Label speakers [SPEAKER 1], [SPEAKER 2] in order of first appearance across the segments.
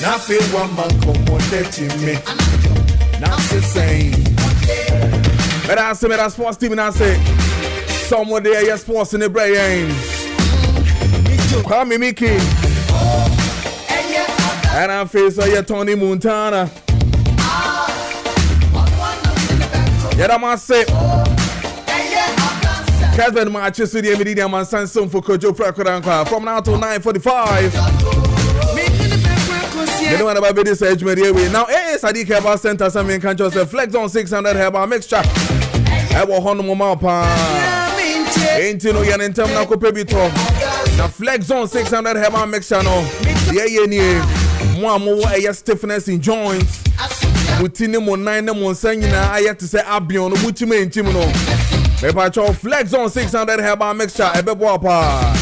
[SPEAKER 1] Now feel one man come on me. Now the same. But I say, that sports team, and I say, someone there, yes, sports in the brain. Call me Mickey. And I face Tony Montana. Yeah, that must say. Kessben Maakye to the media man Samson for Kojo Preko Dankwah from now till 9:45. You know what about this age media way now? Sadiq Herbal Center, some in country flex on 600 herbal mixture. I will hold no more pa. Ain't you know you're in term now? Now flex on 600 herbal mixture no. Yeah. More stiffness in joints. Within them on 9 them on saying I had to say Abion, which you mean Chimino. Paper flex on 600 herbal mixture, a beboapa.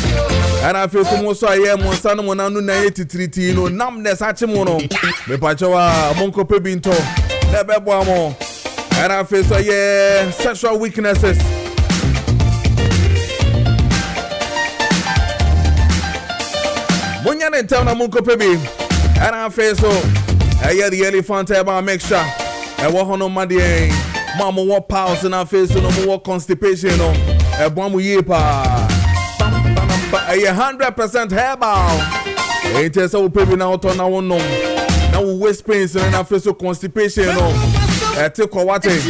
[SPEAKER 1] And I feel so much I am on San Monano 93, no numbness Hachimono. Paper Monko Pebinto, the beboamo. And I feel so sexual weaknesses. Munyan and town Monko Pebi. And I feel so the elephant herbal mixture. I walk on my day. Mama what pause in our face no more constipation no a bomb yepa 100% herbal it is so people now turn now no now waist pains and our face constipation no take what and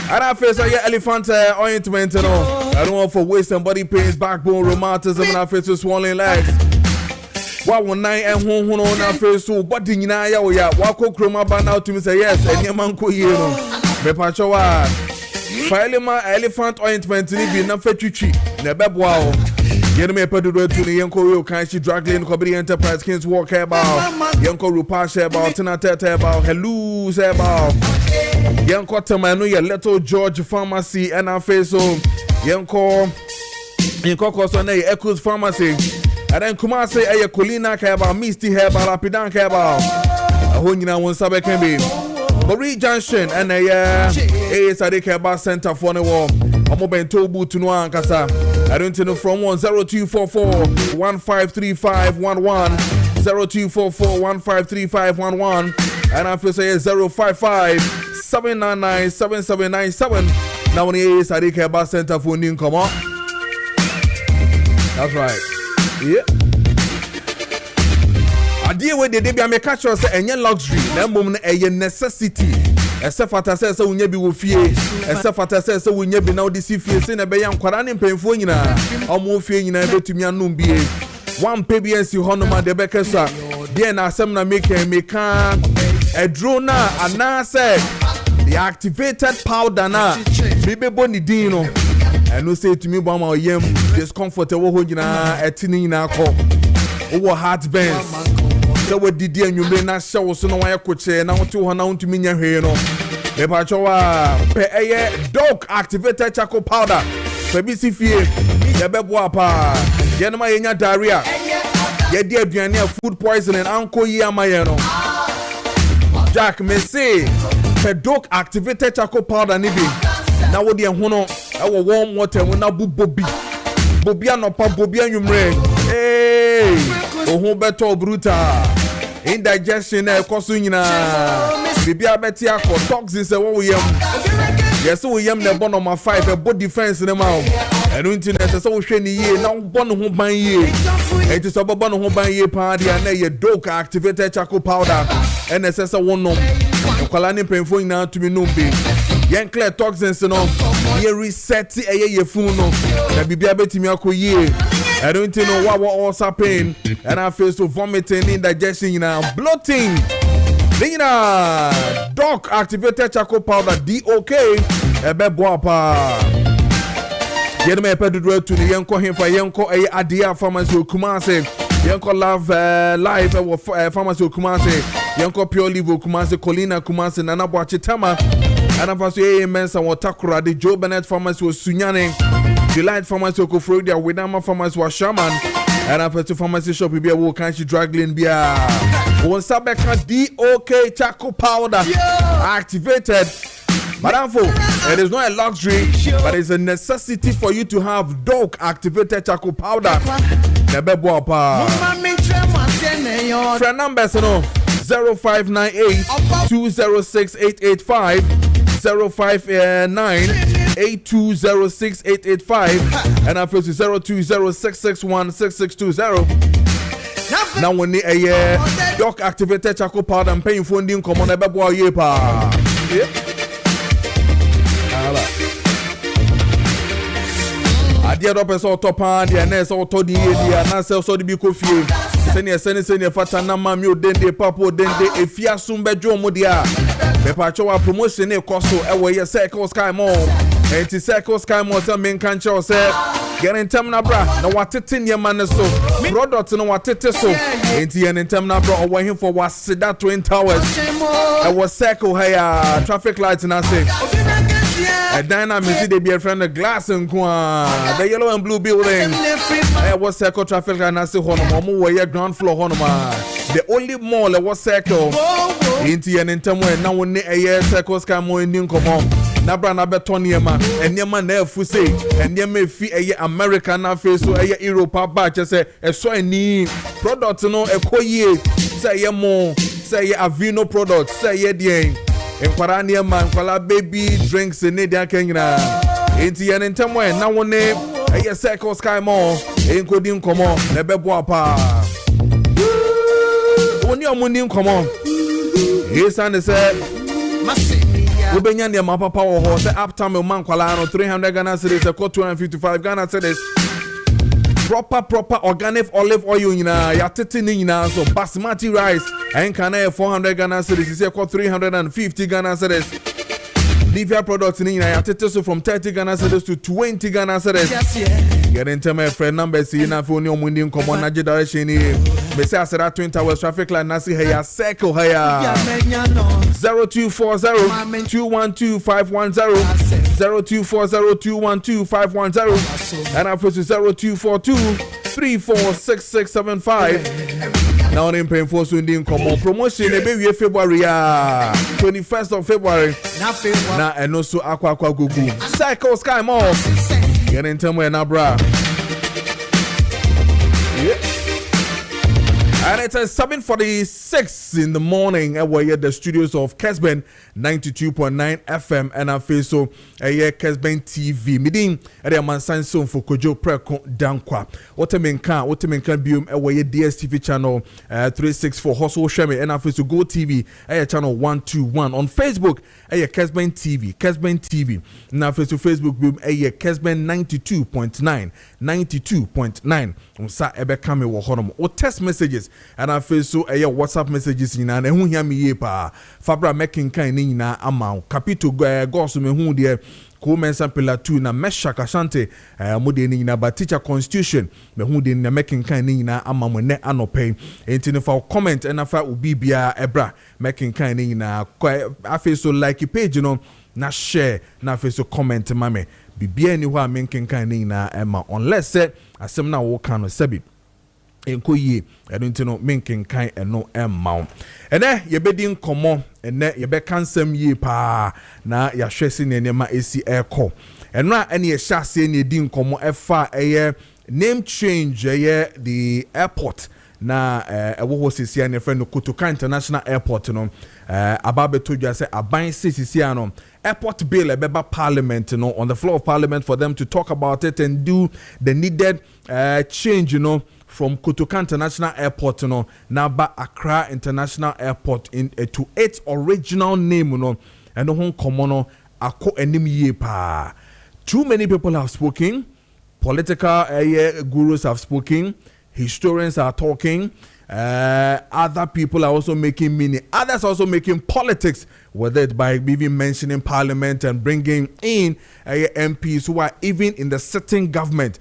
[SPEAKER 1] I face elephant ointment no I don't want for waist and body pains backbone rheumatism and our face swollen legs. What one night and home on our face so body in ya walk chroma ban out to me say yes and your man could hear no me pachowa file my elephant ointment ni bi na fatwichi na beboa yen me pedo to the yanko real kind she drag lane KPD enterprise kings walk about yanko rupa share about tinatete about hello say about yanko temano your little George pharmacy and our face so yanko koso na Echoes pharmacy. And then Kumase a Colina Kaba, Misty Herbal, Rapidan Kaba. A Honina one Sabe can be. Bori Junction and a Sadiq Herbal Center for the war. A mobile tobu to Noan Casa. I don't know from 10244 153511 0244 153511 and I feel say 055 799 7797. Now when he is Sadiq Herbal Center for New come on. That's right. Yeah. I deal with the debut make catch us a luxury, that moment a necessity. Except for that says so we be with fear. Except for that says so we be now this fear in a bayan quarantine painful in or more fear in a bit to me and no be one PBS you honor the Beckesa. Then I some make a drone and now say the activated powder na baby boni dino. And no say to me about my yam discomfort over a tinny na call over heartburns. So what did you may not show so no I could say now to one to me here no. The pachoa pay dog activated charcoal powder. So BC fear the beboapa yanama yenya diarrhea. Ye dear Biania food poisoning uncle yamayano. Jack may say the dog activated charcoal powder nibi. Now what the hono our warm water when na Bobby no pa Bobby anwumre hey oh better brutal indigestion e koso nyina bibia beti akọ toxins e wo yam yes wo yam na bon number 5 body defense ne ma enu internet so wo hwe ni ye na bon ho ban ye enti so bon ho ban ye pa dia na ye doke activated charcoal powder NSS wonom kwala ni penfo nyina tumi no be yen clear toxins no ye reset ye phone no na bibia betimi akoyie I don't know what also pain and I feel so vomiting, indigestion, bloating. Dog activated charcoal powder DOK ebe boapa. Yet me pedo to the yanko him for yanko adia pharmacy Kumase. Yanko love life pharmacy Kumase. Yanko pure live Kumase Colina Kumase Nana Boachitama. And I'm also a mensa watakura the Joe Bennett pharmacy was Sunyane. The light pharmacy ko Florida Widama pharmacy was Shaman. And I'm also pharmacy shop be a walk and she drag lane be a one sabeka DOK charcoal powder activated. Madam Fo, it is not a luxury, but it's a necessity for you to have dog activated charcoal powder. Friend numbers no 0598 206 885 059 8206 885 and after 0206616620. Now when the doc activated charcoal powder and paying funding come on a bebo yepa. Adia do peso topa dia na so to di dia na se so di bi kofie senior fata na ma mi odende papo odende efia sum bedwo mo dia be pa chowa promotion e koso e wo ye Circle Sky Mall enti Circle Sky Mall se men kan cho se get tem na bra na watete ne ma ne so product no watete so enti ye tem na bra o wo him for waseda Twin Towers e wo Circle here traffic lights na say a dynamic they be a friend of glass and the yellow and blue building. I was Circle traffic and I say Honoma, where ground floor Honoma. The only mall that was Circle. Inti and in time when now when a year Circle Sky more in come on. Nabra Nabetoniama and Yaman Fusi and Yame Fee a American face so a Europa batch as a so any product no a koye say ye more say a vino product say ye dien. In Parania man, Pala baby drinks in Nidia Kenya. Inti and in Tamwe, now one name, a Circle Sky Mall, in Coding come on, Nebeboapa. When you're Mundim come on, his son said, Ubenya near Mapa Power Horse, uptime of Manqualano, 300 Ghana cities, a 255 Ghana cities. Proper organic olive oil in Yatini so basmati rice and can 400 Ghana cedis is equal 350 Ghana cedis. Livia products in Yatito from 30 Ghana cedis to 20 Ghana cedis. Get into my friend number see na for no winding come on Naji direction Besa Sera Twin Towers traffic light Nasi Haya Circle Haya 0240 212 510 0240 212 510 and after 0242 346675. Now in paying for Sunday come on promotion maybe February 21st of February now and also aqua gugu Circle Sky Mall. Get in time when bra. Yeah. And it's 7:46 in the morning. We're at the studios of Kessben 92.9 FM and I feel so Kessben TV. Meeting at the Mansan Son for Kojo Preko Dankwah. What a man can biom we're DSTV channel 364 Hustle Shemi and I feel so Go TV channel 121 on Facebook Kessben TV. Now feel so Facebook biom Kessben 92.9 on sa ebe kame wo honom o text messages and I feel so WhatsApp messages nyina na hu hia me ye pa fabra making kan ni nyina ama capito go so me hu de ko mensa pillar 2 na mesha kashante mo de ni nyina ba teacher constitution me hu de na making kan ni nyina ama mo ne anope enti fa comment and afa obi bia ebra making kan ni nyina I feel so like page na share na feel so comment mame bibia ni ho a making kan ni nyina ema unless asem na wo kan no sabi enko yie eno ntino menken kan eno emma ene ye bedi nkomo ene ye be kansam yie pa na ya hwese ne nema esi eko eno a ene ye hyase ne di nkomo efa eye name change eye the airport na ewo sisi ne friend Kotoka International Airport no ababe toja say aban sisi ano airport bill ebeba parliament on the floor of parliament for them to talk about it and do the needed change from Kotoka International Airport now ba Accra International Airport to its original name and hon komono ako enim ye pa. Too many people have spoken, political gurus have spoken, historians are talking, other people are also making meaning, others are also making politics with it by even mentioning parliament and bringing in MPs who are even in the sitting government,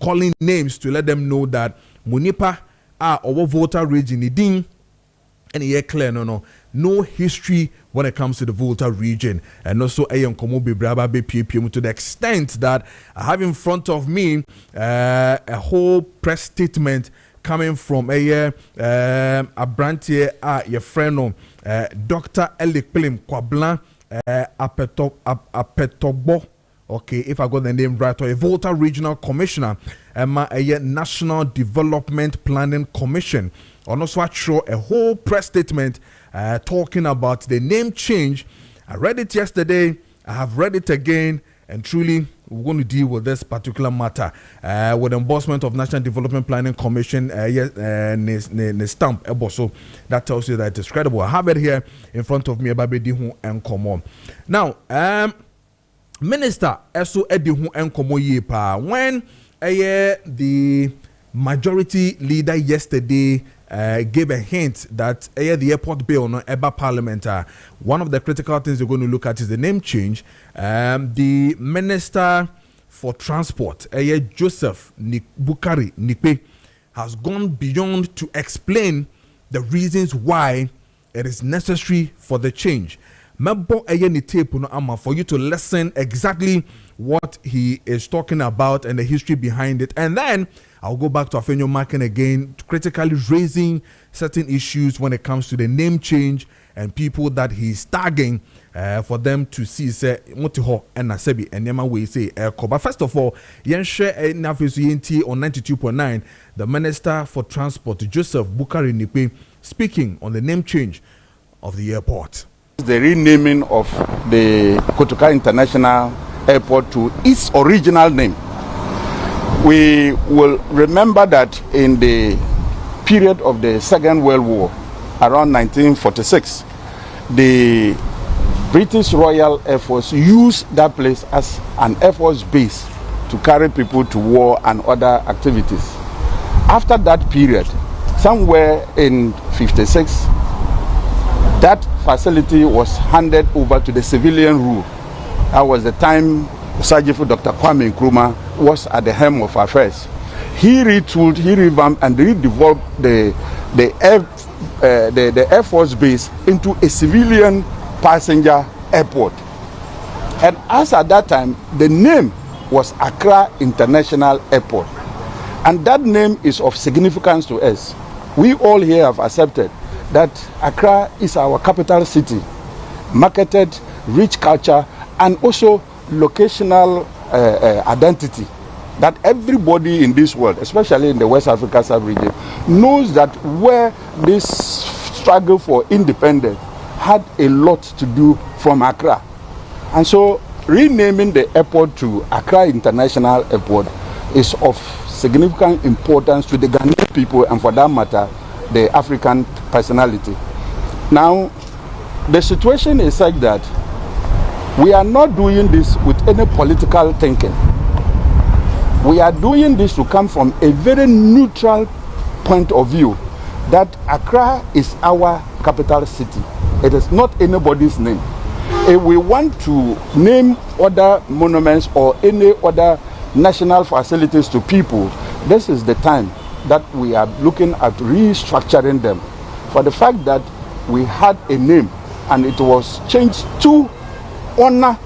[SPEAKER 1] calling names to let them know that Munipa are our voter region idin and here clear no history when it comes to the Volta region. And also to the extent that I have in front of me a whole press statement coming from a brantie your friend Dr. Elik Plim Kwablan apetogbo okay, if I got the name right, or a Volta Regional Commissioner, a National Development Planning Commission. And also, I show a whole press statement talking about the name change. I read it yesterday, I have read it again, and truly, we're going to deal with this particular matter with the endorsement of National Development Planning Commission stamp. So that tells you that it's credible. I have it here in front of me about Edihu and Komo. Now, Minister Eso Edihu and Komo Yepa, when the majority leader yesterday gave a hint that the airport bill no Eba Parliament, one of the critical things you're going to look at is the name change. The Minister for Transport, Joseph Bukari Nikpe, has gone beyond to explain the reasons why it is necessary for the change. For you to listen exactly what he is talking about and the history behind it, and then I'll go back to Afenyo Maakye again, critically raising certain issues when it comes to the name change and people that he's tagging for them to see say motiho and nasebi and yama we say but first of all, Yenshe Nafisuyenti on 92.9, the Minister for Transport Joseph Bukari Nikpe speaking on the name change of the airport.
[SPEAKER 2] The renaming of the Kotoka International Airport to its original name. We will remember that in the period of the Second World War, around 1946, the British Royal Air Force used that place as an Air Force base to carry people to war and other activities. After that period, somewhere in 56, that facility was handed over to the civilian rule. That was the time Sergeant Dr. Kwame Nkrumah was at the helm of affairs. He retooled, he revamped, and redeveloped the Air Force base into a civilian passenger airport. And as at that time, the name was Accra International Airport. And that name is of significance to us. We all here have accepted that Accra is our capital city, marketed, rich culture, and also locational identity that everybody in this world, especially in the West Africa sub-region, knows that where this struggle for independence had a lot to do from Accra. And so renaming the airport to Accra International Airport is of significant importance to the Ghanaian people and, for that matter, the African personality. Now, the situation is such that we are not doing this with any political thinking. We are doing this to come from a very neutral point of view that Accra is our capital city. It is not anybody's name. If we want to name other monuments or any other national facilities to people, this is the time that we are looking at restructuring them. For the fact that we had a name and it was changed to honor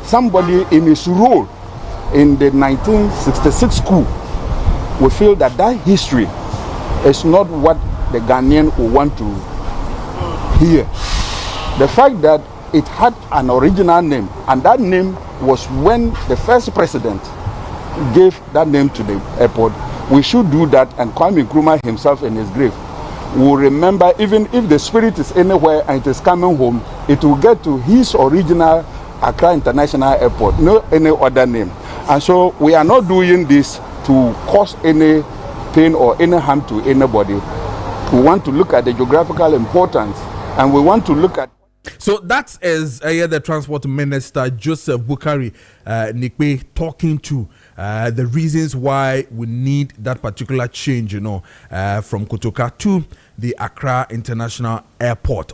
[SPEAKER 2] somebody in his role in the 1966 coup, we feel that that history is not what the Ghanaian will want to hear. The fact that it had an original name, and that name was when the first president gave that name to the airport, we should do that, and Kwame Nkrumah himself in his grave will remember, even if the spirit is anywhere and it is coming home, it will get to his original Accra International Airport, no any other name. And so we are not doing this to cause any pain or any harm to anybody. We want to look at the geographical importance, and we want to look at.
[SPEAKER 1] So that is the Transport Minister Joseph Bukari Nikpe talking to the reasons why we need that particular change, from Kotoka to the Accra International Airport.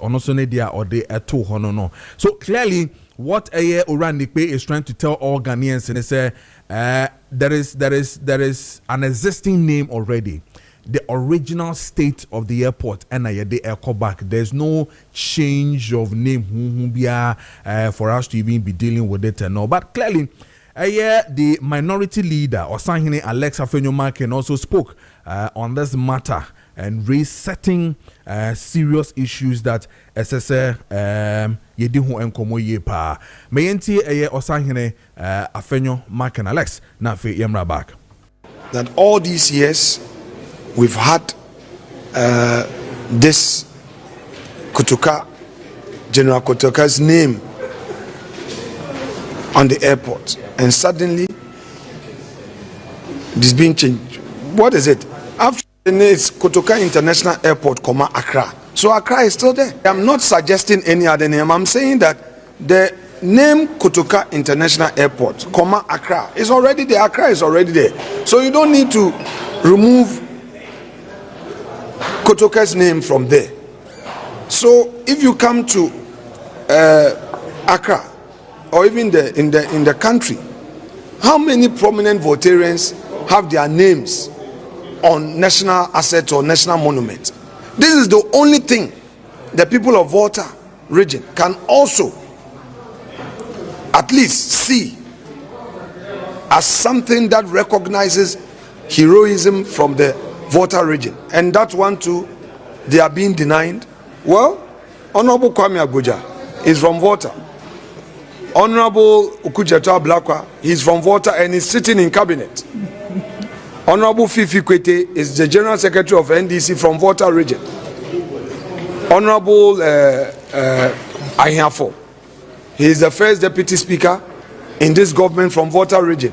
[SPEAKER 1] So clearly, what Oran Nikpe is trying to tell all Ghanaians is there is an existing name already. The original state of the airport and the airport back. There's no change of name for us to even be dealing with it and all. But clearly, the minority leader Osahene Alex Afenyo Maakye also spoke on this matter and raise certain serious issues that SSA yedi ho enkomo ye pa. Meyenti eye Osahene Afenyo Mark and Alex na fe yemra back.
[SPEAKER 3] That all these years we've had this Kotoka, General Kotoka's name on the airport, and suddenly this being changed. What is it? After it's Kotoka International Airport, Accra. So Accra is still there. I'm not suggesting any other name. I'm saying that the name Kotoka International Airport, Accra is already there. Accra is already there. So you don't need to remove Kotoka's name from there. So if you come to Accra, or even in the country, how many prominent Voltarians have their names on national assets or national monuments? This is the only thing the people of Volta region can also at least see as something that recognizes heroism from the Volta region. And that one too, they are being denied. Well, Honorable Kwame Abuja is from Volta. Honorable Ukujeto Dankwah, he's from Volta and he's sitting in cabinet. Honorable Fifi Kwete is the General Secretary of NDC from Volta region. Honorable Ahiafo, he is the first Deputy Speaker in this government from Volta region.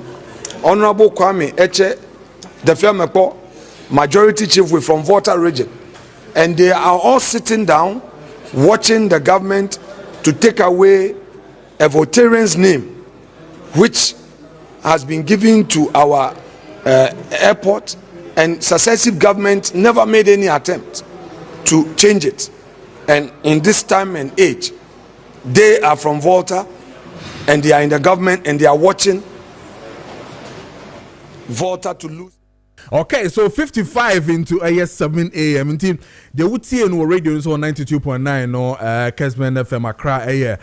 [SPEAKER 3] Honorable Kwame Eche, the Fiamepo, Majority Chief with from Volta region. And they are all sitting down watching the government to take away a Voltarian's name, which has been given to our airport, and successive governments never made any attempt to change it. And in this time and age, they are from Volta and they are in the government and they are watching Volta to lose.
[SPEAKER 1] Okay, so 55 into 7 a.m. Indeed, the would see in radio is on 92.9 no Kessben FM Accra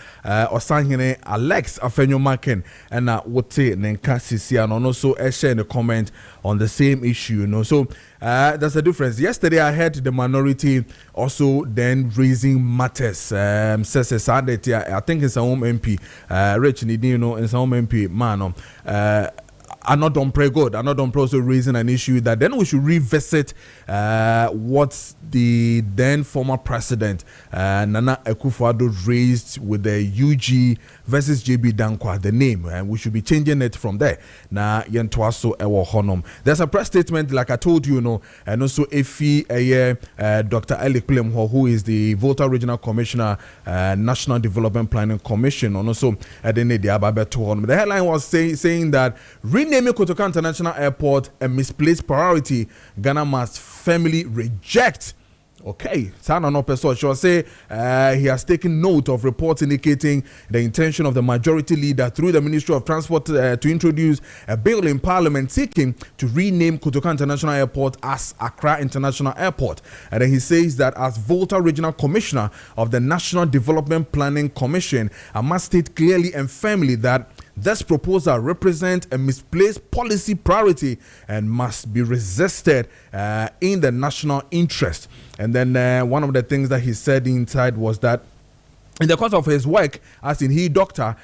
[SPEAKER 1] Osahene Alex Afenyo Marken and would say Nenka Sisi and also share in the comment on the same issue, So there's a difference. Yesterday I heard the minority also then raising matters. Says I think it's a home MP, Rich Nidino, it's a home MP man. Anodom Prego, Anodom also raising an issue that then we should revisit what the then former president Nana Akufo-Addo raised with the UG versus JB Dankwah, the name, and we should be changing it from there. Na yentwaso ewo honom. There's a press statement, like I told you, and also Efi Dr. Ali Kulemho, who is the Volta Regional Commissioner, National Development Planning Commission, and also the headline was saying that renaming Kotoka International Airport a misplaced priority, Ghana must firmly reject. Okay, Sana Person shall say he has taken note of reports indicating the intention of the majority leader through the Ministry of Transport to introduce a bill in Parliament seeking to rename Kotoka International Airport as Accra International Airport. And then he says that as Volta Regional Commissioner of the National Development Planning Commission, I must state clearly and firmly that this proposal represents a misplaced policy priority and must be resisted in the national interest. And then one of the things that he said inside was that in the course of his work, as in he doctor,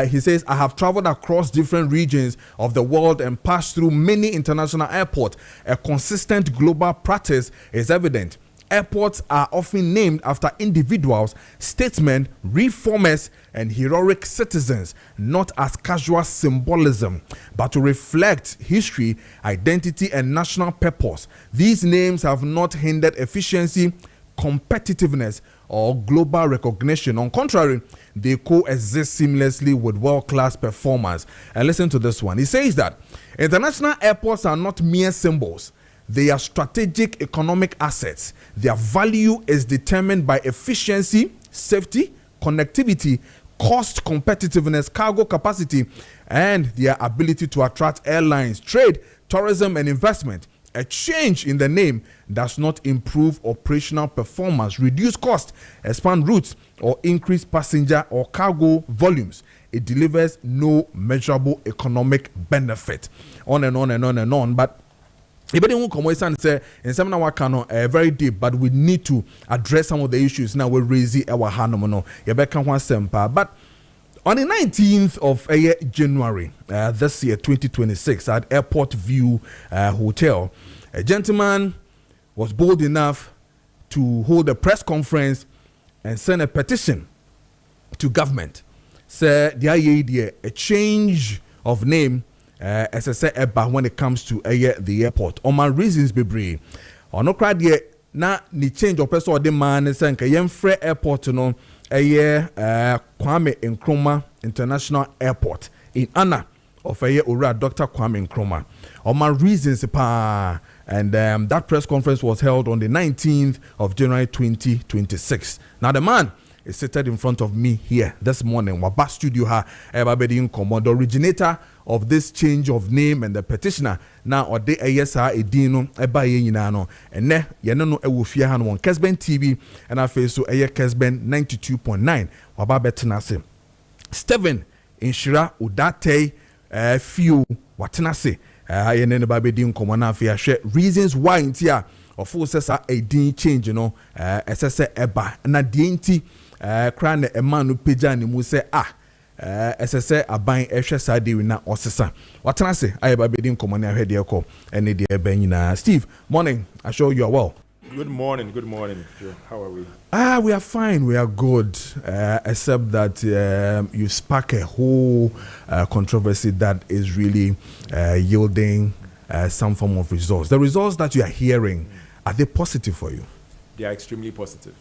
[SPEAKER 1] he says, I have traveled across different regions of the world and passed through many international airports. A consistent global practice is evident. Airports are often named after individuals, statesmen, reformers, and heroic citizens, not as casual symbolism, but to reflect history, identity, and national purpose. These names have not hindered efficiency, competitiveness, or global recognition. On contrary, they coexist seamlessly with world-class performance. And listen to this one. He says that international airports are not mere symbols. They are strategic economic assets. Their value is determined by efficiency, safety, connectivity, cost competitiveness, cargo capacity, and their ability to attract airlines, trade, tourism, and investment. A change in the name does not improve operational performance, reduce cost, expand routes, or increase passenger or cargo volumes. It delivers no measurable economic benefit. On and on and on and on. But Everybody who come and say, and some now can very deep, but we need to address some of the issues now. We're raising our hand. But on the 19th of January this year, 2026, at Airport View Hotel, a gentleman was bold enough to hold a press conference and send a petition to government. Say the idea a change of name as I said when it comes to the airport. On my reasons be brave. On no crowd yet na ni change of person or the man is saying Yemfre Airport no Kwame Nkrumah International Airport in honor of Ura Dr. Kwame Nkrumah. On my reasons pa. And that press conference was held on the 19th of January 2026. Now the man is seated in front of me here this morning. Waba studio ha the originator of this change of name and the petitioner. Now or de ayesa edino eba ye nyina no. And ne ye no ewofia ha no on Kessben TV and I face so Kessben 92.9. Waba betena se. Steven Inshira Udate few watena se. I ne ba be din komo na afia hwe reasons why ntia of forces are a din change SSA eba na de nti kra na emanu peja ni mu se SSA aban ehwe sade wi na osesa watena se aye ba be din komo na ahwe de ko ene de eba nyina. Steve, morning. I sure you are well.
[SPEAKER 4] Good morning. How are we?
[SPEAKER 1] We are fine. We are good. Except that you spark a whole controversy that is really yielding some form of results. The results that you are hearing, are they positive for you?
[SPEAKER 4] They are extremely positive.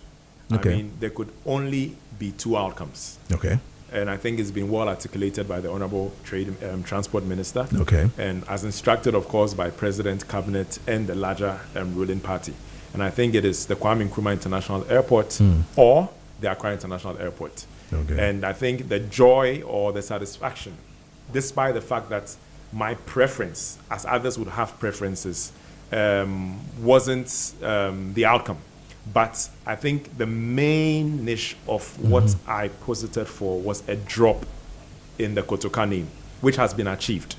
[SPEAKER 1] Okay.
[SPEAKER 4] I mean, there could only be two outcomes.
[SPEAKER 1] Okay.
[SPEAKER 4] And I think it's been well articulated by the Honorable Transport Minister.
[SPEAKER 1] Okay.
[SPEAKER 4] And as instructed, of course, by President, Cabinet, and the larger ruling party. And I think it is the Kwame Nkrumah International Airport or the Accra International Airport.
[SPEAKER 1] Okay.
[SPEAKER 4] And I think the joy or the satisfaction, despite the fact that my preference, as others would have preferences, wasn't the outcome. But I think the main niche of what I posited for was a drop in the Kotoka name, which has been achieved.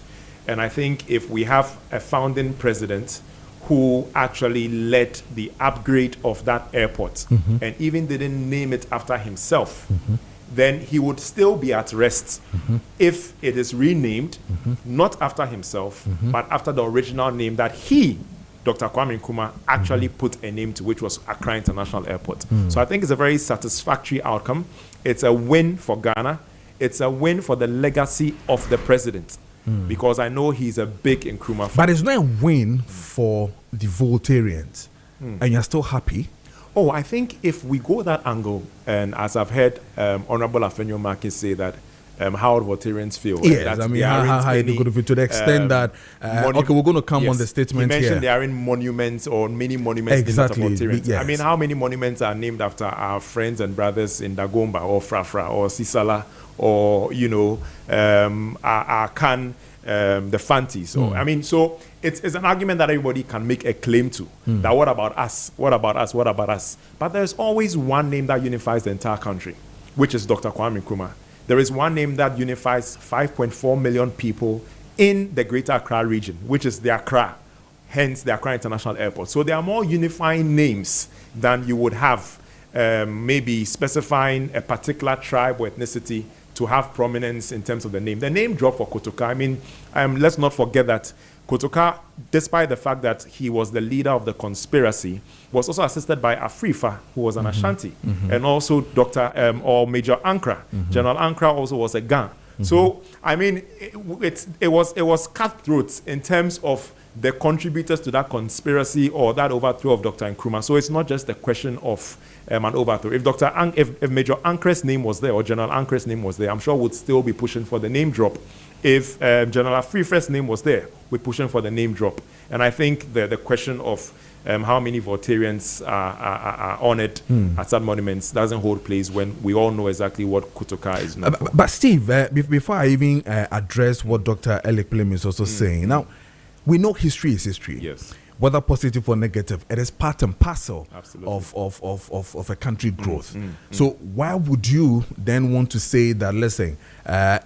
[SPEAKER 4] And I think if we have a founding president who actually led the upgrade of that airport and even didn't name it after himself, then he would still be at rest if it is renamed, not after himself, but after the original name that he, Dr. Kwame Nkrumah, actually put a name to, which was Accra International Airport. So I think it's a very satisfactory outcome. It's a win for Ghana. It's a win for the legacy of the president. Because I know he's a big Nkrumah fan.
[SPEAKER 1] But it's not a win for the Voltarians. And you're still happy?
[SPEAKER 4] Oh, I think if we go that angle, and as I've heard Honorable Afenyo Maakye say that how Voltarians feel.
[SPEAKER 1] Yes, I mean, how you go to the extent that, okay, we're going to come on the statement
[SPEAKER 4] he mentioned
[SPEAKER 1] here.
[SPEAKER 4] there aren't monuments or many monuments
[SPEAKER 1] Exactly.
[SPEAKER 4] named after Voltarians.
[SPEAKER 1] Yes.
[SPEAKER 4] I mean, how many monuments are named after our friends and brothers in Dagomba or Frafra or Sisala or, you know, our Khan, the Fanti. So, I mean, so it's an argument that everybody can make a claim to. That what about us? What about us? What about us? But there's always one name that unifies the entire country, which is Dr. Kwame Nkrumah. There is one name that unifies 5.4 million people in the Greater Accra region, which is the Accra, hence the Accra International Airport. So there are more unifying names than you would have maybe specifying a particular tribe or ethnicity to have prominence in terms of the name. The name drop for Kotoka, I mean, let's not forget that Kotoka, despite the fact that he was the leader of the conspiracy, was also assisted by Afrifa, who was an Ashanti, and also Dr. or Major Ankra. General Ankra also was a Gan. So, I mean, it was cutthroat in terms of the contributors to that conspiracy or that overthrow of Dr. Nkrumah. So it's not just a question of an overthrow. If Major Ankra's name was there or General Ankra's name was there, I'm sure we'd still be pushing for the name drop. If General Afrifa's name was there, we're pushing for the name drop. And I think the question of how many Voltarians are honored at some monuments doesn't hold place when we all know exactly what Kotoka is known for.
[SPEAKER 1] But Steve, before I even address what Dr. Elik Plem is also saying, now, we know history is history.
[SPEAKER 4] Yes.
[SPEAKER 1] whether positive or negative, it is part and parcel of a country growth. So why would you then want to say that, listen,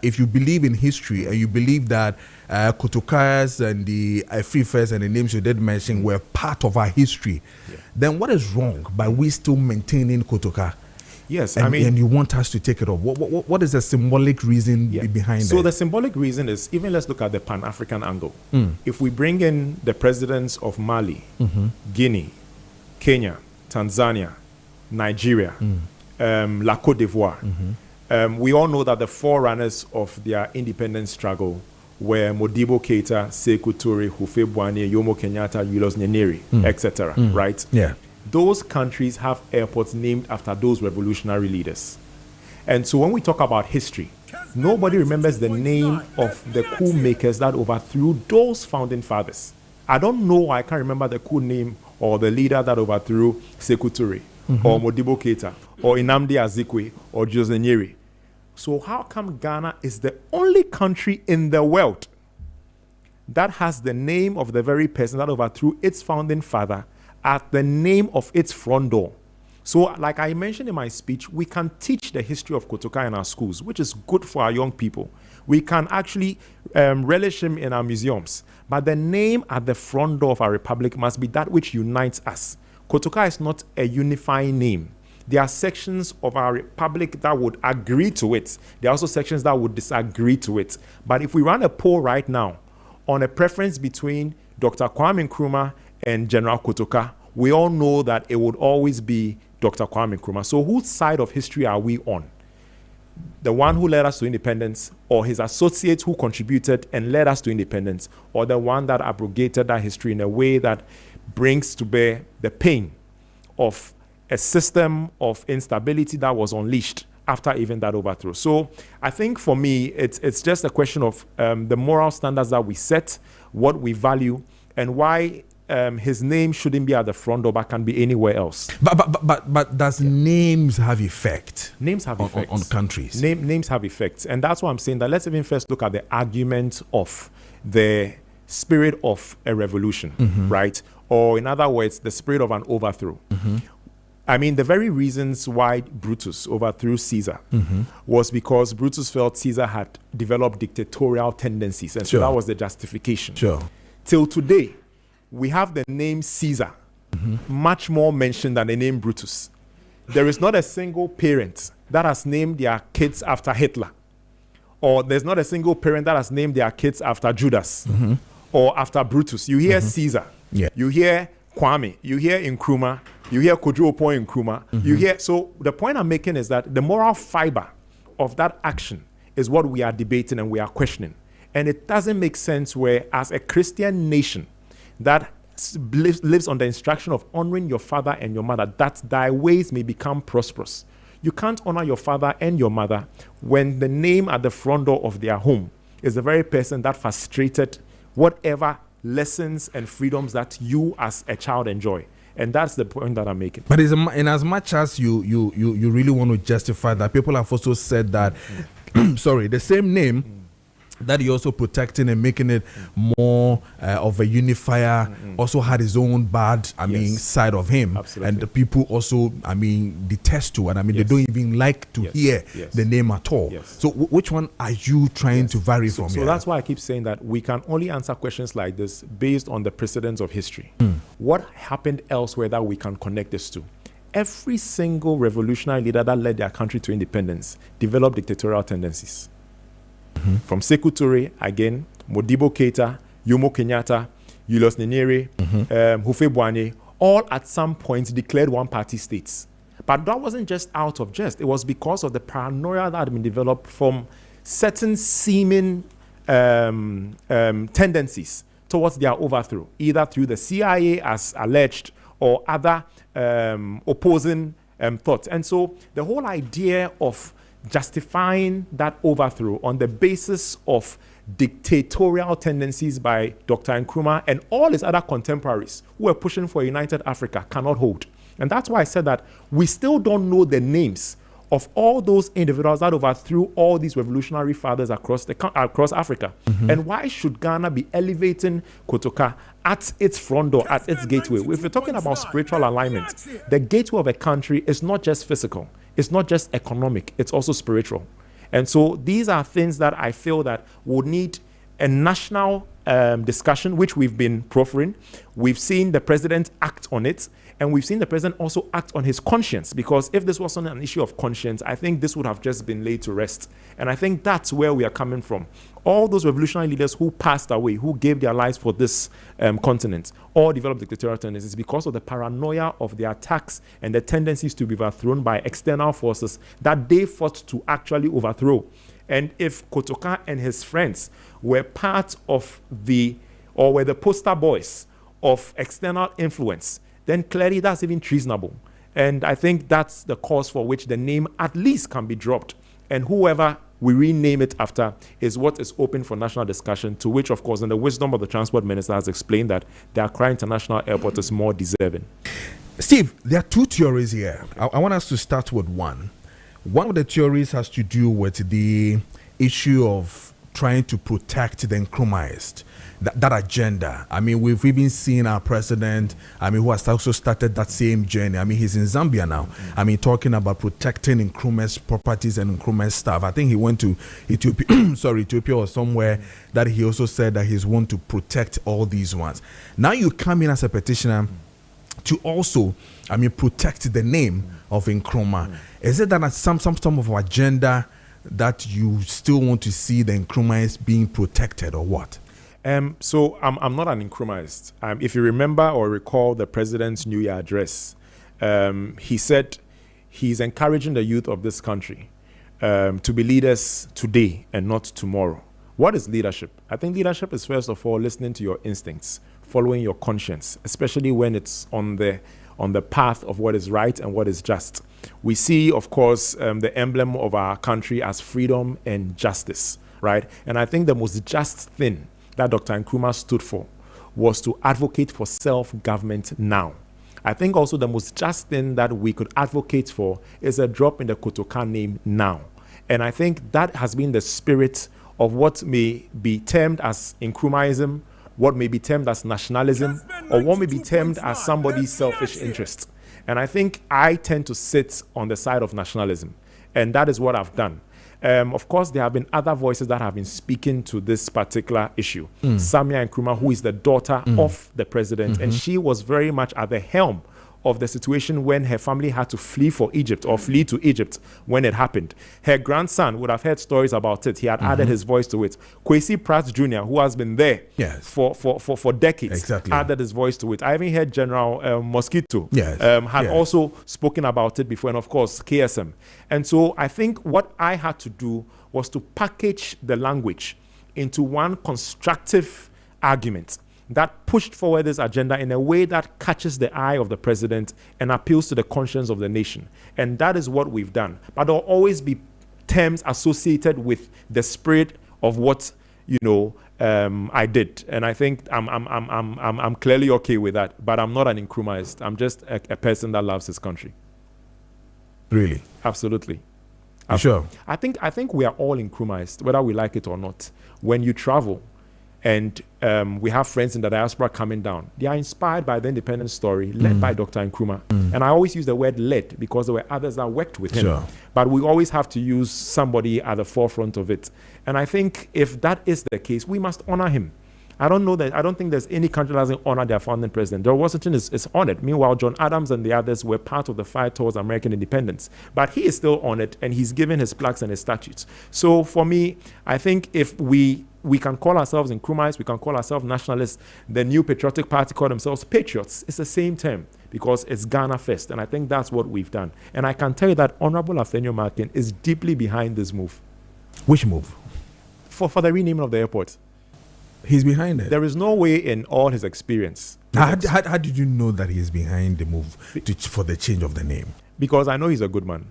[SPEAKER 1] if you believe in history and you believe that Kotokayas and the Afrifers and the names you did mention were part of our history, then what is wrong by we still maintaining Kotoka?
[SPEAKER 4] Yes,
[SPEAKER 1] and you want us to take it off. What is the symbolic reason behind
[SPEAKER 4] so
[SPEAKER 1] it?
[SPEAKER 4] The symbolic reason is, even let's look at the Pan-African angle. If we bring in the presidents of Mali, Guinea, Kenya, Tanzania, Nigeria, La Côte d'Ivoire, we all know that the forerunners of their independence struggle were Modibo Keita, Sékou Touré, Houphouët-Boigny, Jomo Kenyatta, Julius Nyerere, etc. Right?
[SPEAKER 1] Yeah.
[SPEAKER 4] Those countries have airports named after those revolutionary leaders. And so when we talk about history, nobody remembers the name of the coup makers that overthrew those founding fathers. I don't know, I can't remember the coup name or the leader that overthrew Sékou Touré, or Modibo Keita, or Nnamdi Azikiwe, or Julius Nyerere. So how come Ghana is the only country in the world that has the name of the very person that overthrew its founding father at the name of its front door? So, like I mentioned in my speech, we can teach the history of Kotoka in our schools, which is good for our young people. We can actually relish him in our museums. But the name at the front door of our republic must be that which unites us. Kotoka is not a unifying name. There are sections of our republic that would agree to it. There are also sections that would disagree to it. But if we run a poll right now on a preference between Dr. Kwame Nkrumah and General Kotoka, we all know that it would always be Dr. Kwame Nkrumah. So whose side of history are we on? The one who led us to independence, or his associates who contributed and led us to independence, or the one that abrogated that history in a way that brings to bear the pain of a system of instability that was unleashed after even that overthrow? So I think for me, it's just a question of the moral standards that we set, what we value, and why his name shouldn't be at the front door, but can be anywhere else.
[SPEAKER 1] But does names have effect?
[SPEAKER 4] Names have effects
[SPEAKER 1] on countries.
[SPEAKER 4] Names have effects, and that's why I'm saying that let's even first look at the argument of the spirit of a revolution, right? Or in other words, the spirit of an overthrow. I mean, the very reasons why Brutus overthrew Caesar was because Brutus felt Caesar had developed dictatorial tendencies, and so that was the justification. Till today, we have the name Caesar much more mentioned than the name Brutus. There is not a single parent that has named their kids after Hitler, or there's not a single parent that has named their kids after Judas or after Brutus. You hear Caesar, you hear Kwame, you hear Nkrumah, you hear Kojo Preko Dankwah, you hear. So the point I'm making is that the moral fiber of that action is what we are debating and we are questioning. And it doesn't make sense where, as a Christian nation that lives on the instruction of honoring your father and your mother, that thy ways may become prosperous, you can't honor your father and your mother when the name at the front door of their home is the very person that frustrated whatever lessons and freedoms that you as a child enjoy. And that's the point that I'm making.
[SPEAKER 1] But in as much as you really want to justify that, people have also said that, sorry, the same name that he also protecting and making it more of a unifier also had his own bad, side of him.
[SPEAKER 4] Absolutely.
[SPEAKER 1] And the people also, detest to, and they don't even like to hear the name at all. So which one are you trying to vary from here?
[SPEAKER 4] So that's why I keep saying that we can only answer questions like this based on the precedents of history. What happened elsewhere that we can connect this to? Every single revolutionary leader that led their country to independence developed dictatorial tendencies. From Sékou Touré, again, Modibo Keita, Jomo Kenyatta, Julius Nyerere, Houphouët-Boigny, all at some point declared one-party states. But that wasn't just out of jest. It was because of the paranoia that had been developed from certain seeming tendencies towards their overthrow, either through the CIA as alleged or other opposing thoughts. And so the whole idea of justifying that overthrow on the basis of dictatorial tendencies by Dr. Nkrumah and all his other contemporaries who were pushing for a united Africa cannot hold. And that's why I said that we still don't know the names of all those individuals that overthrew all these revolutionary fathers across Africa. And why should Ghana be elevating Kotoka at its front door, at its gateway? If we're talking about spiritual alignment, the gateway of a country is not just physical, it's not just economic, it's also spiritual. And so these are things that I feel that would need a national discussion, which we've been proffering. We've seen the president act on it, and we've seen the president also act on his conscience, because if this wasn't an issue of conscience, I think this would have just been laid to rest. And I think that's where we are coming from. All those revolutionary leaders who passed away, who gave their lives for this continent, or developed dictatorial tendencies, because of the paranoia of the attacks and the tendencies to be overthrown by external forces that they fought to actually overthrow. And if Kotoka and his friends were part of were the poster boys of external influence, then clearly that's even treasonable. And I think that's the cause for which the name at least can be dropped. And whoever we rename it after is what is open for national discussion, to which, of course, in the wisdom of the transport minister has explained that the Accra International Airport is more deserving.
[SPEAKER 1] Steve, there are two theories here. I want us to start with one. One of the theories has to do with the issue of trying to protect the Nkrumahist, that agenda. I mean, we've even seen our president, who has also started that same journey. I mean, he's in Zambia now. Talking about protecting Nkrumah's properties and Nkrumah's stuff. I think he went to Ethiopia, Ethiopia or somewhere, that he also said that he's want to protect all these ones. Now you come in as a petitioner to also, protect the name of Nkrumah. Is it that some of our agenda that you still want to see the Nkrumahs being protected, or what?
[SPEAKER 4] So I'm not an Nkrumahist. If you remember or recall the president's New Year address, he said he's encouraging the youth of this country to be leaders today and not tomorrow. What is leadership? I think leadership is, first of all, listening to your instincts, following your conscience, especially when it's on the path of what is right and what is just. We see, of course, the emblem of our country as freedom and justice, right? And I think the most just thing that Dr. Nkrumah stood for was to advocate for self-government now. I think also the most just thing that we could advocate for is a drop in the Kotoka name now. And I think that has been the spirit of what may be termed as Nkrumahism, what may be termed as nationalism, or what may be termed as somebody's selfish interest. And I think I tend to sit on the side of nationalism, and that is what I've done. Of course, there have been other voices that have been speaking to this particular issue. Samia Nkrumah, who is the daughter of the president, and she was very much at the helm of the situation when her family had to flee for Egypt, or flee to Egypt when it happened. Her grandson would have heard stories about it. He had added his voice to it. Kwesi Pratt Jr., who has been there for decades, added his voice to it. I even heard General Mosquito had also spoken about it before, and of course, KSM. And so I think what I had to do was to package the language into one constructive argument that pushed forward this agenda in a way that catches the eye of the president and appeals to the conscience of the nation. And that is what we've done. But there will always be terms associated with the spirit of what, I did. And I think I'm clearly okay with that. But I'm not an Nkrumahist. I'm just a person that loves his country.
[SPEAKER 1] Really?
[SPEAKER 4] Absolutely.
[SPEAKER 1] Sure.
[SPEAKER 4] I think we are all Nkrumahist, whether we like it or not. When you travel, and we have friends in the diaspora coming down, they are inspired by the independence story led by Dr. Nkrumah. And I always use the word led because there were others that worked with him.
[SPEAKER 1] Sure.
[SPEAKER 4] But we always have to use somebody at the forefront of it. And I think if that is the case, we must honor him. I don't think there's any country that doesn't honor their founding president. George Washington is honored. Meanwhile, John Adams and the others were part of the fight towards American independence. But he is still honored, and he's given his plaques and his statutes. So for me, I think if we can call ourselves Nkrumahs, we can call ourselves nationalists. The New Patriotic Party call themselves patriots. It's the same term because it's Ghana first, and I think that's what we've done. And I can tell you that Honorable Afenyo Maakye is deeply behind this move.
[SPEAKER 1] Which move?
[SPEAKER 4] For the renaming of the airport.
[SPEAKER 1] He's behind it.
[SPEAKER 4] There is no way in all his experience.
[SPEAKER 1] How did you know that he's behind the move for the change of the name?
[SPEAKER 4] Because I know he's a good man,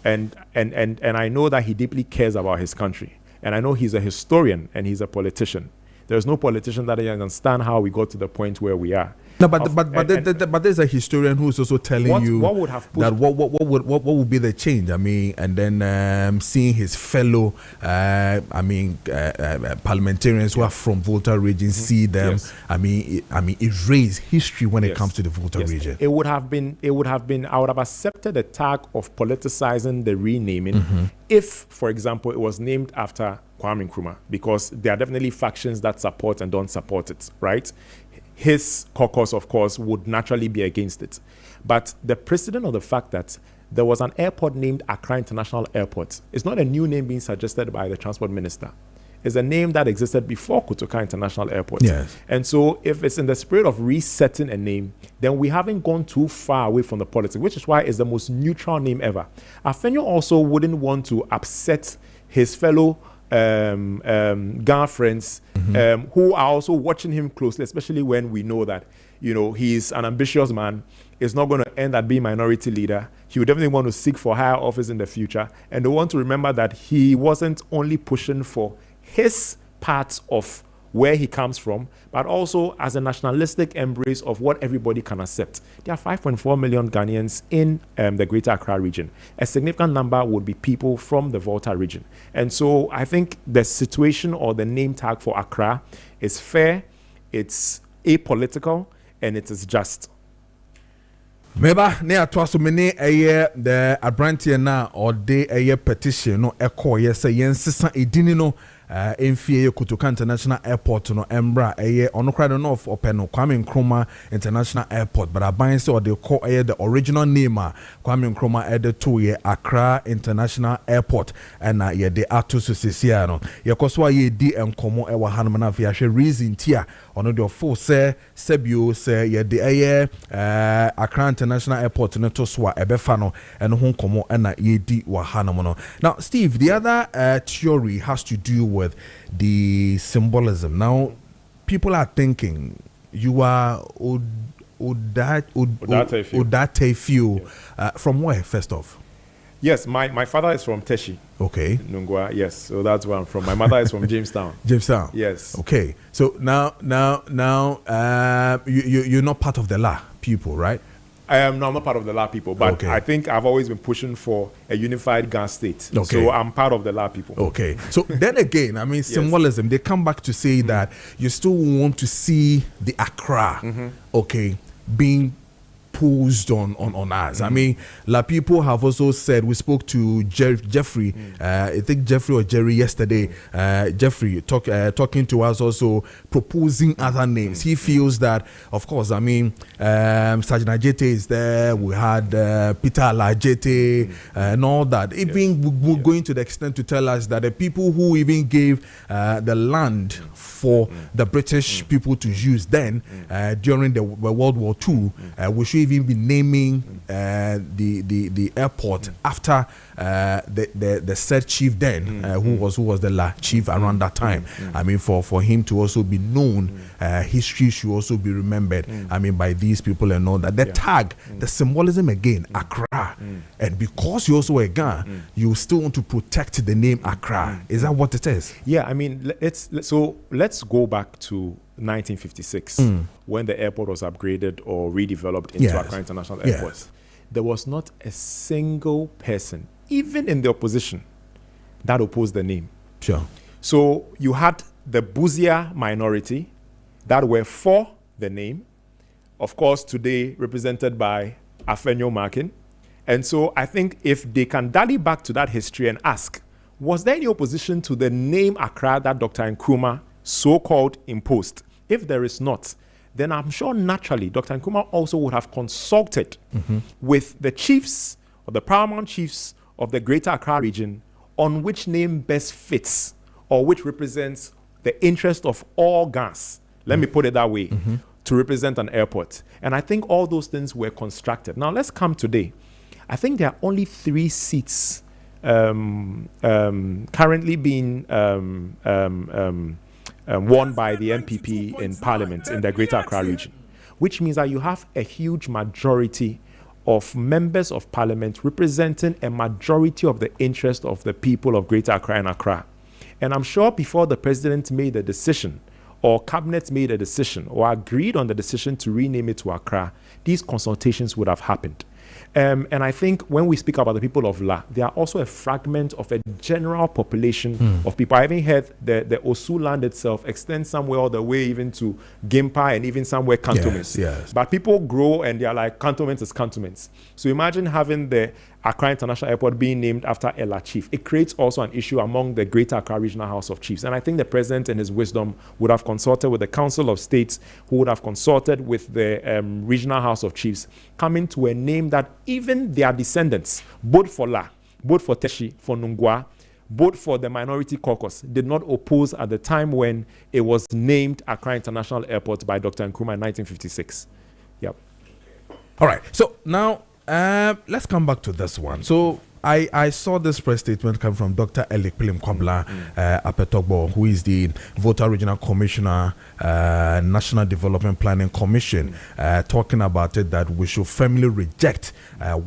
[SPEAKER 4] and I know that he deeply cares about his country, and I know he's a historian and he's a politician. There's no politician that understand how we got to the point where we are.
[SPEAKER 1] No, but there's a historian who's also telling
[SPEAKER 4] what would have pushed
[SPEAKER 1] that what would be the change? I mean, and then seeing his fellow, parliamentarians who are from Volta region, see them.
[SPEAKER 4] Yes.
[SPEAKER 1] I mean, erase history when it comes to the Volta region.
[SPEAKER 4] It would have been. I would have accepted the tag of politicizing the renaming if, for example, it was named after Kwame Nkrumah, because there are definitely factions that support and don't support it, right? His caucus, of course, would naturally be against it. But the precedent of the fact that there was an airport named Accra International Airport is not a new name being suggested by the transport minister. It's a name that existed before Kotoka International Airport.
[SPEAKER 1] Yes.
[SPEAKER 4] And so if it's in the spirit of resetting a name, then we haven't gone too far away from the politics, which is why it's the most neutral name ever. Afenyo also wouldn't want to upset his fellow Ghana friends who are also watching him closely, especially when we know that, he's an ambitious man, is not going to end up being minority leader. He would definitely want to seek for higher office in the future. And they want to remember that he wasn't only pushing for his part of where he comes from, but also as a nationalistic embrace of what everybody can accept. There are 5.4 million Ghanaians in the Greater Accra region. A significant number would be people from the Volta region. And so I think the situation or the name tag for Accra is fair, it's apolitical, and it is just.
[SPEAKER 1] Meba ne atwaso mene the abrantie na or de petition no ekọ yesa yensesa edini no Mfie Kotoka International Airport no embra ono kra no of Openo Kwame Nkrumah International Airport, but aban say or they call the original name Kwame Nkrumah the to ye Accra International Airport and ye de ato so sesia no ye koso ye di enkomo e wa hanum na afia hwe reason tia ono de full say sebio say ye de Accra International Airport no to so ebefa no eno ho nkomo na ye di wa hanum no. Now Steve, the other theory has to do with the symbolism. Now, people are thinking you are Odate Few. From where, first off?
[SPEAKER 4] Yes, my father is from Teshi.
[SPEAKER 1] Okay.
[SPEAKER 4] Nungwa, yes. So that's where I'm from. My mother is from Jamestown.
[SPEAKER 1] Jamestown.
[SPEAKER 4] Yes.
[SPEAKER 1] Okay. So now, you're not part of the La people, right?
[SPEAKER 4] I'm not part of the La people, but
[SPEAKER 1] okay.
[SPEAKER 4] I think I've always been pushing for a unified Ghana state.
[SPEAKER 1] Okay.
[SPEAKER 4] So I'm part of the La people.
[SPEAKER 1] Okay. So then again, I mean, symbolism, they come back to say that you still want to see the Accra, okay, being posed on us. I mean, La people have also said, we spoke to Jeffrey, I think Jeffrey or Jerry yesterday, Jeffrey talking to us also, proposing other names. He feels that, of course, I mean, Sergeant Ajete is there, we had Peter Alajete and all that. Even going to the extent to tell us that the people who even gave the land for the British people to use then during the World War II, we should even be naming the airport after the said chief then, who was the La chief around that time. I mean, for him to also be known, history should also be remembered. I mean, by these people and all that. The tag, the symbolism again, Accra, and because you're also a Ghana, you still want to protect the name Accra. Is that what it is?
[SPEAKER 4] Yeah, I mean, let's go back to 1956 when the airport was upgraded or redeveloped into Accra International Airport. Yes. There was not a single person, even in the opposition, that opposed the name.
[SPEAKER 1] Sure.
[SPEAKER 4] So you had the Buzia minority that were for the name, of course today represented by Afenyo Maakye. And so I think if they can dally back to that history and ask, was there any opposition to the name Accra that Dr. Nkrumah so-called imposed? If there is not, then I'm sure naturally Dr. Nkrumah also would have consulted with the chiefs or the paramount chiefs of the Greater Accra region on which name best fits or which represents the interest of all Ghanaians. Let me put it that way, to represent an airport. And I think all those things were constructed. Now let's come today. I think there are only 3 seats currently being won by the MPP in Parliament in the Greater Accra region, which means that you have a huge majority of members of Parliament representing a majority of the interest of the people of Greater Accra and Accra. And I'm sure before the president made the decision or cabinet made a decision or agreed on the decision to rename it to Accra, these consultations would have happened. And I think when we speak about the people of La, they are also a fragment of a general population of people. I even heard the Osu land itself extends somewhere all the way even to Gimpa and even somewhere cantonments.
[SPEAKER 1] Yes.
[SPEAKER 4] But people grow and they are like cantonments is cantonments. So imagine having the Accra International Airport being named after a La chief. It creates also an issue among the Greater Accra Regional House of Chiefs. And I think the president in his wisdom would have consulted with the Council of States, who would have consulted with the Regional House of Chiefs, coming to a name that even their descendants, both for La, both for Teshi, for Nungwa, both for the minority caucus, did not oppose at the time when it was named Accra International Airport by Dr. Nkrumah in 1956. Yep.
[SPEAKER 1] All right. So now let's come back to this one. So I saw this press statement come from Dr. Elik Pilim Kwabla Apetogbo, who is the Volta Regional Commissioner, National Development Planning Commission, talking about it that we should firmly reject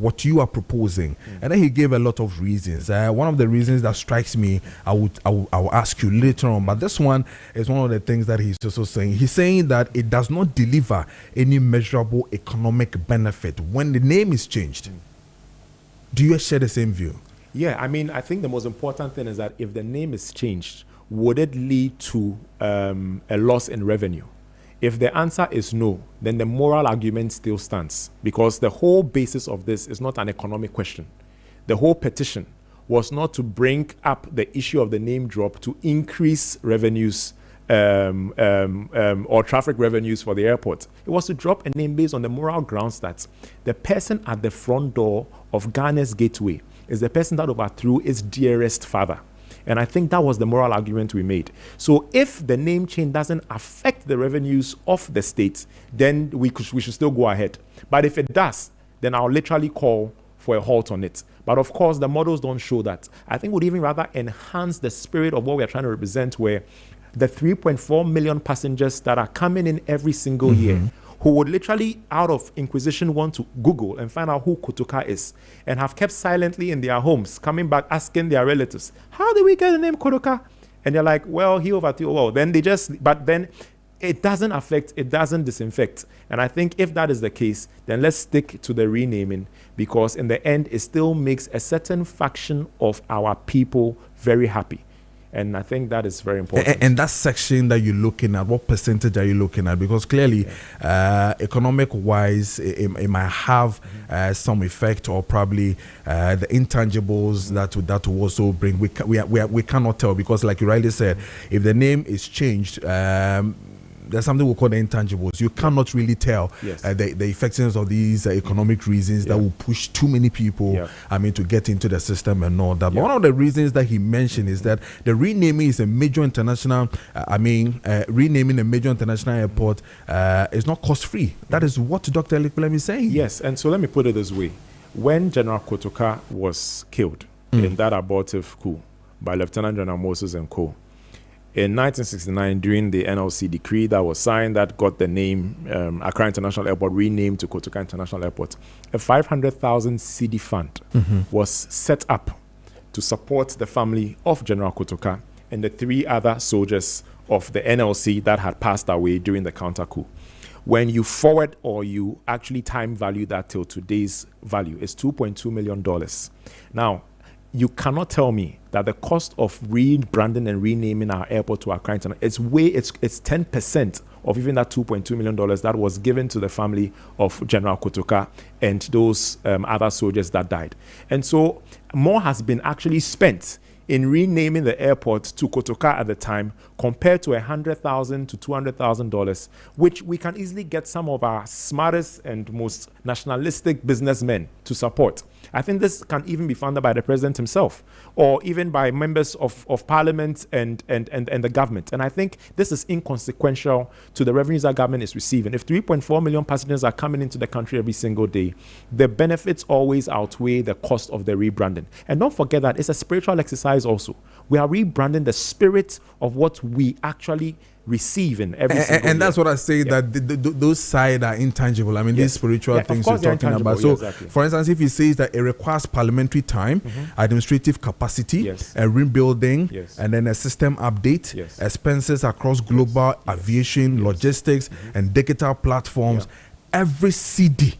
[SPEAKER 1] what you are proposing. And then he gave a lot of reasons. One of the reasons that strikes me, I will ask you later on, but this one is one of the things that he's also saying. He's saying that it does not deliver any measurable economic benefit when the name is changed. Do you share the same view?
[SPEAKER 4] Yeah, I mean, I think the most important thing is that if the name is changed, would it lead to a loss in revenue? If the answer is no, then the moral argument still stands, because the whole basis of this is not an economic question. The whole petition was not to bring up the issue of the name drop to increase revenues or traffic revenues for the airport. It was to drop a name based on the moral grounds that the person at the front door of Ghana's gateway is the person that overthrew its dearest father. And I think that was the moral argument we made. So if the name change doesn't affect the revenues of the state, then we should still go ahead. But if it does, then I'll literally call for a halt on it. But of course, the models don't show that. I think would even rather enhance the spirit of what we're trying to represent, where the 3.4 million passengers that are coming in every single year, who would literally, out of inquisition, want to Google and find out who Kotoka is, and have kept silently in their homes, coming back asking their relatives, how did we get the name Kotoka? And they're like, well, he overthrew. Well, then but then it doesn't affect, it doesn't disinfect. And I think if that is the case, then let's stick to the renaming, because in the end, it still makes a certain faction of our people very happy. And I think that is very important.
[SPEAKER 1] And that section that you're looking at, what percentage are you looking at? Because clearly, economic-wise, it might have some effect, or probably the intangibles that will also bring. We cannot tell, because, like you rightly said, if the name is changed, there's something we call the intangibles. You cannot really tell the effectiveness of these economic reasons that will push too many people, to get into the system and all that. But one of the reasons that he mentioned is that the renaming is a major international, renaming a major international airport is not cost-free. That is what Dr. Elikpelem is saying.
[SPEAKER 4] Yes, and so let me put it this way. When General Kotoka was killed in that abortive coup by Lieutenant General Moses and co., in 1969, during the NLC decree that was signed that got the name Accra International Airport renamed to Kotoka International Airport, a 500,000 cedi fund was set up to support the family of General Kotoka and the 3 other soldiers of the NLC that had passed away during the counter coup. When you forward, or you actually time value that till today's value, it's $2.2 million. Now, you cannot tell me that the cost of rebranding and renaming our airport to Accra International, it's 10% of even that $2.2 million that was given to the family of General Kotoka and those other soldiers that died. And so more has been actually spent in renaming the airport to Kotoka at the time, compared to $100,000 to $200,000, which we can easily get some of our smartest and most nationalistic businessmen to support. I think this can even be funded by the president himself, or even by members of parliament and the government. And I think this is inconsequential to the revenues our government is receiving. If 3.4 million passengers are coming into the country every single day, the benefits always outweigh the cost of the rebranding. And don't forget that it's a spiritual exercise also. We are rebranding the spirit of what we actually receiving every single
[SPEAKER 1] and that's
[SPEAKER 4] year.
[SPEAKER 1] what I say, that those sides are intangible. I mean, these spiritual things you're talking about. So, for instance, if he says that it requires parliamentary time, administrative capacity, a rebuilding, and then a system update, expenses across global aviation, logistics, and digital platforms, every CD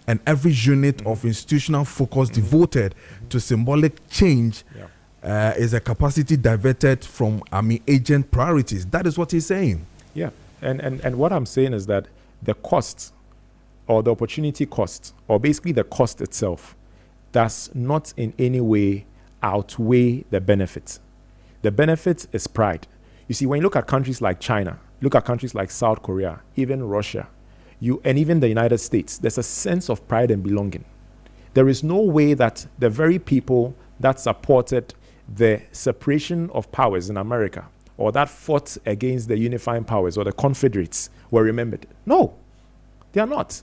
[SPEAKER 1] and every unit of institutional focus devoted to symbolic change is a capacity diverted from agent priorities. That is what he's saying.
[SPEAKER 4] Yeah, and what I'm saying is that the cost or the opportunity cost, or basically the cost itself, does not in any way outweigh the benefit. The benefit is pride. You see, when you look at countries like China, look at countries like South Korea, even Russia, and even the United States, there's a sense of pride and belonging. There is no way that the very people that supported the separation of powers in America, or that fought against the unifying powers or the Confederates, were remembered. No, they are not.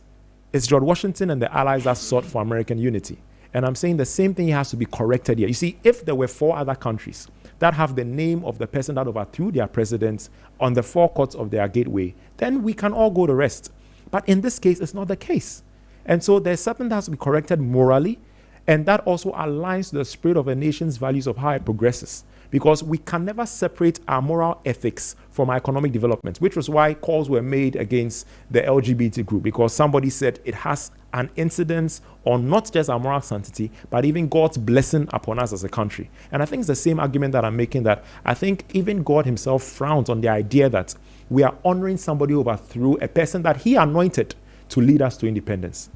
[SPEAKER 4] It's George Washington and the allies that sought for American unity. And I'm saying the same thing has to be corrected here. You see, if there were 4 other countries that have the name of the person that overthrew their president on the forecourts of their gateway, then we can all go to rest. But in this case, it's not the case. And so there's something that has to be corrected morally, and that also aligns to the spirit of a nation's values of how it progresses. Because we can never separate our moral ethics from our economic development, which was why calls were made against the LGBT group, because somebody said it has an incidence on not just our moral sanctity, but even God's blessing upon us as a country. And I think it's the same argument that I'm making, that I think even God himself frowns on the idea that we are honoring somebody who overthrew a person that he anointed to lead us to independence.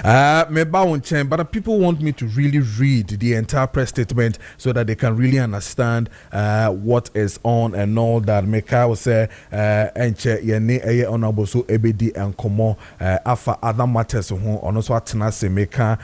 [SPEAKER 1] But people want me to really read the entire press statement so that they can really understand what is on and all that. Meka will say, honorable so ebedi and komo afa other matters on also atenase meka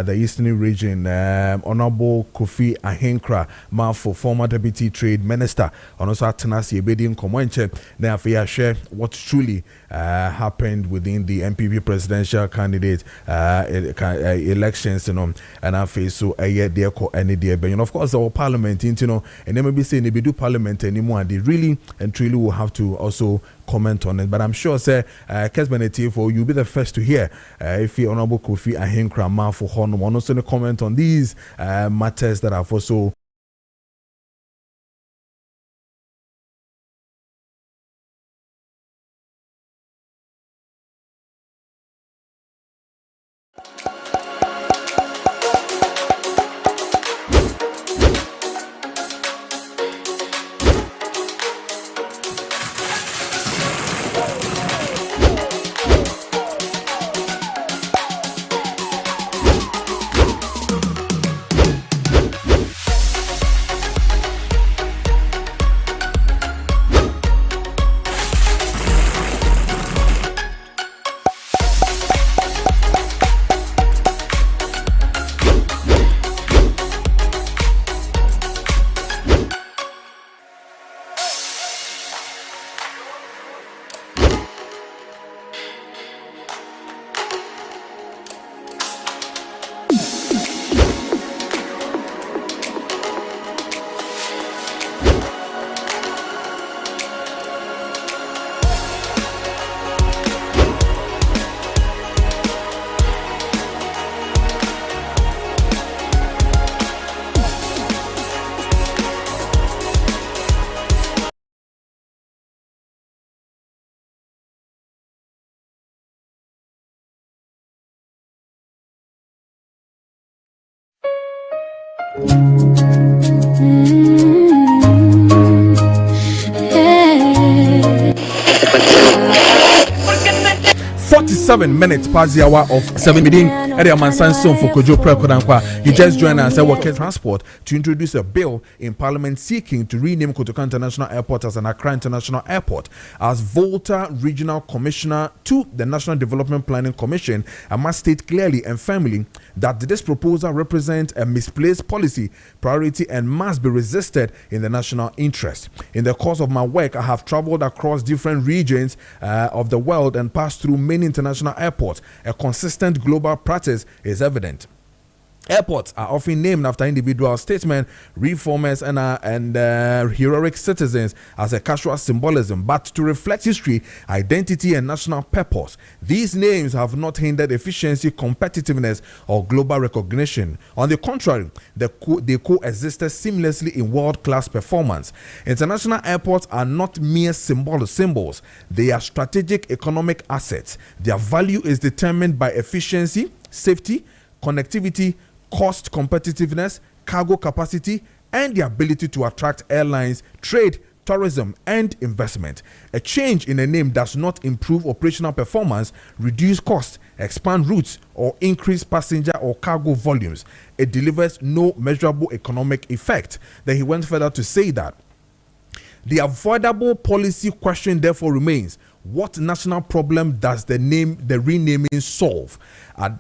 [SPEAKER 1] the Eastern region, honorable Kofi Ahenkra, man for former deputy trade minister, on also atenase ebedi and komo enche. Then I share what truly happened within the MPP presidential candidate elections, and I face so there any day. But of course, our parliament, and they may be saying they do parliament anymore, and they really and truly will have to also comment on it. But I'm sure, say, Kessben, you'll be the first to hear if you honorable Kofi Ahenkra man for Honor, and also comment on these matters that have also. Minutes past the hour of 7 meeting at the Amansanson for Kojo Preko Dankwah. You just joined us at Workers Transport to introduce a bill in Parliament seeking to rename Kotoka International Airport as an Accra International Airport. As Volta Regional Commissioner to the National Development Planning Commission, I must state clearly and firmly that this proposal represents a misplaced policy priority and must be resisted in the national interest. In the course of my work, I have traveled across different regions of the world and passed through many international airports. A consistent global practice is evident. Airports are often named after individual statesmen, reformers, and heroic citizens as a casual symbolism, but to reflect history, identity, and national purpose. These names have not hindered efficiency, competitiveness, or global recognition. On the contrary, they coexisted seamlessly in world-class performance. International airports are not mere symbols. They are strategic economic assets. Their value is determined by efficiency, safety, connectivity, cost competitiveness, cargo capacity, and the ability to attract airlines, trade, tourism, and investment. A change in a name does not improve operational performance, reduce costs, expand routes, or increase passenger or cargo volumes. It delivers no measurable economic effect. Then he went further to say that the avoidable policy question therefore remains: what national problem does the renaming solve? At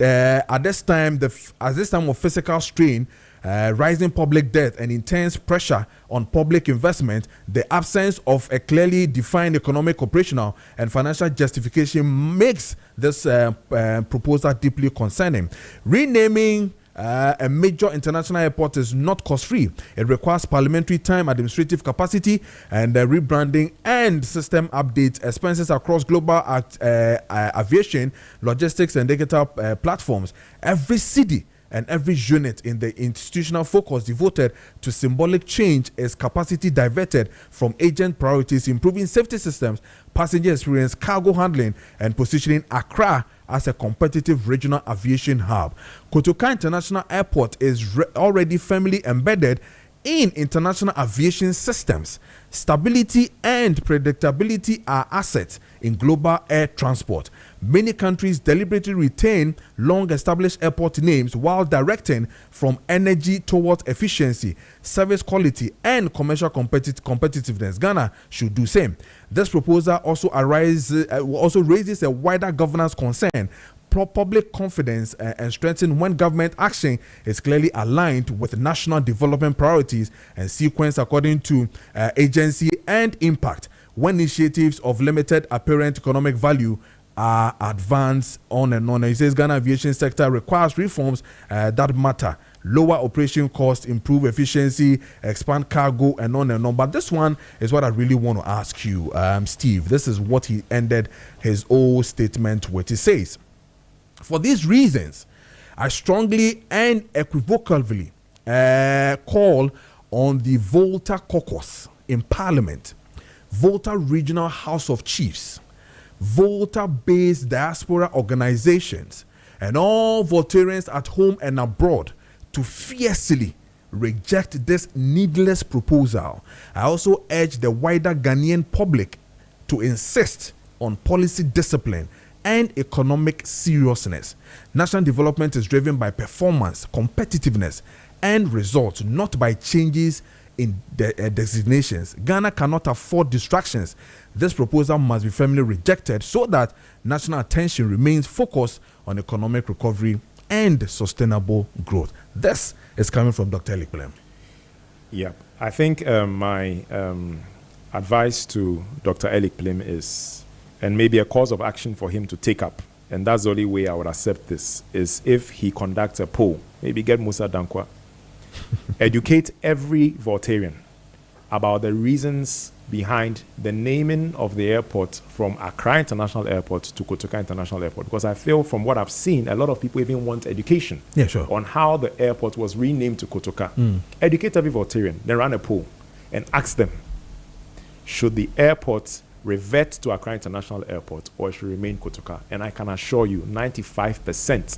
[SPEAKER 1] this time of physical strain, rising public debt, and intense pressure on public investment, the absence of a clearly defined economic, operational, and financial justification makes this proposal deeply concerning. Renaming a major international airport is not cost-free. It requires parliamentary time, administrative capacity, and rebranding and system updates, expenses across global aviation, logistics, and digital platforms. Every city and every unit in the institutional focus devoted to symbolic change is capacity diverted from agent priorities, improving safety systems, passenger experience, cargo handling, and positioning Accra as a competitive regional aviation hub. Kotoka International Airport is already firmly embedded in international aviation systems. Stability and predictability are assets in global air transport. Many countries deliberately retain long-established airport names while directing from energy towards efficiency, service quality, and commercial competitiveness. Ghana should do same. This proposal also raises a wider governance concern. Public confidence and strengthen when government action is clearly aligned with national development priorities and sequence according to agency and impact. When initiatives of limited apparent economic value are advanced on and on. He says Ghana aviation sector requires reforms that matter. Lower operation costs, improve efficiency, expand cargo, and on and on. But this one is what I really want to ask you, Steve. This is what he ended his whole statement with. He says, for these reasons, I strongly and equivocally call on the Volta Caucus in Parliament, Volta Regional House of Chiefs, Volta-based diaspora organizations, and all Voltarians at home and abroad to fiercely reject this needless proposal. I also urge the wider Ghanaian public to insist on policy discipline and economic seriousness. National development is driven by performance, competitiveness, and results, not by changes in designations. Ghana cannot afford distractions. This proposal must be firmly rejected so that national attention remains focused on economic recovery and sustainable growth. This is coming from Dr. Elikplem.
[SPEAKER 4] Yeah, I think my advice to Dr. Elikplem is, and maybe a cause of action for him to take up, and that's the only way I would accept this, is if he conducts a poll, maybe get Musa Dankwah, educate every Voltarian about the reasons behind the naming of the airport from Accra International Airport to Kotoka International Airport. Because I feel from what I've seen, a lot of people even want education on how the airport was renamed to Kotoka. Educate every Voltarian, then run a poll and ask them, should the airport revert to Accra International Airport or it should remain Kotoka? And I can assure you, 95%,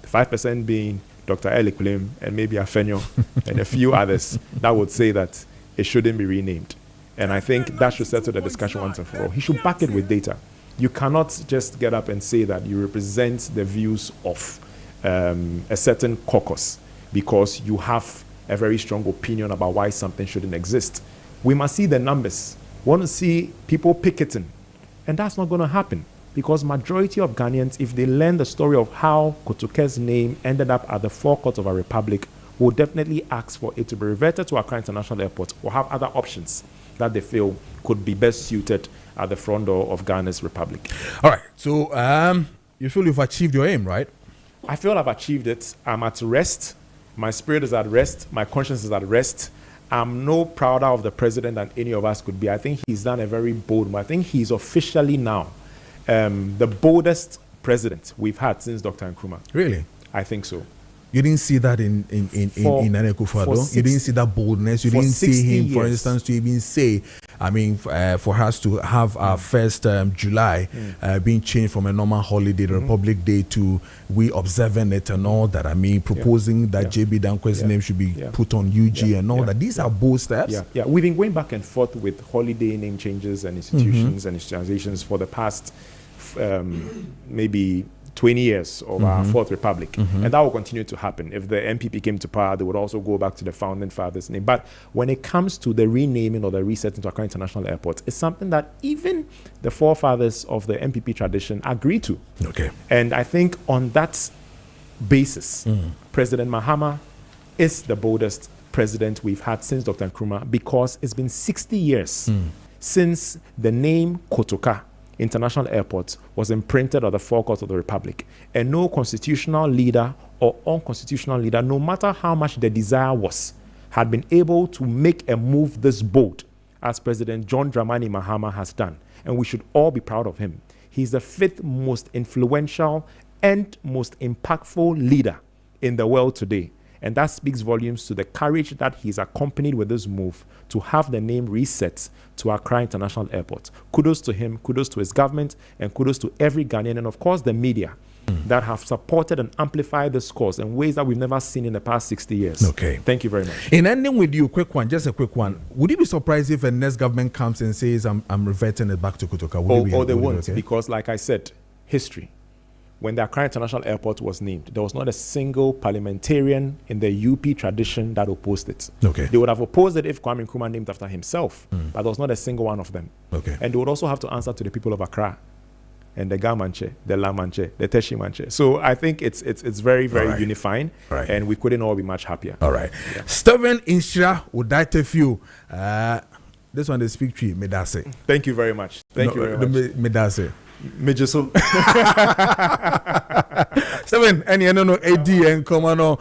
[SPEAKER 4] the 5% being Dr. Elikplem and maybe Afenyo and a few others, that would say that it shouldn't be renamed. And I think that should settle the discussion once and for all. He should back it with data. You cannot just get up and say that you represent the views of a certain caucus because you have a very strong opinion about why something shouldn't exist. We must see the numbers. We want to see people picketing. And that's not going to happen because majority of Ghanaians, if they learn the story of how Kotoka's name ended up at the forecourt of our republic, will definitely ask for it to be reverted to Accra International Airport or have other options that they feel could be best suited at the front door of Ghana's republic.
[SPEAKER 1] All right. So you feel you've achieved your aim, right?
[SPEAKER 4] I feel I've achieved it. I'm at rest. My spirit is at rest. My conscience is at rest. I'm no prouder of the president than any of us could be. I think he's done a very bold move. I think he's officially now the boldest president we've had since Dr. Nkrumah.
[SPEAKER 1] Really?
[SPEAKER 4] I think so.
[SPEAKER 1] You didn't see that in Nana Akufo-Addo? You didn't see that boldness? You didn't see him, for instance, to even say, for us to have our first July being changed from a normal holiday, the Republic Day, to we observing it and all that. Proposing that JB Dankwah's name should be put on UG and all that. These are bold steps.
[SPEAKER 4] Yeah. We've been going back and forth with holiday name changes and institutions and institutions for the past maybe 20 years of our Fourth Republic. And that will continue to happen. If the MPP came to power, they would also go back to the founding fathers' name. But when it comes to the renaming or the resetting to Accra International Airport, it's something that even the forefathers of the MPP tradition agree to.
[SPEAKER 1] Okay.
[SPEAKER 4] And I think on that basis, President Mahama is the boldest president we've had since Dr. Nkrumah, because it's been 60 years since the name Kotoka International Airport was imprinted on the forecourt of the Republic. And no constitutional leader or unconstitutional leader, no matter how much the desire was, had been able to make a move this bold as President John Dramani Mahama has done. And we should all be proud of him. He's the 5th most influential and most impactful leader in the world today. And that speaks volumes to the courage that he's accompanied with this move to have the name reset to Accra International Airport. Kudos to him, kudos to his government, and kudos to every Ghanaian, and of course the media that have supported and amplified this cause in ways that we've never seen in the past 60 years.
[SPEAKER 1] Okay.
[SPEAKER 4] Thank you very much.
[SPEAKER 1] In ending with you, just a quick one. Would you be surprised if a next government comes and says, I'm reverting it back to Kotoka?
[SPEAKER 4] They won't, because like I said, history. When the Accra International Airport was named, there was not a single parliamentarian in the UP tradition that opposed it.
[SPEAKER 1] Okay.
[SPEAKER 4] They would have opposed it if Kwame Nkrumah named after himself, but there was not a single one of them.
[SPEAKER 1] Okay.
[SPEAKER 4] And they would also have to answer to the people of Accra and the Gamanche, the Lamanche, the Teshimanche. So I think it's very, very unifying, and we couldn't all be much happier.
[SPEAKER 1] All right. Yeah. Stephen Inshira would die to few. This one, the speak tree, Medase.
[SPEAKER 4] Thank you very much. Thank you very much.
[SPEAKER 1] Medase.
[SPEAKER 4] Mejeso.
[SPEAKER 1] Seven, and you know, AD and Commano,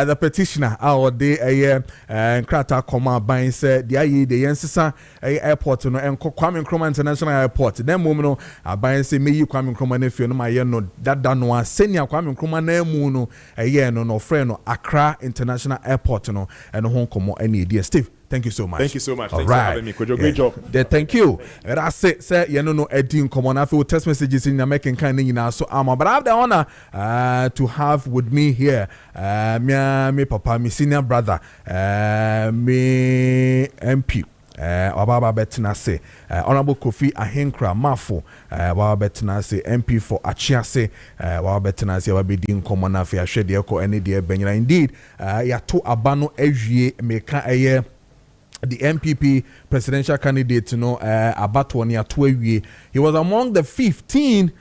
[SPEAKER 1] the petitioner, our day a year, and Krata Koma Bain said, the IE, the Yansisa airport, and Kwame Nkrumah International Airport. Then, Momo, I buy say, me you Kwame Nkrumah, if you know my no, that done one, senior Kwame Nkrumah, Nemuno, a year, no, friend, Accra International Airport, no, and Hong Kong, any idea. Steve. Thank you so much.
[SPEAKER 4] Thank you so much.
[SPEAKER 1] All
[SPEAKER 4] Thanks
[SPEAKER 1] right.
[SPEAKER 4] for having me, Kojo. Great job.
[SPEAKER 1] Thank you. That's it. Say, you know, Eddie, come on. I feel text messages in American kind of now. So, but I have the honor to have with me here, me papa, me senior brother, me MP. Wababa betina se Honorable Kofi Ahenkra Mafo wababa betina se MP for Achiase wababa betina se wabedi nkomo na fe ahwe de eko ene de benyina indeed ya to abano ewie meka eye the MPP presidential candidate abato ne ato awie. He was among the 15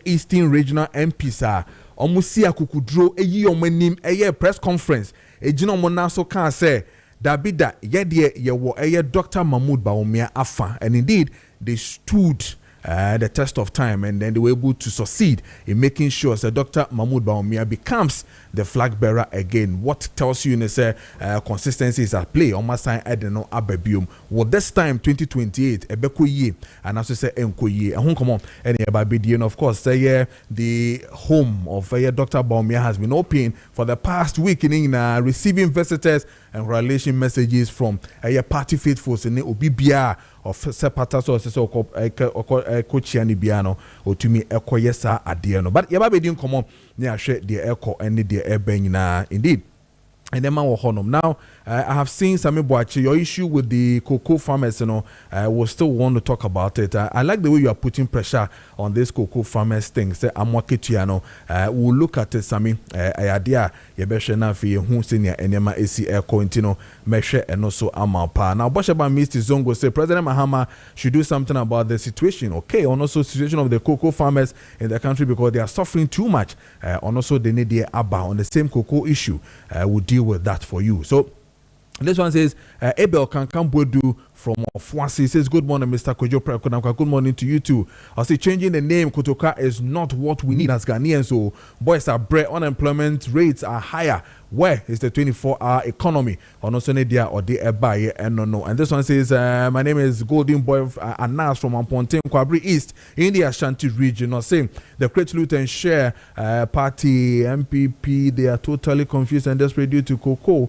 [SPEAKER 1] Eastern Regional MPs omusi akukudro eyi omanim press conference ejina omona so kan say Dabida yedie yewo Dr. Mahmoud Bawumia Afa, and indeed they stood the test of time, and then they were able to succeed in making sure that Dr. Mahmoud Bawumia becomes the flag bearer again. What tells you, consistency is at play. On my side, I don't know Abebium. Well, this time 2028, Ebeko ye, and also say Enko ye. And come on, and and of course, the home of Dr. Bawumia has been open for the past week in receiving visitors and relation messages from party faithfuls in Obibia of Sepata so Kochiani Biano or to me Ekoyesa Adiano. But Yababe didn't come on near the echo and the air indeed. And then now, I have seen Sami Boachi, your issue with the cocoa farmers, we still want to talk about it. I like the way you are putting pressure on this cocoa farmers thing. Say, we'll look at it, Sami. Idea, Yabeshana fi who senior enema AC air cointino, Meshe, and also Amapa. Now, Boshaba Mr. Zongo say President Mahama should do something about the situation, okay, on also situation of the cocoa farmers in the country because they are suffering too much. On also the need the ABBA on the same cocoa issue. We'll deal with that for you. So this one says Abel Kankambodu from Fwasi says good morning Mr. Kojo Preko Dankwah. Good morning to you too. I say changing the name Kotoka is not what we need as Ghanaians. So boys are bred, unemployment rates are higher. Where is the 24-hour economy? On also media or the buy and no. And this one says, my name is Golden Boy Anas from Amponte Kwabri East in the Ashanti region. Or saying the Great Luton Share Party MPP, they are totally confused and desperate due to cocoa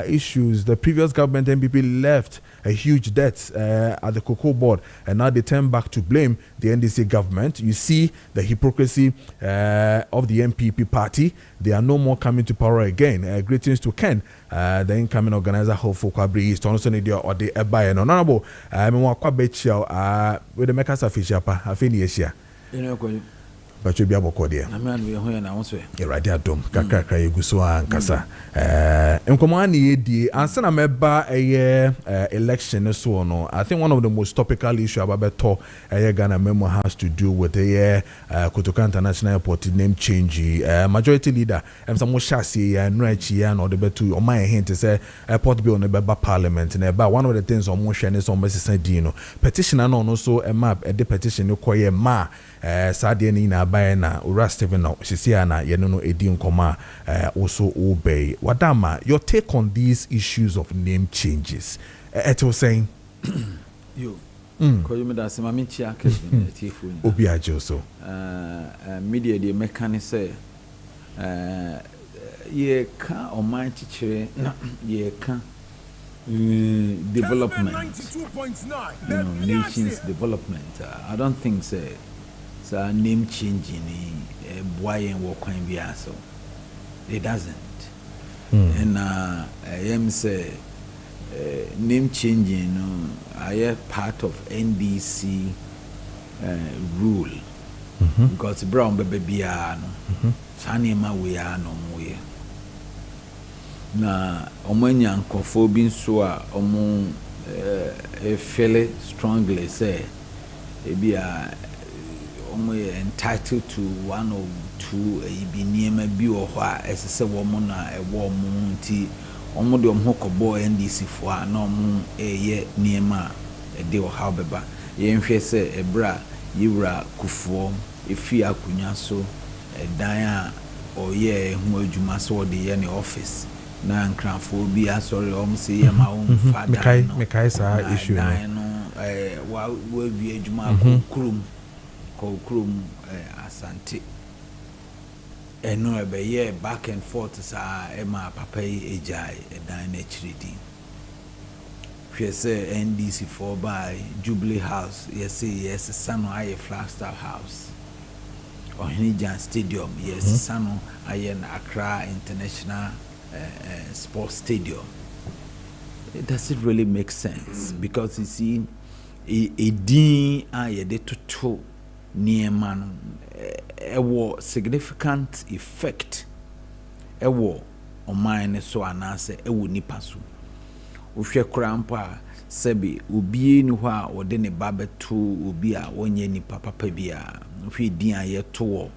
[SPEAKER 1] issues. The previous government MPP left a huge debt at the cocoa board, and now they turn back to blame the NDC government. You see the hypocrisy of the MPP party. They are no more coming to power again. Greetings to Ken, the incoming organizer of Kwabri East. Also need your or the Ebaye and honorable. With the makers of Fishapa, I feel Asia. But you be able to dear. You're right there, Dom. Kakaka, you go so and Kasa. Nkomani di ansana meba election so no. I think one of the most topical issue about beto Ghana memo has to do with the Kotoka International Airport name change. Majority leader some shasi nrechi and or the betu on my hint to say airport bill on the beba parliament and about one of the things on motion is on Mrs. Dino petition and also a map a petition you call ma Sadia Nina Bayana Ura Steven Sisiana Yenono Edin Koma also obey. Wadama, your take on these issues of name changes. Eto saying
[SPEAKER 5] you Kojo Kessben Kessben
[SPEAKER 1] Obiajo so
[SPEAKER 5] media the mechanic say ye can or my teacher ye can development nations development I don't think say so name changing boy and walk so it doesn't and I am say name changing I am part of NDC rule because brown baby no sanema we are no more na omanya nkofo bi nso a omo feel strongly say ebi a entitled to one or two be near maybe or why as I say woman a warm nti omo de omho kobo NDC for no ye near ma a deal how beba ye nhwe say ebra yiwra kufuo efi akunya so dan or ye hu adwuma so de ye ne office na nkranfo bi asori say ye ma won father
[SPEAKER 1] mekai sa issue
[SPEAKER 5] no wa wi adwuma kurum Kokrum Asante eno ebe back and forth sa ema papa ejai edan na chiridi hwe say NDC for by Jubilee House yes sano aye Flagstaff House Ohinijan Stadium yes sano aye na Accra International Sports Stadium. Does it really make sense? Because you see a din aye de toto near man a war significant effect a war on mine so anase e wo nipa so ohwe krampa sebi obi ni ho a wode ne babeto obi a wonye nipa papa bia ohwe din aye to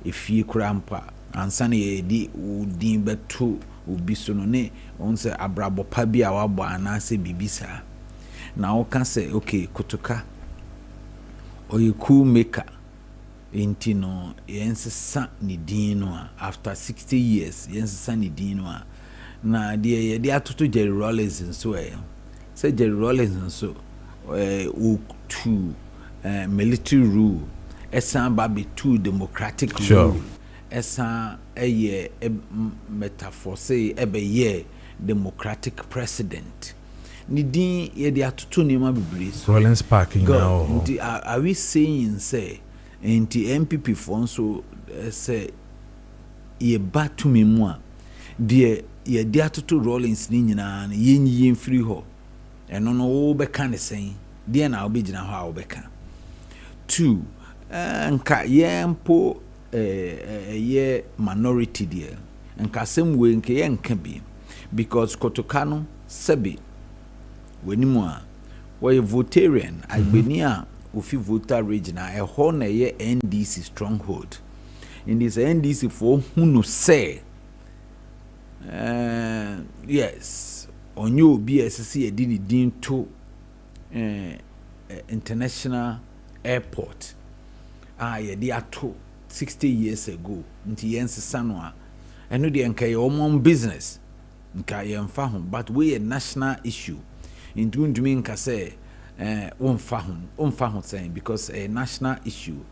[SPEAKER 5] efie krampa ansa na ye di udin beto obi so no ne onse abrabo pa bia wabo anase bibisa na o kan say okay Kotoka oye cool maker inti no yensesa ni din no after 60 years yensesa ni din no na de ye atoto Jerry Rawlings nso say Jerry Rawlings nso to military rule esan ba be to democratic rule esan eye metaphor say ebe ye democratic president ni din ye de atoto ni ma bibiri so
[SPEAKER 1] Rawlings Park now
[SPEAKER 5] are we saying say enti MPP for so say ye batu me mu a de ye de atoto Rawlings ni nyina na ye nyi free ho eno no wo be ka ne sen de na wo be gina ho a wo be ka 2 nka ye mpo ye minority de nka sem we nke ye nka bi because Kotoka no sebi wenimu a we votarian agbeni a ofi voter regional a ho na ye NDC stronghold in this NDC for who say yes onyo obi SC edini din to international airport ye dey ato 60 years ago nti yense sano a ɛno deɛ nka yɛ ɔmo business nka yɛmfa ho, but we a national issue nti wontumi nka sɛ womfa ho sɛn because a national issue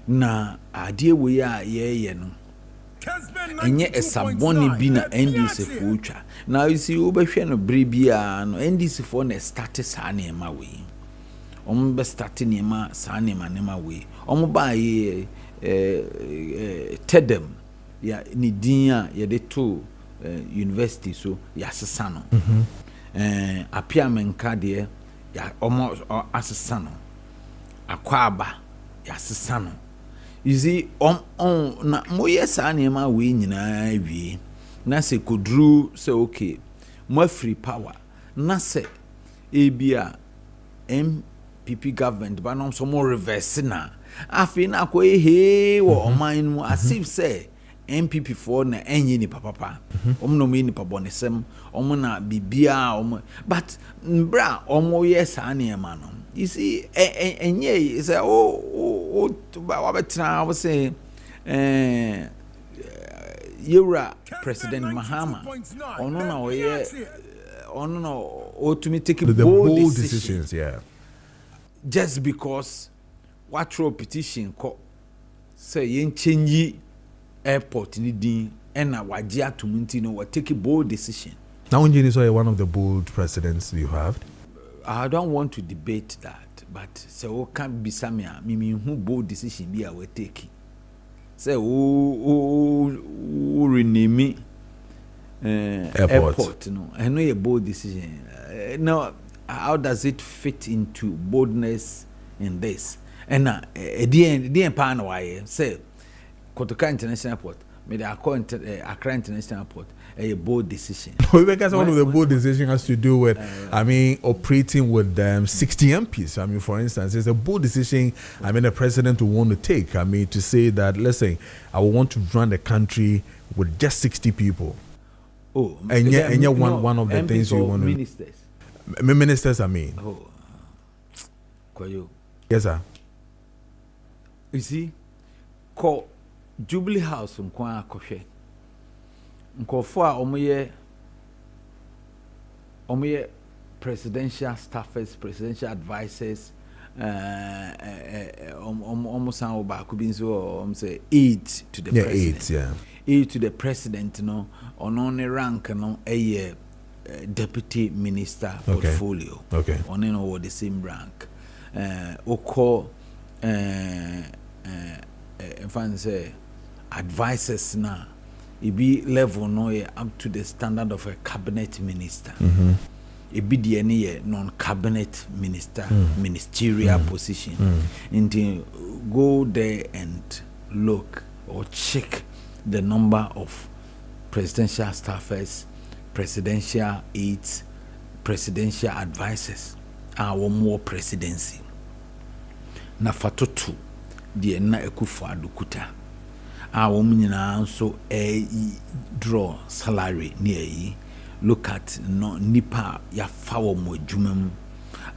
[SPEAKER 5] na adeɛ wei a yɛyɛ no ɛnyɛ ɛsabɔne bi na NDC foɔ twa na isi wobɛhwɛ no bere biara no NDC foɔ na start saa nneɛma wei ɔmo bɛ start nneɛma saa nneɛma wei ɔmo ba yɛ tedem ya ne din a yɛde to university so yɛasesa no apia menka deɛ ya ɔmo asesa no akwaba yɛasesa no you see na moyɛ saa nneɛma wei nyinaa wie na sɛ koduru sɛ okay mo afiri power na sɛ ebia MPP government ba no so mo reverse na afei na akɔ ehe wɔ ɔman mu asif sɛ MPP for na enye ni papa no me ni pabonesem na bibia but bra yɛ saa nneɛma no you see enye say wa betra wo say yura President Mahama na oyɛ na otumi take bold decisions,
[SPEAKER 1] yeah,
[SPEAKER 5] just because what throw petition ko say yen change airport ni din ena waje atomunti no we take a bold decision.
[SPEAKER 1] Now Njini is one of the bold presidents you have.
[SPEAKER 5] I don't want to debate that, but say o can be samia me who bold decision bi a we take. Say o rename airport no. I know a bold decision. Now how does it fit into boldness in this? And the end pan why say Kotoka International Airport, may the Accra International Airport a bold decision.
[SPEAKER 1] Because one of the bold decision has to do with, operating with 60 MPs. For instance, it's a bold decision. The president will want to take. To say that, let's say, I will want to run the country with just 60 people.
[SPEAKER 5] Oh,
[SPEAKER 1] and yeah, one of the MPs things you want to.
[SPEAKER 5] Ministers.
[SPEAKER 1] Ministers,
[SPEAKER 5] Oh, Koyo.
[SPEAKER 1] Yes, sir.
[SPEAKER 5] You see, call Jubilee House nkwa akɔhwɛ nkɔfo a ɔmoyɛ presidential staffers, presidential advisors, san wo baako bi nso say aid to the president. Aid to the president no ɔno ne rank no ɛyɛ deputy minister portfolio.
[SPEAKER 1] Okay.
[SPEAKER 5] Ɔno no the same rank. Ɔkɔ if I say advisors now, it be level no up to the standard of a cabinet minister. It be the non-cabinet minister, ministerial position. And go there and look or check the number of presidential staffers, presidential aides, presidential advisors, our more presidency. Na fatotu die na Akufo-Addo kuta a wo nyina nso draw salary near look at no nipa ya fa wo mo adwuma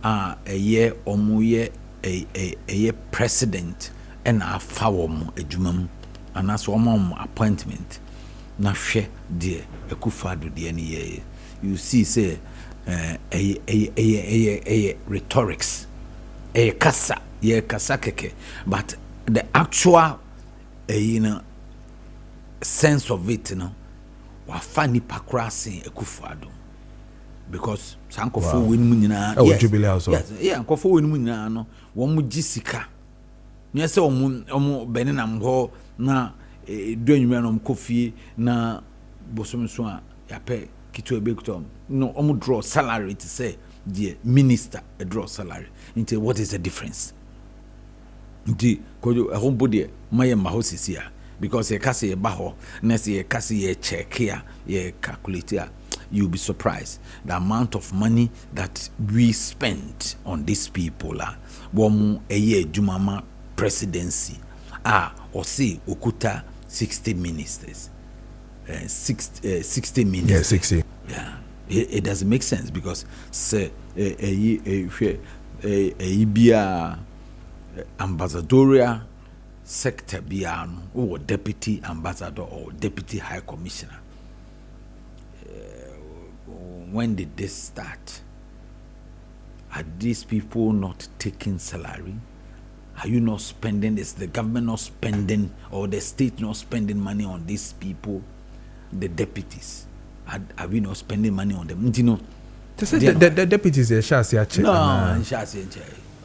[SPEAKER 5] a eye omoye eye president and a fa wo mo adwuma and as wo appointment na hwe die Akufo-Addo die ne ye you see say rhetorics kasa ye kasa keke but the actual sense of it wa fani pakrasi Akufo-Addo because sankofo wenu nyina
[SPEAKER 1] Jubilee House.
[SPEAKER 5] Yes, yeah, nkofo wenu nyina no wo mu gisika nye se omo bene nam ho na do anwuma no mkofie na bosom so a yape kitu ebekutom no omo draw salary to say the minister a draw salary into what is the difference nti Kojo ahombodie maye mahosisia because ye kase ye baho na se ye kase ye check here ye calculate you'll be surprised the amount of money that we spent on these people wom eye adwumama presidency or say okuta 60 ministers 60 ministers.
[SPEAKER 1] Yeah, 60.
[SPEAKER 5] Yeah, it doesn't make sense because say bia ambassadorial sector biano or deputy ambassador or deputy high commissioner. When did this start? Are these people not taking salary? Are you not spending? Is the government not spending, or the state not spending money on these people, the deputies? Are we not spending money on them? You know,
[SPEAKER 1] the deputies are shall say
[SPEAKER 5] no, shall say.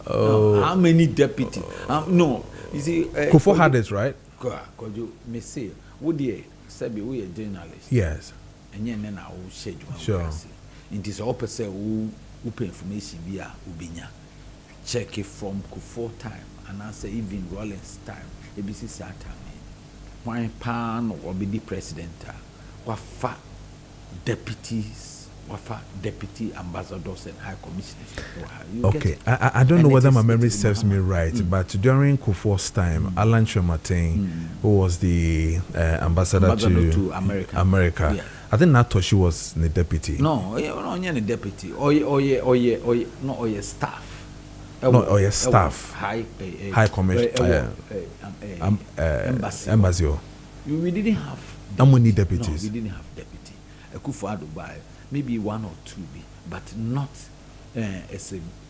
[SPEAKER 5] Oh, how many deputies? No, you see,
[SPEAKER 1] Kufo had it, right?
[SPEAKER 5] Kojo, me say, would you say we a journalist?
[SPEAKER 1] Yes.
[SPEAKER 5] And then I will share you.
[SPEAKER 1] Sure.
[SPEAKER 5] It is opposite who information via Ubinya. Check it from Kufo time, and I say even Rollins time, ABC Saturday. Why pan or be the president? Wafa deputies, wafa deputy ambassadors and high commissioners.
[SPEAKER 1] Okay, I don't know whether my memory serves me right, but during Kufuor's time, Alan Shomatin, who was the ambassador to America. Yeah. I think Natoshi was the deputy.
[SPEAKER 5] No, only the deputy. Or staff.
[SPEAKER 1] No, staff. High commissioner. Embassy.
[SPEAKER 5] We didn't have.
[SPEAKER 1] How many deputies?
[SPEAKER 5] No, we didn't have deputy. Kufuor Dubai, maybe 1 or 2, but not a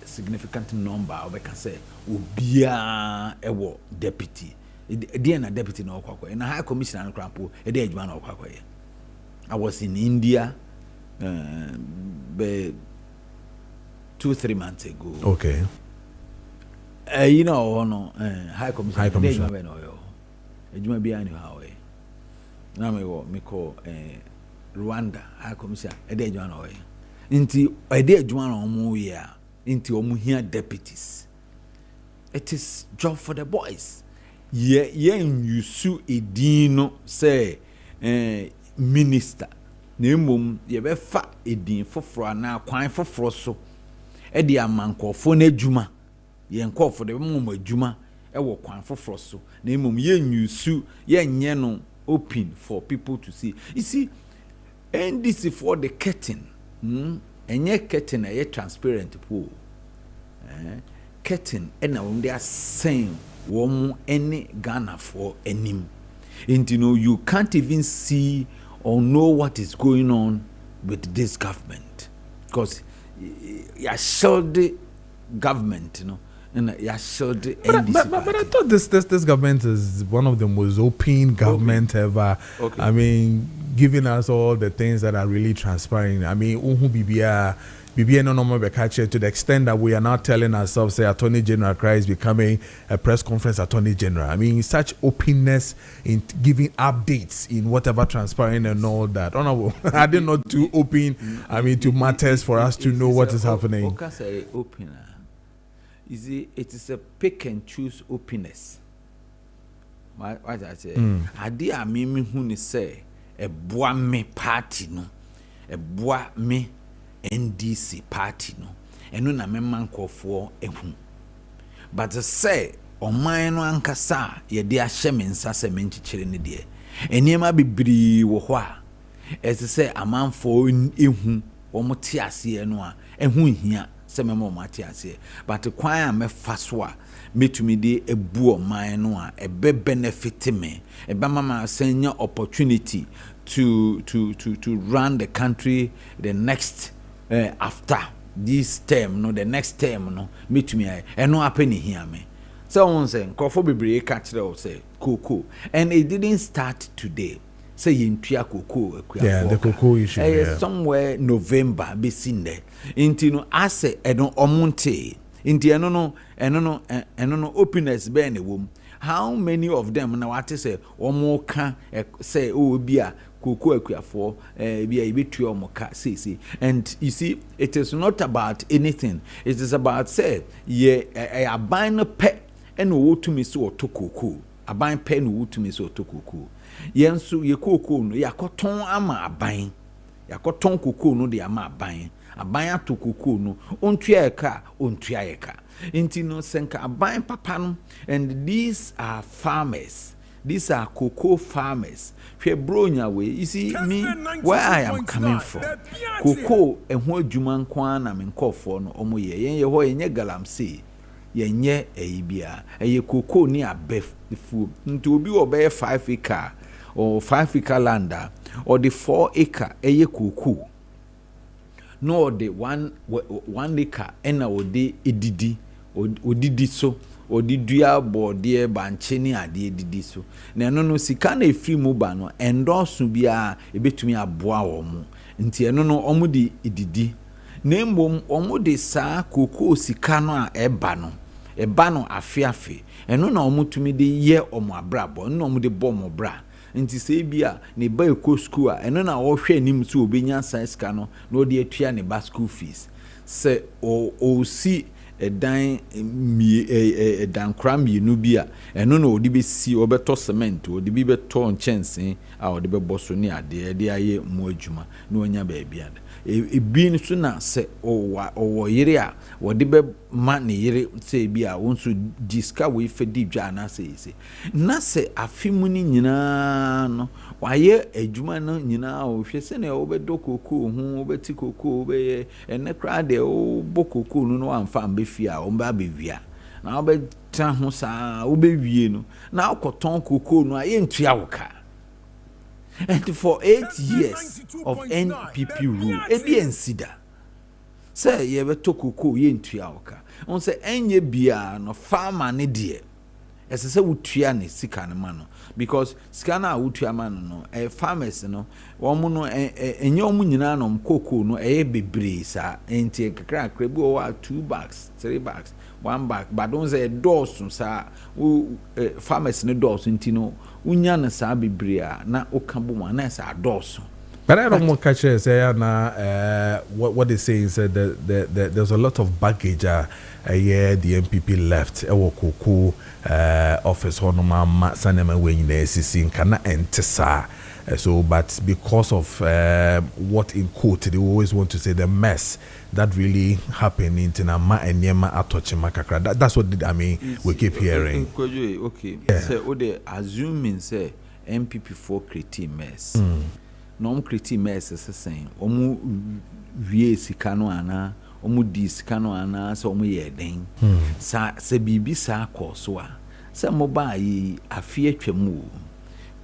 [SPEAKER 5] significant number. We can say ubia ewo deputy. The deputy no kwakwa. And high commissioner and crampo. I was in India 2-3 months ago.
[SPEAKER 1] Okay.
[SPEAKER 5] You know, high commissioner. High commissioner. Ejuma bi ani ha we. Na me call Rwanda high commissioner. Ede ejuma na we. Inti ede ejuma na omo we a. Inti omo hia deputies. It is job for the boys. Ye you sue edino say minister na mum ye be fa edin foforo na kwan foforo so e de amankofo na adwuma ye nkofo de mum adwuma e wo kwan foforo so na mum ye nyusu ye nye no open for people to see. You see, and this is for the curtain enye curtain e transparent po curtain e na they are saying wo any Ghana for enim. And you know, you can't even see or know what is going on with this government, because you showed the government, you know, and you showed the NDC.
[SPEAKER 1] But I thought this government is one of the most open government ever. Okay. I mean, giving us all the things that are really transparent. I mean, BBN no more to the extent that we are now telling ourselves, say, Attorney General Christ becoming a press conference Attorney General. I mean, such openness in giving updates in whatever transparent and all that. I did not too open. I mean, to matters for us to know what is happening.
[SPEAKER 5] Okay, say open. You see, it is a pick and choose openness. What I say? I did me who say a bois me party no, a bois me. NDC party no eno na memman kofo ehu but say o man no ankasa ye de ahye mensa se menchichire ne de eniema bibiri wo ho a ese say amanfo ehu wo mote ase no a ehu hia se memo mate ase but kwan a mefa so a metumi de ebu o man no a ebe benefit me ebe mama senya opportunity to run the country the next after this term, no, the next term, no, meet me, and no happen here me. Someone saying, Kofo Bibre catch or say, cocoa, and it didn't start today. Say in Pia cocoa,
[SPEAKER 1] the cocoa issue,
[SPEAKER 5] somewhere November, be seen there. Intino, I say, I don't omonte, Intiano, and no openness, be any womb. How many of them now? What to say, or more can say, oh, be a Koko for be a bit to see. And you see, it is not about anything. It is about say, I buying a pet and who to me so to cocoa. I buying pen who to me so to cocoa. Yensu ye cocoa no ya cotton ama buying. Ya cotton cocoa no de ama buying. A buyer to cocoa no on triaka on triaka. Intino senka a buying papanum, and these are farmers. These are cocoa farmers. Bronya way. You see me where I am coming from. Cocoa and what Juman Kwan am in call for no omo ye ho ye galam say. yenye bia eye cocoa ni abefu nti obi obeye 5 acre or 5 acre land or the 4 acre eye cocoa no the 1 acre ena ode edidi odidi so odidua bode banche ni ade edidi so na eno no sika na efri mu ba no endorso bia ebetumi aboa wo mu nti eno no omu di edidi na mbom omu de saa cocoa sika no a eba no afiafe eno na omu tumi de ye omu abrabo eno omu de bomo bra nti se bia ne ba eko school a eno na wo hwe anim so obenya sika no na odi atua ne ba school fees se o si edan kram yenu bia eno na odi be si obeto cement odi bi beto nchense a odi be boso ni ade de aye mu adwuma na onya ba bia ebi nso na se o yire a wode be ma ne yire se bia wonso diska we fedi dwa na se na se afimu ni nyina no waye adwuma no nyina o hwe se na obedo koko hu obeti koko obe ene kra de o bokoko no amfa ambefi a omba bewia na obeta ho saa obewie no na akoton koko no aye ntua woka. And for 8 years of NPP rule, ebi ensida. Say ye beto koko ye ntua woka. On say enye bia no farmer ne de. Ese se wutua ne sika ne ma no because sika na wutua ma no farmers no wo no enye omu nyina no koko no bebre sa enti kakra bi o wa 2 bags 3 bags 1 bag but don't say dose sa farmers ne dose enti no unya na sa bebre a na okabo ma na sa dose.
[SPEAKER 1] But I don't want to catch it. Say what they say is that there's a lot of baggage. Yeah, the MPP left. Ewo Kuku office honoma sanema we in the SCC kana entesa. So, but because of what in quote they always want to say the mess that really happened in Tinama and Yema Atochima Kakra. That's what I mean. We keep hearing.
[SPEAKER 5] Okay. So, they assuming say MPP for create mess. No kriti mess saying omu wie sika no ana omu di sika no ana so omu ye den sa se bibi sa koso a se mo ba yi afie twam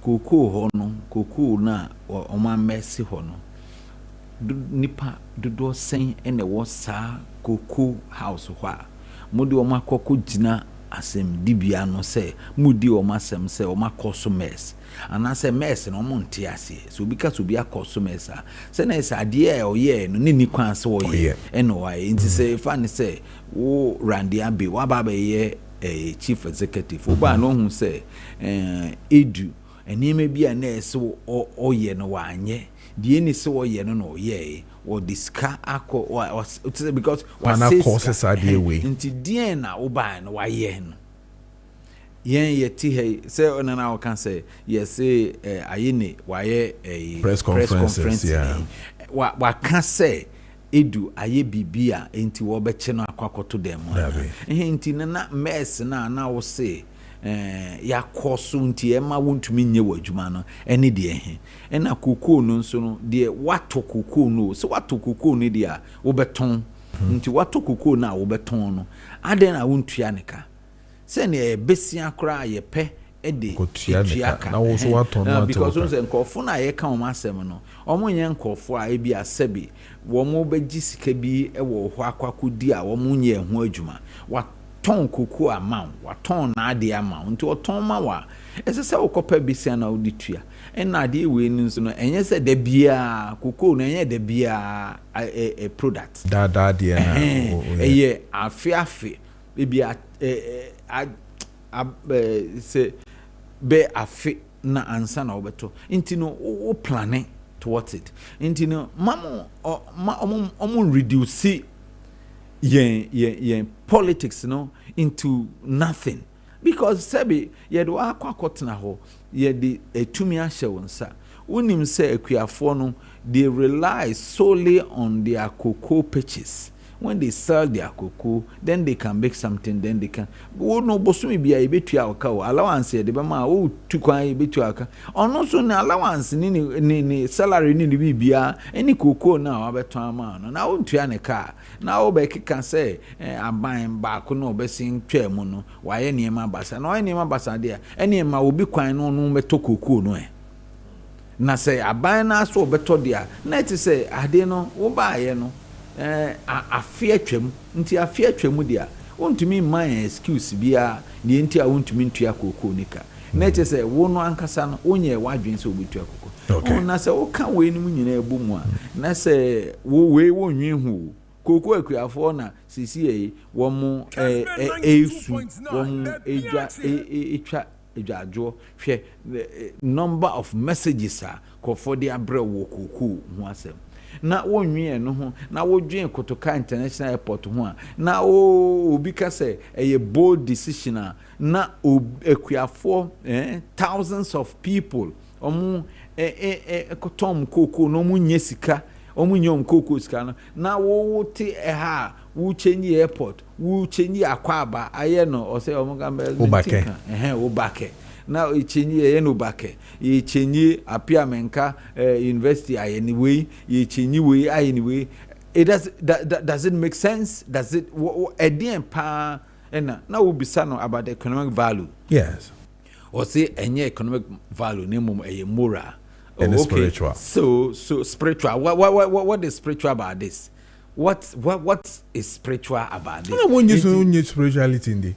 [SPEAKER 5] koko ho no koko na oma mess ho no nipa dodo sen ene wo sa koko house ho a modi o makoko gina asem dibia no se mudi o masem se o makoso mess ana se mess no monte ase so bika so bia koso mess a se na esa de o ye no ni kwan se o ye eno wa nti se fa ne se wo randi abe wa ba ba ye chief executive o ba no hu se edu enime bia na ese o ye no wa anye de ni se o ye no no ye or diska akọ because
[SPEAKER 1] wana courses are the way
[SPEAKER 5] nti die na wo ba no wa ye no yen ye ti he say onana o kan say yes say ayene wa ye
[SPEAKER 1] press conference yeah
[SPEAKER 5] wa kan say edu aye bibia nti wo be che no akwakoto dem nti na mess na wo say ya koso nti ema wontumi nye wadwuma no ene de ena koko no nso no de wato koko no so wato koko no de a wo beton nti wato koko na wo beton no aden na wontua neka se ne besia kra ye pe ede
[SPEAKER 1] kotua na wo so wato no
[SPEAKER 5] because onse nkofo na ye ka o masem no omo nye nkofo a ebi asebi wo mo beji sika bi ewo ho akwakodi a wo mo nye ho adwuma ton kuku amount waton na ade amount nti oton ma wa ese se okopa bisia na oditua en na ade we ni nso no enye se da bia kuku no enye da bia product
[SPEAKER 1] da de na
[SPEAKER 5] eye afiafi bia se be afi na ansa na obeto nti no o planning towards it nti no mamo reduce yen politics no into nothing because sebi ye do akwa ho ye de etumi ahye wonsa unim say akuafo no they rely solely on their cocoa pitches when they sell their cocoa, then they can make something, then they can. No, bosumi be a bit to our cow, allowance, the Bama, oh, to quite a bit to our cow. Or no, so allowance, any salary, need to be any cocoa now, about time, and I won't try a car. Now, Becky can say, I'm buying back, no, besting chairmono, why any mabasa, no, any mabasa, dear, any ma will be quite no, to cocoa, no. Na say aban na so beto dia na ti say ade no wo ba ye no afia twam nti afia twam dia wontumi man excuse bia ne nti a wontumi ntua kokoo nika na ti say wo no ankasa no onye wadwen so obetua kokoo na say wo ka we nim nyina ebom a na say wo we wo nwi hu kokoo akuafo na sisi e wo mo esu wo mo etwa ejajo hwe number of messages for the abra wo kuku ho asem na wonwie no ho na wodwen Kotoka International Airport ho na obi ka say a bold decision na ekuafo thousands of people omu kotom koko no mu nyesika omu nyom koko sika na wo te ha wo change airport wo change akwaba aye no o say omu gambe obake na e change ye no bake e change apia menka university anyway e change we anyway it does it make sense? Does it edin pa na wo bisa no about the economic value?
[SPEAKER 1] Yes.
[SPEAKER 5] Or say any economic value name a moral
[SPEAKER 1] and spiritual.
[SPEAKER 5] So spiritual. What is spiritual about this? What is spiritual about this?
[SPEAKER 1] No, when you spirituality in the.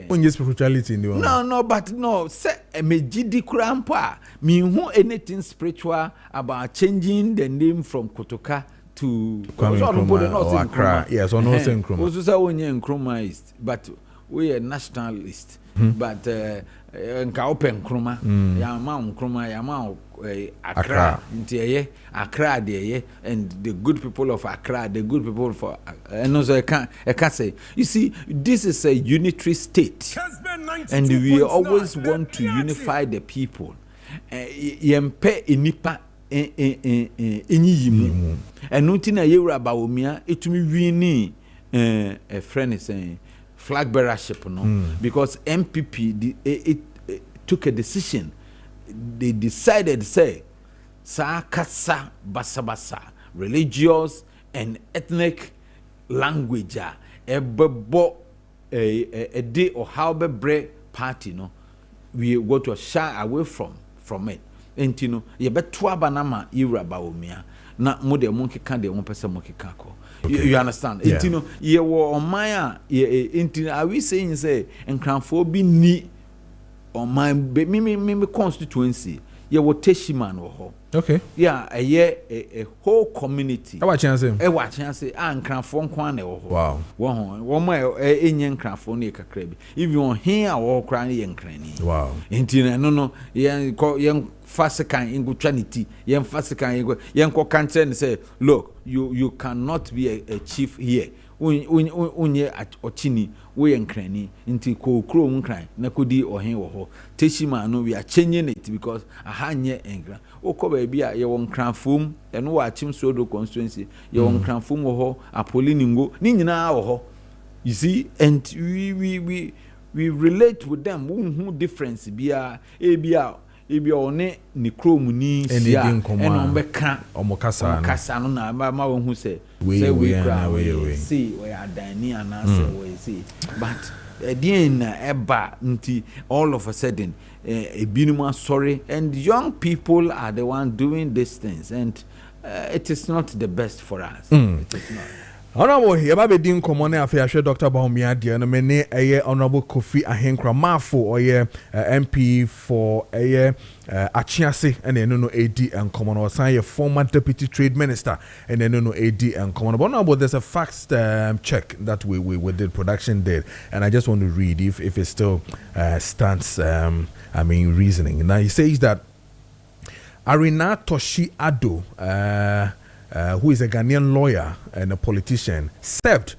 [SPEAKER 1] When you spirituality in the.
[SPEAKER 5] No, but no. Say me jidi kurampa. Me who anything spiritual about changing the name from Kotoka to
[SPEAKER 1] Accra. Yes, or no same Nkrumah.
[SPEAKER 5] Also say onye Nkrumahist, but we are nationalist. But nka open Nkrumah, ya ma Nkrumah, ya ma Accra. Ntiye Accra dey, and the good people of Accra, the good people for and also I can't say. You see, this is a unitary state, and we always want to unify the people. Yempe inipa enyiyimu. And nothing na yewra ba omia etumi wini a friend is saying flag bearership because MPP it took a decision. They decided say sa kasa basa religious and ethnic language ebebo a day or how be break party no we go to shy away from it and you know ye beto abanama ira ba omia na mo de mo keka de mo pese mo keka ko. You understand? Yeah. You know, ye wo omaya are we saying say enkranfo bi ni oman me constituency ye wo teshiman wo ho.
[SPEAKER 1] Okay.
[SPEAKER 5] Yeah, a whole community.
[SPEAKER 1] E wa chance
[SPEAKER 5] enkranfo nkwan na wo ho.
[SPEAKER 1] Wow.
[SPEAKER 5] Wo mo enye enkranfo na kakra bi. If you on here wo kra na ye nkrani.
[SPEAKER 1] Wow.
[SPEAKER 5] Enti no ye fasikan ingutranity yen fasikan yen ko kanche say look you cannot be a chief here unye ochini we enkrani nti ko kro nkran na kodi ohen wo ho teshima no we are changing it because ahanye enkran okoba bia ye won kran fom eno wa achim sodo constituency ye won kran fom wo ho apoliningo ni nyina wo ho you see and we relate with them who difference bia ebi one ni krom ni sia eno mbeka omokasa no na ma wo say we see we are dani anase we see but again eba nti all of a sudden ebinuma sorry and young people are the one doing these things and it is not the best for us. It is not.
[SPEAKER 1] Honorable here ba din komo na afa ahwe Dr. Bahomia de no me ne eye Honorable Kofi Ahenkra Mafo oye MP for eye Achiase and no AD and common or say former deputy trade minister and no AD and common. But now there's a fact check that we did production did, and I just want to read if it still stands reasoning. Now he says that Arina Toshi Ado who is a Ghanaian lawyer and a politician, served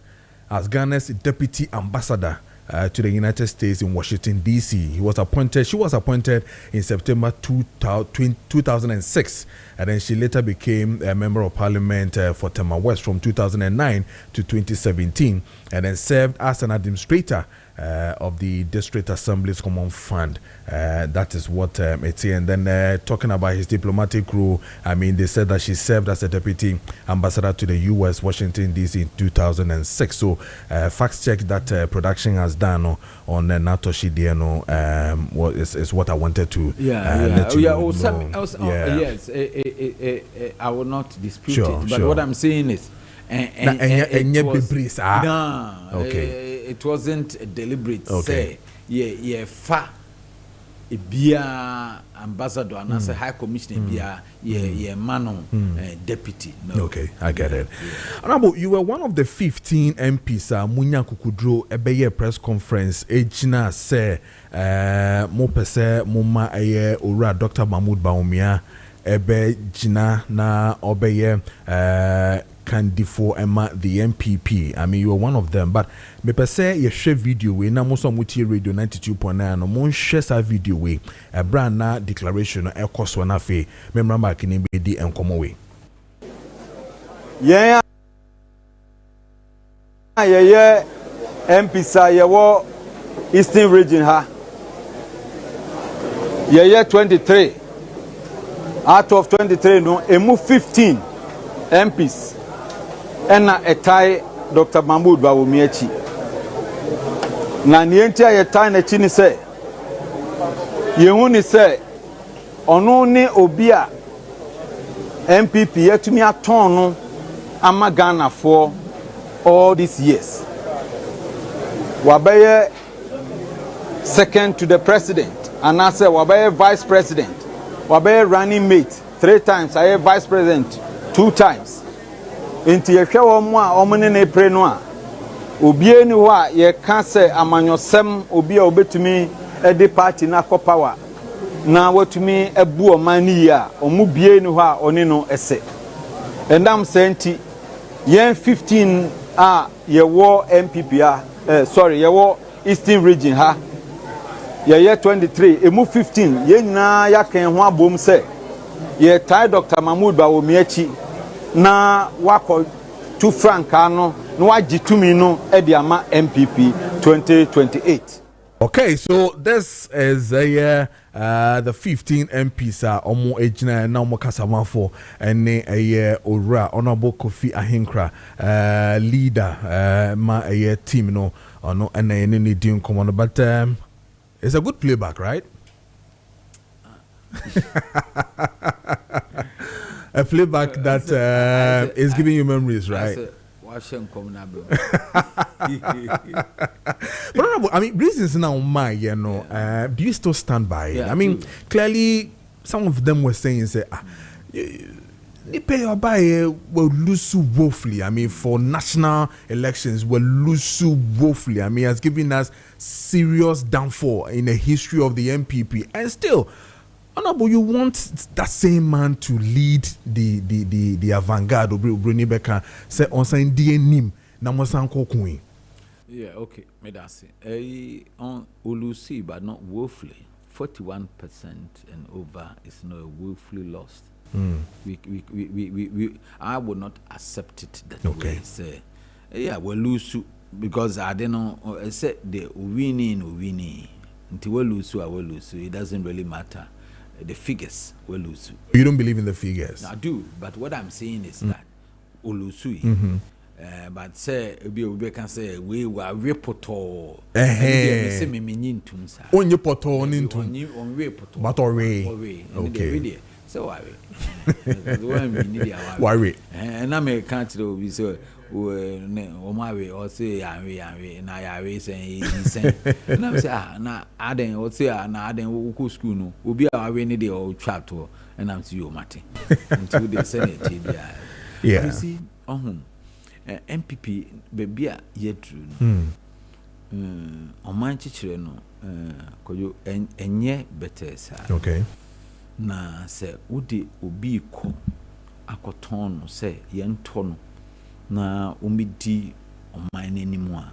[SPEAKER 1] as Ghana's deputy ambassador to the United States in Washington, D.C. She was appointed in September 2006, and then she later became a member of parliament for Tema West from 2009 to 2017, and then served as an administrator of the District Assembly's Common Fund. That is what it's here. And then talking about his diplomatic role, I mean, they said that she served as a deputy ambassador to the U.S. Washington, D.C. in 2006. So fact check that production has done on NATO Shidiano is what I wanted to let you know.
[SPEAKER 5] Yes, I will not dispute it. But what I'm saying is, it wasn't deliberate.
[SPEAKER 1] Okay.
[SPEAKER 5] Say, fa bia ambassador and as a high commissioner bia man deputy. No.
[SPEAKER 1] Okay, I get it. Honorable, you were one of the 15 MPs Munya Kukudro ebeye press conference ejina say mo pese moma eye ora Dr. Mahmoud Bawumia ebe jina na obeye Candifo Emma the MPP. I mean, you were one of them, but me per se you share video we na most muti radio 92.9 no mon share sa video we a brand na declaration no ekoso na fe me mramba kini be di enkomo we
[SPEAKER 6] yeah MPs yewo Eastern region ha 23 out of 23 no emu 15 MPs ena etai Dr. Mahmoud Bawumia chi na nienti ayetai na chi ni se yehu ni se ono ni obi a MPP yetumi aton no ama Ghana for all these years wabaye second to the president and I say wabaye vice president wabaye running mate 3 times aye vice president 2 times enti yehwe omo a omne na epre no a obie ni ho a ye ka se amanyosem obi a obetumi edi party na ko power na watumi ebu omani ya omu bie ni ho a oni no ese endam senti yen 15 a ye wo MPP a ye wo Eastern region ha ye 23 emu 15 ye nyina ya kan ho abom se ye tai Dr. Mahmoud Bawumia chi na wako to frankano no wagitumi no ediama MPP 2028.
[SPEAKER 1] Okay, so this is the 15 MPs omo ejina na omo kasama for ene ora honorable Kofi Ahinkra leader ma team no ono ene ni din komo, but it's a good playback, right? A playback that is giving you memories, right? But I mean, reasons now, do you still stand by it?
[SPEAKER 5] Yeah,
[SPEAKER 1] I mean, clearly, some of them were saying, they pay your buy will lose woefully. I mean, for national elections, will lose woefully. I mean, has given us serious downfall in the history of the MPP, and still. Honorable, you want that same man to lead the avant-garde of Bruni Beka, say on saying DNIM, Namosan Kokui.
[SPEAKER 5] Yeah, okay, me that's it. On Ulusi, but not woefully. 41% and over is not woefully lost. I would not accept it that way. Say, yeah, we lose because I don't know. I said the winning. Until we lose, I will lose. It doesn't really matter. The figures will lose.
[SPEAKER 1] You don't believe in the figures?
[SPEAKER 5] I do, but what I'm saying is that Olusui. But say we can say we were reporter. Say me mean tunsa.
[SPEAKER 1] On your poto on into
[SPEAKER 5] on reporter.
[SPEAKER 1] But already. Okay.
[SPEAKER 5] So
[SPEAKER 1] worry.
[SPEAKER 5] And I may can't do so. Omawe or say and I say and I say na aden or say na aden wo school no obi a we need the old trap to and I'm to you Martin until they send it
[SPEAKER 1] yeah.
[SPEAKER 5] You see MPP baby a yet true on man chichire no koyo enye better sa
[SPEAKER 1] okay
[SPEAKER 5] na say udi obi ko akoton no say yen to no na umidi oman animu a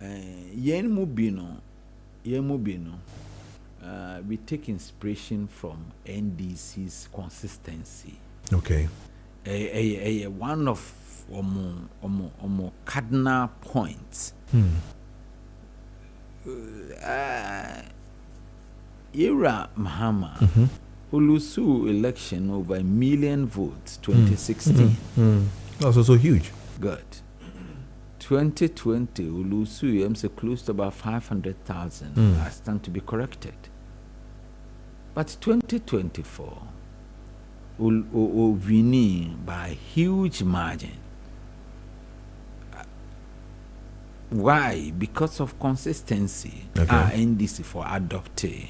[SPEAKER 5] yen mu bi no we take inspiration from NDC's consistency.
[SPEAKER 1] Okay.
[SPEAKER 5] One of omo cardinal points. Ira Mahama Ulusu election over 1 million votes 2016.
[SPEAKER 1] That was also huge.
[SPEAKER 5] Good. 2020 Ulusu say close to about 500,000. I stand to be corrected. But 2024 Vini by a huge margin. Why? Because of consistency.
[SPEAKER 1] Okay.
[SPEAKER 5] NDC for adoptee.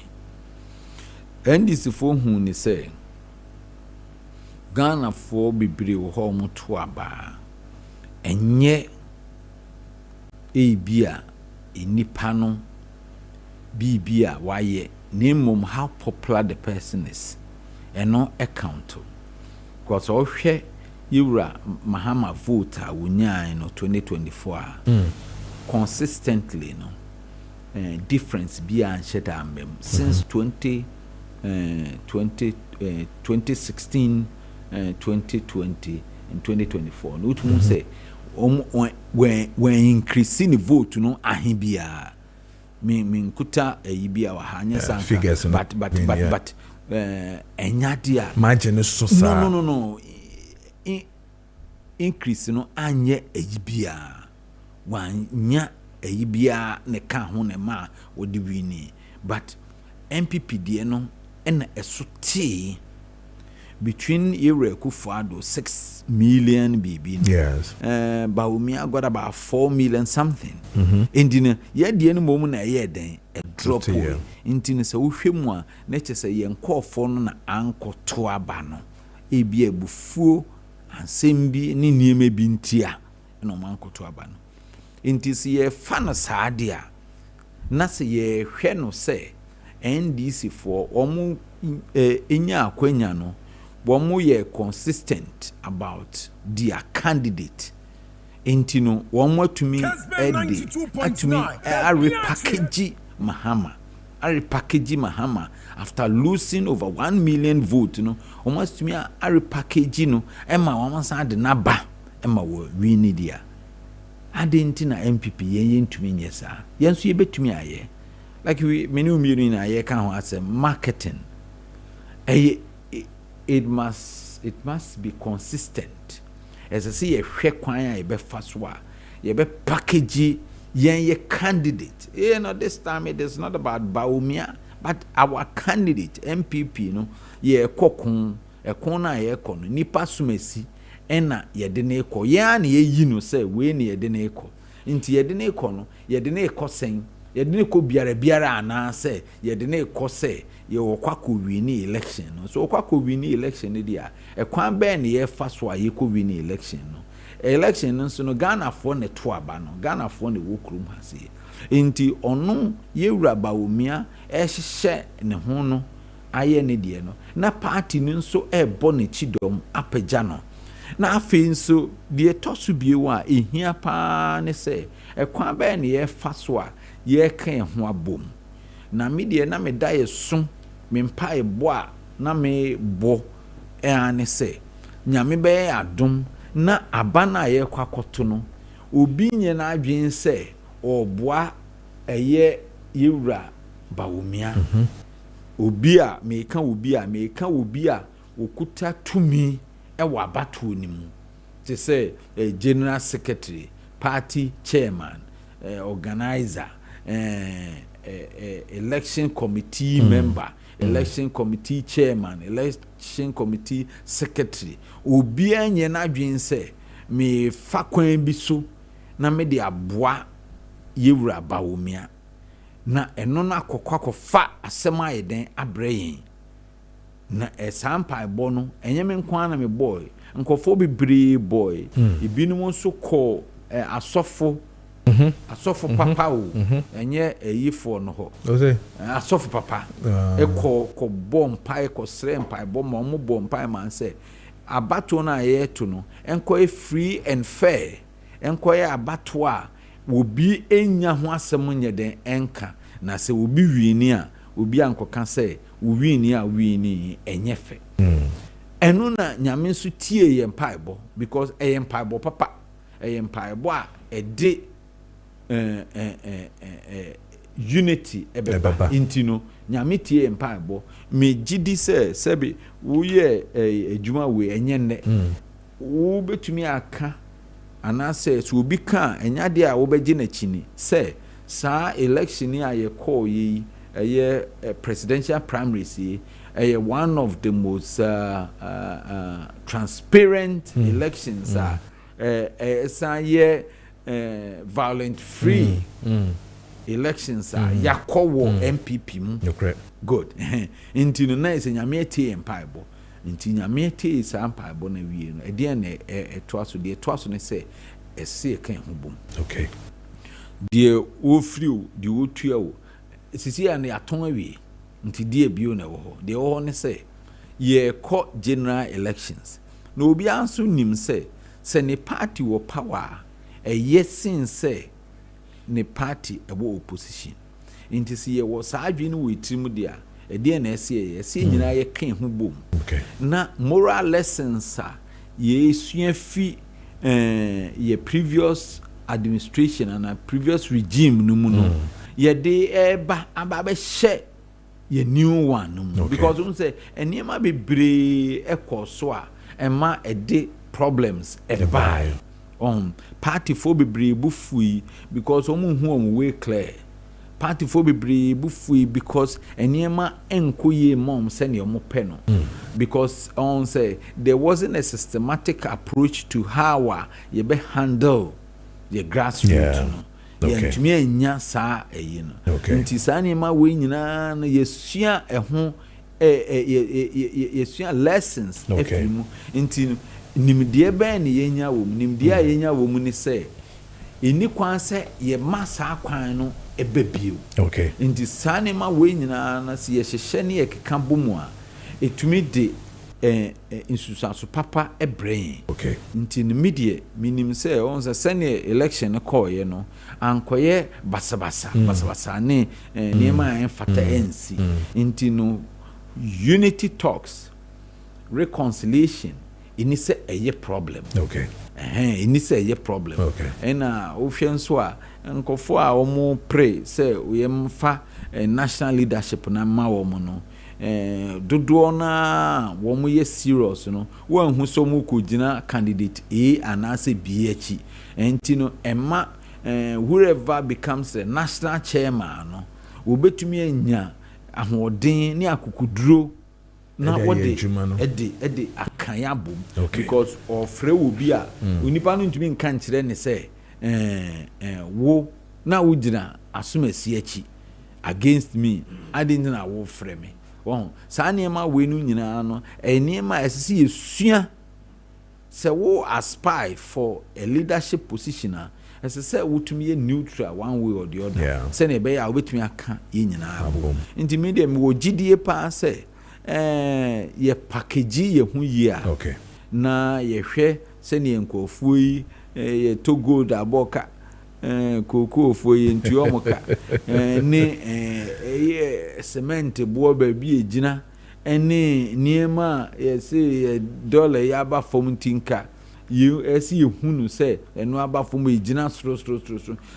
[SPEAKER 5] NDC for whom they say Ghana for bibiri wo ho mo to aba. Enye ebia enipa no bibia waye nemom how popular the person is. Eno account. Because ohwe Yura Mahama vote a wunya no 2024 consistently no difference be and shed since 2016 2020 and 2024 no to say when increasing the vote no ahibia me nkuta eyibia wa hanya sanka but enyadia
[SPEAKER 1] margin so sa
[SPEAKER 5] no increase no anye eyibia wanya eyibia ne ka ho ne ma wodi wini but MPPD no en esote between Ira Kufuado 6 million BB.
[SPEAKER 1] Yes.
[SPEAKER 5] Baumia got about 4 million something. Indina ye di any moment na ye den a drop away. Intina se uhwemwa nature say yen call for no na anko to aba no. Ebi ebufuo ansem bi ne nieme bi ntia no manko to aba no. Inti se ye fa no saadea na se ye hwe no se NDC for omu enya akwanya no womu ye consistent about their candidate intino womu atumi repackage Mahama after losing over 1 million votes no womu atumi repackage no ema womu san de na ba ema wo win dia ade na MPP yen ntumi nyesa yenso ye betumi aye like we many umiri na aye kan ho asem marketing it must be consistent. As I see a hwekwan a be faswa, ye be package ye candidate. This time it is not about Baumia, but our candidate MPP no ye kokun e kona ye kono nipa sumesi ena ye de ne ko ya na ye yi no say we na ye de ne ko nti ye de ne ko no ye de ne ko sen ye de ne ko biara ana say ye de ne ko say ye wokwako wini election no so wokwako wini election ni dia e kwan ben ye fa so aye ko wini election no election no so no Ghana for ne to aba no Ghana for ne wokrum hase enti ono ye wura Baumia e hye ne ho no aye ne die no na party no so e bo ne chidom apagya no na afi nso die tosu bie wa ehia pa ne se e kwan ben ye fa so a ye kan ho abom na me die na me da ye so me mpa ebo a na me bo ane se nyame be adom na abana ye kwakoto no obi nye na adwen se oboa eye yewura Baumia obi a meka obi a okuta tumi e wa bato ni mu te se general secretary party chairman organizer election committee member election committee chairman election committee secretary obi anye na adwen se me fa kwan bi so na me de aboa yewura Baumia na eno na akokwa fa asem ayeden abrɛyen na esampa ebo no enye me nkwan na me boy nkofo bibiri boy ibinum nso kɔ asɔfo asɔfo papa o enye eyifo no ho asɔfo papa ekɔ bompa ekɔ srempa ebo ma mo bompa man se abato na ye to no enko free and fair enko ye abato a obi enya ho asɛm nye den enka na sɛ obi wiini a obi ankoka sɛ wiini a wiini enye fe eno na nyame nso tie ye mpaebɔ because ɛyɛ mpaebɔ papa ɛyɛ mpaebɔ a ɛde unity ebeba intino nyame tie mpaebɔ me gidi sɛ sɛbe wo ye adwuma we enye nne wo betumi aka anase so obi ka enya de a wo begye na chini sɛ saa election a ye call yi presidential primaries yi one of the most transparent elections violent free elections yakowo MPP mu good inti no na ise nyame tie mpaebo inti nyame tie sa mpaebo na wie no ede na etoaso de etoaso ne se ese kan ho bom
[SPEAKER 1] okay
[SPEAKER 5] de wo free de wo tua wo sisi ya na aton awie nti die bio na wo ho de wo ne se ye ko general elections na obi anso nim se ne party wo power yesin se ne party ebo opposition nti si ye wo sa adwe no wo tirim dia ede na ese nyina ye kan ho bom
[SPEAKER 1] okay
[SPEAKER 5] na moral lessons ye sua fi ye previous administration and a previous regime no mu no ye de eba aba be she ye new one no mu because we say enema bebre ekoso a ema ede problems eba party for bebre bufui because omu hu omu way clear party for bebre bufui because enema enkoye mom send your mo pe no because on say there wasn't a systematic approach to how you be handle the grassroots no yentumi anya saa eyi no nti saa nema we nyina no yesua eho yesua lessons efimu nti nimdie ben ne yenya wo nimdie a yenya wo mu ni se eni kwan se ye masa kwan no ebebio
[SPEAKER 1] okay
[SPEAKER 5] nti saa nema we nyina na se ye hyehye ne ye keka bomu a etumi de insusanso papa ebrain
[SPEAKER 1] okay
[SPEAKER 5] nti ne medie minim se on se ne election call ye no ankoye basabasa ne niema enfata ensi nti no unity talks reconciliation ini se eye problem
[SPEAKER 1] okay
[SPEAKER 5] ini se eye problem
[SPEAKER 1] okay
[SPEAKER 5] ena ohwe nso a nkofo a omo pray se oyemfa national leadership na ma wo mo no dodo na wo mo ye serious no wo hu so mo ko gina candidate A anase B achi enti no emma whoever becomes the national chairman no wo betumi anya ahoden ne akukuduro na what the akanya bom because ofre wo bi a onipa no ntumi nka nkire ne se wo na wo gina asomasi achi against me adin na wo frɛ me won saa niema we nu nyina no niema esisi yesua se wo aspire for a leadership position esese wotumi ye neutral one way or the other se na be ya obetumi aka ye nyina abo nti media me wo gidie pa se ye package ye hu yi a
[SPEAKER 1] okay
[SPEAKER 5] na ye hwɛ se ne nkofuo yi ye togo da boka koko ofo ye ntuomoka ne cement bo ba bi ejina ene niema ye se dollar ya ba fom tinka you esi ehunu se eno aba fom ejina stro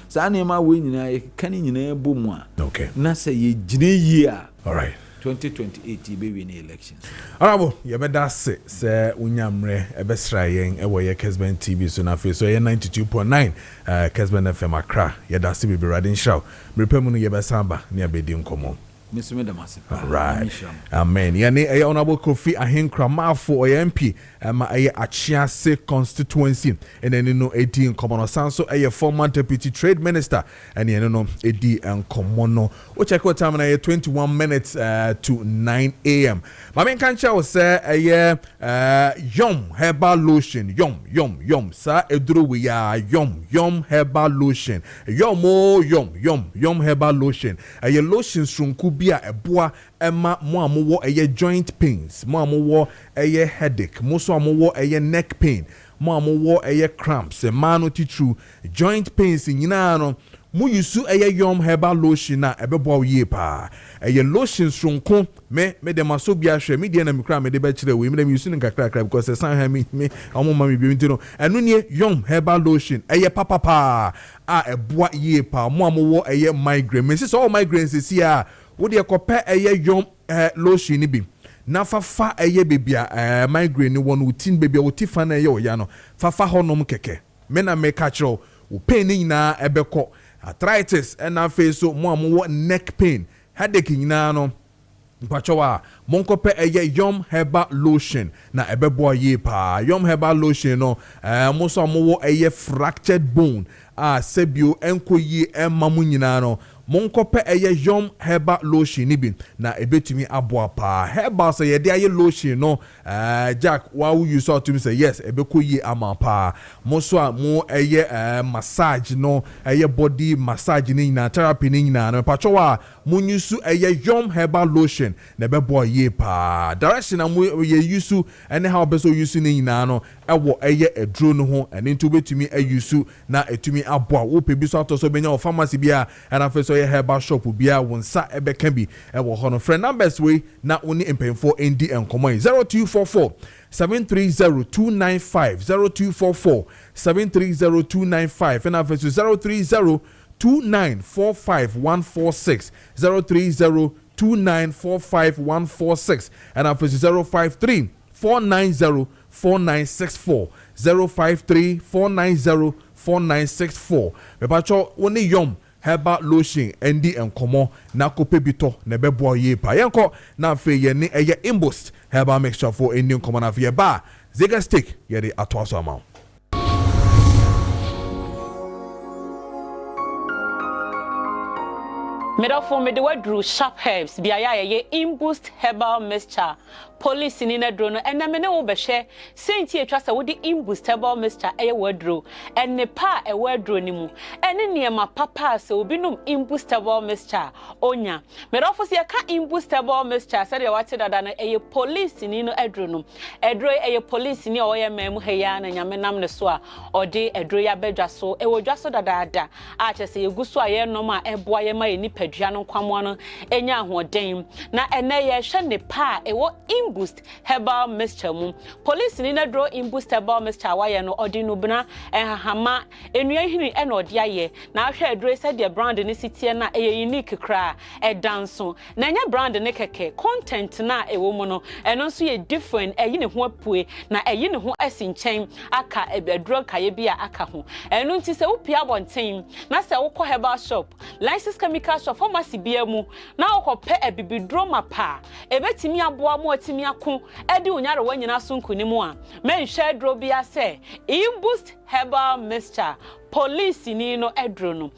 [SPEAKER 5] sa niema we nyina ye kan nyina bomu a
[SPEAKER 1] okay
[SPEAKER 5] na se ye gina yi a
[SPEAKER 1] all right
[SPEAKER 5] 2028 be win elections.
[SPEAKER 1] Arabo ye beda se unyamre ebesra yen ewo ye Kessben TV so na fe so ye 92.9 Kessben FM Accra ye da se be radin show mrepemu no ye besamba ne abedi nkomo
[SPEAKER 5] Mr. Medamasi.
[SPEAKER 1] Right. Amen. Yani Honorable Kofi Ahinkra Mafo MP ma Achiase constituency and then no 18 Komono Sanso former deputy trade minister and no edi and Komono. We check what time na 21 minutes to 9 a.m. My main kancha was say yom herbal lotion yom sa edru we ya yom herbal lotion yom herbal lotion lotion shrunku bia eboa ema mo amowo joint pains mo amowo headache mo so amowo neck pain mo amowo eye cramps ma no titru joint pains nyina no mu yusu eye yom herbal lotion na ebebo ye pa eye lotion sonko me de maso bia hwe me de na me kra me de be kire we me de yusu nkakra because san ha me omo ma me bi ntino enu ne yom herbal lotion eye papa a eboa ye pa mo amowo eye migraine me so all migraines si a wo de kope eye yom lotion ni bi na fafa eye bebia migraine won utin bebia utifa na eye oya no fafa honom keke me na me ka kiro wo pain ni na ebeko arthritis and na face so mo neck pain headache nyina no mpachowa monkope eye yom herbal lotion na ebebo ye pa yom herbal lotion no mo so mo eye fractured bone sebio enko ye emamu nyina no monkope eye yom herbal lotion ni bi na ebetumi aboa pa herbal say ye de aye lotion no Jack wa you saw to me say yes ebeko ye ama pa mo so mo eye massage no eye body massage ni na therapy ni na no pachowa munyusu eye yom herbal lotion na bebo ye pa direction na mo ye yusu ene how beso yusu ni na no ewo eye edro no ho ene nto betumi ayusu na etumi aboa wo pe bi so ato so benya o pharmacy bia and afeso ye herbal shop bia wonsa ebe kan bi ewo ho no friend numbers we na oni empemfo endi enkomo 0244 730295 0244 730295 and afeso 030 2945146 03029454146 and after 053 490 4964 053 490 4964 mepacho woni yom herbal lotion endi enkomo na kope bito na bebo ye pa yenko na fe ye ni eye imboost herbal mixture for endi enkomo na fe ba zega stick ye de atwaso amount.
[SPEAKER 7] Medofo medewadu sharp herbs biaya ye imboost herbal mixture police ni na dro no ename ne wo behwe senti etwa se wo di imboost herbal mixture eye wadro enne pa e wadro ni mu enne niema papa se obinum imboost herbal mixture onya medofo se ka imboost herbal mixture se de wate dada na eye police ni no edro no edro eye police ni o ye memu heya na nyame nam ne so a ode edro ya bedwa so e wodwa so dada da a che se yeguso a ye nom a eboa ye ma ye ni padua no kwamo no enya ahoden na ene ye hwe ne pa e wo imboost herbal mixture mu police ni na draw imboost herbal mixture wa ye no odi no bna hama enua hini e na odi aye na ahwe adro se de brand ne sitie na e unique kra e danso na nya brand ne keke content na e wo mu no eno so ye different e yi ne ho apue na e yi ne ho asinchen aka ebedro kaye bia aka ho eno nti se wo pia bonten na se wo kɔ herbal shop licensed chemical shop pharmacy bia mu na wo kɔ pɛ ebibidro mapa ebetimi aboa mu otimi ako edi unyare wanyina so nkunimu a menhwe dro bia se imboost herbal mixture police ni no edro no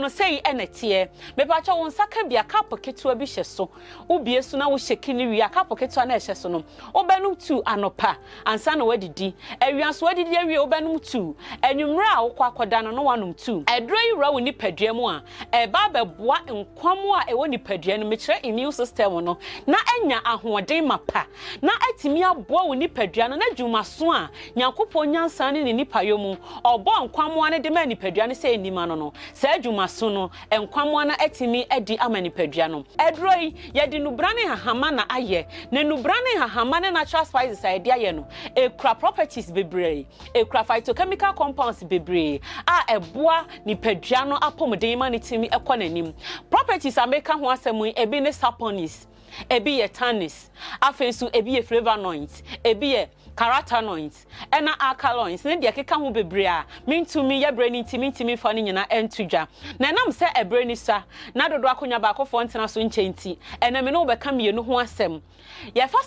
[SPEAKER 7] sei enetie mepacha won saka bia kapo ketua bi hyeso ubie so na wo hyeki ni wi akapo ketua na hyeso no obenum 2 anopa ansa na wadidi awiaso wadidi awie obenum 2 enwumra a wo kwakoda no wanum 2 edro yi ra wo ni padua mu a eba beboa nkwam a ewo ni padua no mekire immune system no na enya ahoden mapa na atimi aboa wo ni padua no na dwuma so a nyankopon nyansa ne ni payo mu obo nkwam de mani padua ne se enima no se adwuma so no enkwam na atimi edi amani padua no edroi ye di nubrane hahama na aye na nubrane hahama ne natural spices ide aye no ekra properties bebree ekra phytochemical compounds bebree a eboa ni padua no apomden ma ne timi ekonanim properties ameka ho asemu ebi ne saponis ebi ye tannis afensu ebi ye flavonoids ebi ye carotenoids ena alkaloids ne de keka ho bebre a mintumi ye brani ntimi fa ne nyina entudwa na nam se ebrani sa na dodo akonya ba akofo ntena so nchenti ena me no be ka mienu ho asem ye fa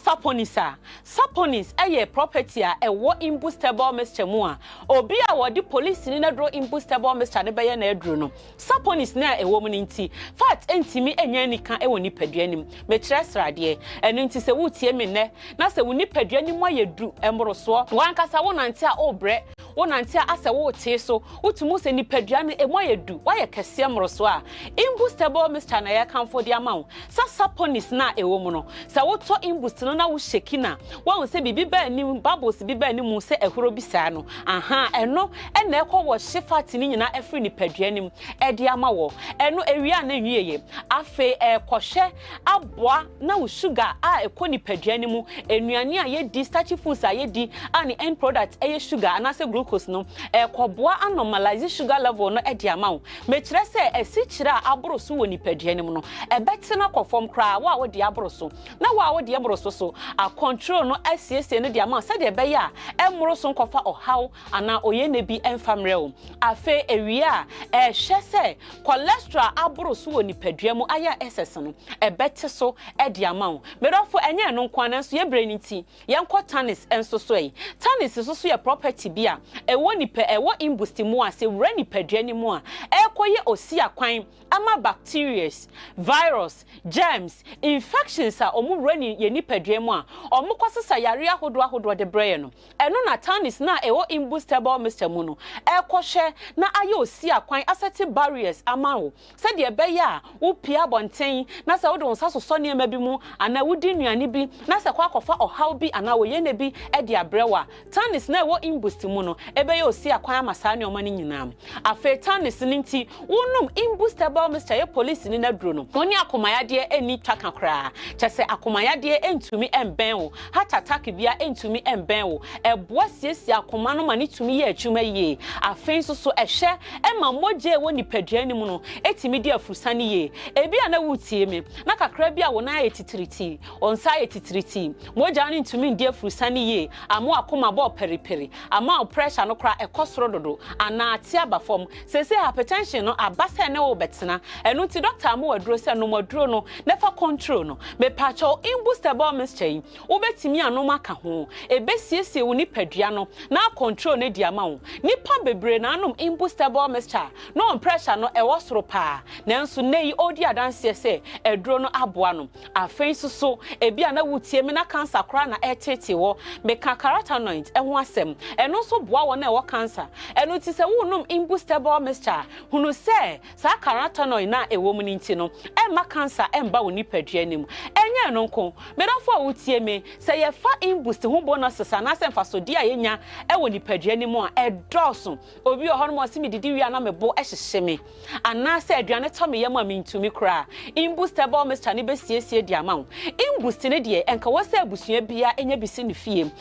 [SPEAKER 7] saponis eye property a ewo imboostable mixture mu a obi a wodi police ni na dro imboostable mixture ne be ye na edro no saponis na ewo mu nti fat entimi enya nika ewo ni padua nim me kire srade enu nti se wutie me ne na se woni padua nim ayedu emboro so wankasa wonante a obre wonante ase wo te so wotumu se nipadua no emu ayedu wa ye kese mroso a imbustable Mr. na ye kan for the amount sa saponis na ewo mu no sa woto imbust no na wo sheki na wa se bibi ba ni bubbles bi ba ni mu se ehoro bi saa no aha eno na ekọ wo shifat ni nyina efri nipadua nim edi ama wo eno ewia na nwieye afe ekohye aboa na wo sugar a ekọ nipadua nim enuane a ye di starchy foods a ye di and end product eye sugar and say glucose no ekoboa anormalize sugar level no edi ama wo me kire se esi kire a aboroso wo nipadua nim no ebete na kofom kra wa wo di aboroso na wa wo di aboroso so a control no asiesie no di ama se de be ya emoroso nkofa ohaw ana oye ne bi enfamre wo afe ewia hye se cholesterol aboroso wo nipadua mu aya ss no ebete so edi ama wo medofo enye no nkwana so ye brain ti ye nko tannis enso so yi tannis so ye property bi a ewo nipa ewo imbust mu a se wura nipadua ni mu a ekoye osi akwan ama bacteria virus germs infections a omu wura ni ye nipadua mu a omu kwasesa yare ahodo de brain no eno na tannis na ewo imbustable Mr. mu no ekohye na aye osi akwan aseti barriers ama wo se de be ya wo pia bonten na se wo don saso so ne ma bi mu ana wudi nuane bi na se kwa kofa ohaw bi ana wo ye ne bi e de abrewa tannis na ewo imbust mu no ebe ye osi akwan amasa ne omani nyinam afa tannis ninti wonum imbustable Mr. ye police ni na duro no oni akomayade eni twaka kra chese akomayade entumi emben wo heart attack bia entumi emben wo eboa siesie akoma no mani tumi ye atwuma ye afen so ehye ema moje wo nipadua ni mu no etimi di afusane ye ebi ana wutie me na kakra bia wo na etitiriti onsa etitiriti moja ni ntumi ndi afusane ye amo akoma bo periperi ama pressure no kra ekosoro dodo ana ate abafom sese hypertension no abasa ne wo betena enu ti doctor am waduro se no moduro no nefa control no me pacho imbustable Mr. wo betimi anoma ka ho ebesiesie wo nipadua no na control ne di ama wo nipa bebre na anom imbustable Mr. no pressure no ewo soro pa nanso nei odi adanse se eduro no aboa no afen so ebi ana wutie me na cancer kra na etete wo me carotenoid eho asem eno so boa wo na ewo cancer eno ti se wo nom imbustable Mr. hunu se sa carotenoid na ewo mu nti no ma cancer emba wo nipadua nim enye no nko me dafo wutie me se ye fa imbust ho bonus sa na se mfa so dia yenya ewo nipadua nim a edoso obi o hono mo se me didi wi ana me bo ehyehye me ana se aduane to me yam a me ntumi kra imbustable Mr. ne besiesie di ama imbust ne de enka wo se abusua bia enya bisi ne fie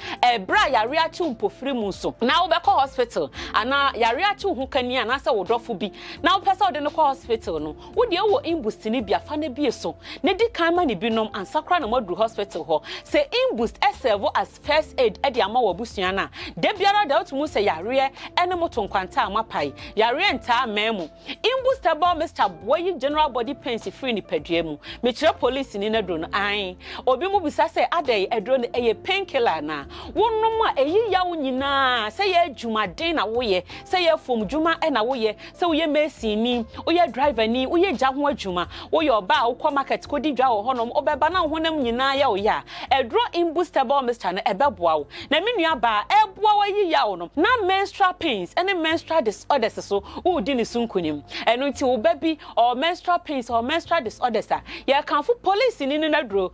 [SPEAKER 7] bra yare achi mpofiri mu so na wo be ko hospital ana yare achi hu kani ana se wo dofo bi na wo pese wo de no ko hospital no wo de wo imbust ne bia fa na bie so ne di kan ma ne binom ansakra na modru hospital ho se imbust serve as first aid e de ama wo abusua na de biara da otumu se yare ene moto nkwanta amapai yare nta memu imbustable Mr. Boy general body pains free ni padua mu me kire police ni na dro no an obi mu bisa se adai edro no eye painkiller na wonnom a eyi ya wo nyina se ye adwumaden na wo ye se ye fom dwuma e na wo ye se wo ye mesi ni wo ye driver ni wo ye gya ho adwuma wo ye oba wo kwa market ko di dwa wo honom obeba na honam nyina ya wo ya edro imbustable Mr. na ebeboa wo na menua ba eboa wo yi ya wo no na menstrual pains any menstrual disorders so wo di ni sunkunim eno nti wo baby or menstrual pains or menstrual disorders a ye kanfo police ni na dro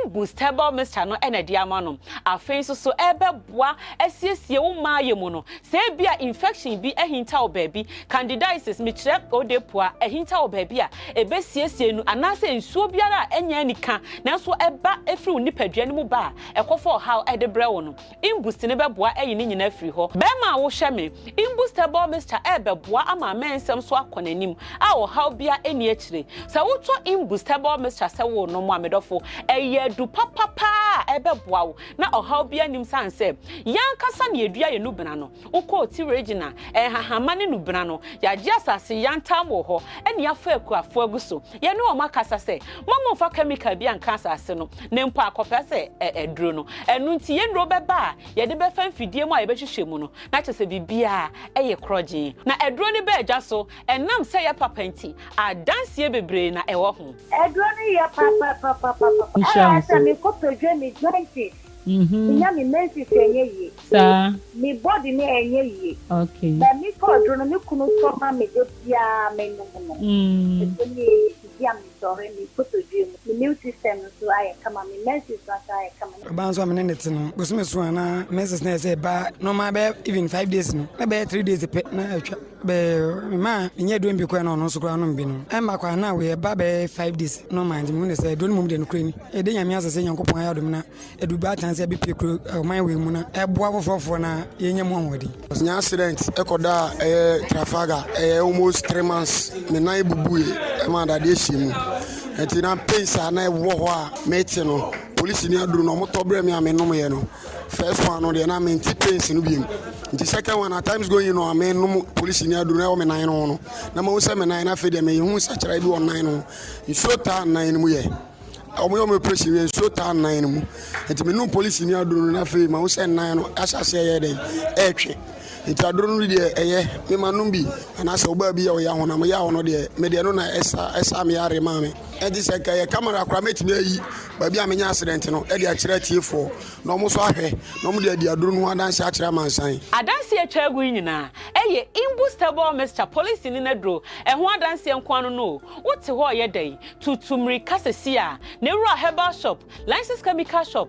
[SPEAKER 7] imbustable Mr. no ena di ama no afen so ebeboa asiesie wo maaye mu no se bia infection bi ehinta wo baby candidiasis me kire odepoa ehinta wo baby a ebesiesie nu anase nsuo biara enya nika nanso eba efri wo nipadua ni mu ba ekofo how edebre wo no imbust ne beboa eyi ni nyina afri ho be ma wo hwe me imbustable Mr. ebeboa ama mensem so akonanim a wo how bia eni akire sa wo to imbustable Mr. se wo no mo amedofo eye du papa ebeboa wo na o how bia nim sanse yankasa na edua ye nubena no wo ti regional hahama ne nubena no ya gi asase yantam wo ho eni afa akuafo aguso ye ne o makasa se mama fa chemical bia nka asase no ne mpo akopɛ se eduro no enu nti ye ndro beba ye de be fa mfidie mu a ye behwehwe mu no na kyese bibia eye kroje na eduro ne be agya so enam se ye papa nti adanse bebre na ewo ho
[SPEAKER 8] eduro ne ye papa asa me ko pedwe me 20 Inya mi mensi enye ye.
[SPEAKER 7] Sa.
[SPEAKER 8] Mi body ni enye ye.
[SPEAKER 7] Okay.
[SPEAKER 8] Ba mi ko drono mi kunu to ma me de bia me no no. Ni bia mi sore mi photo dream. Mi new system so I come mi mensi so I come.
[SPEAKER 9] Ba so me net no. Go so me so na menses na say ba no ma be even 5 days no. Na be 3 days pe na atwa. Be ma nye do mbi ko na no so kra no mbi no. E ma kwa na we ba be 5 days no mind mu ne say do mum de no kra ni. E de nyame asase nyankopon ayadom na edu ba tan say be pekro man we mu na e boa fofofo na yenye mu anwodi.
[SPEAKER 3] Nya accident ekoda Trafalgar almost 3 months me na ibubuye e ma da de shimu. Enti na pensa na e wo ho a meti no police ni aduru no moto bre me amenom ye no. First one no de na menti pensa no biem. Nti second one at times going no amenom police ni aduru na o me nan no. Na ma wo se me nan na fe de me hu sa kira bi on nan no. Nshota nan mu ye. Omo me pressure we nshota nan mu. Enti me no police ni aduru na fe ma wo se nan no asase ye de e twe. Nti aduru no de eye me manum bi ana se oba bi ya wo ya honam ya ho no de me de no na esa me yare ma me. Edi se ka ye camera kra metimi ayi ba bi amenya accident no e de a kire tiefo na omo so ahwe na omo de aduru no adanse a kire mansan
[SPEAKER 7] adanse atwa agu nyina eye imbustable Mr. Police ni nadro e ho adanse enko no wote ho ye dai tutumri kasesi a na ewura herbal shop license chemical shop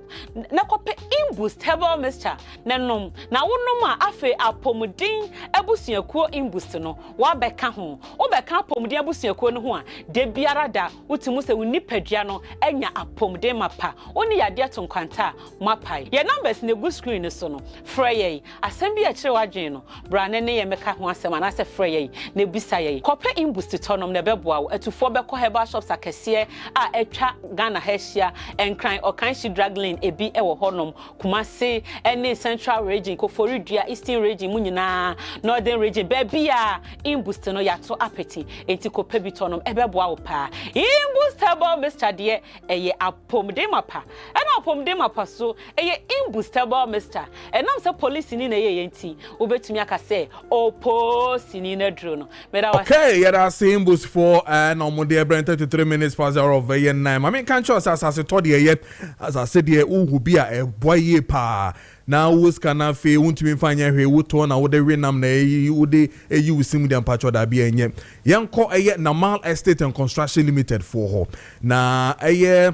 [SPEAKER 7] na kope imbustable Mr. nanom na wonom a afe apomudin abusuakuo imbust no wa beka ho wo beka apomudin abusuakuo no ho a de biara da utimu se woni padua no enya apomde mapa oni yade atonkwanta mapai ye numbers na gu screen so no frey asem a kire wadwen no brane ne ye meka ho asem ana se frey na bisa ye kope imbust tonom na beboa wo atufo beko herbal shops akese a etwa Ghana Heshia enkran okanshi drug lane ebi ewo honom Kumase ene central region Koforidua eastern region munyina northern region bebia imbust no yato apeti enti kope bi tonom ebeboa wo pa imbustable Mr. Die eye apomde mapa ena apomde mapa so eye imbustable Mr. enam se police ni na ye yenti obetumi aka se oposini na dro no
[SPEAKER 1] okay yeah that's imbust for no mo dey 33 minutes past the hour of 9 I mean can't trust as I told you yet as I said here who be a boy ye pa na wo skana fe wuntumi fanya hwe woto na wo de renam na wo de eyi sim de ampacho da bia enye yenko eye Namal Estate and Construction Limited for ho na eye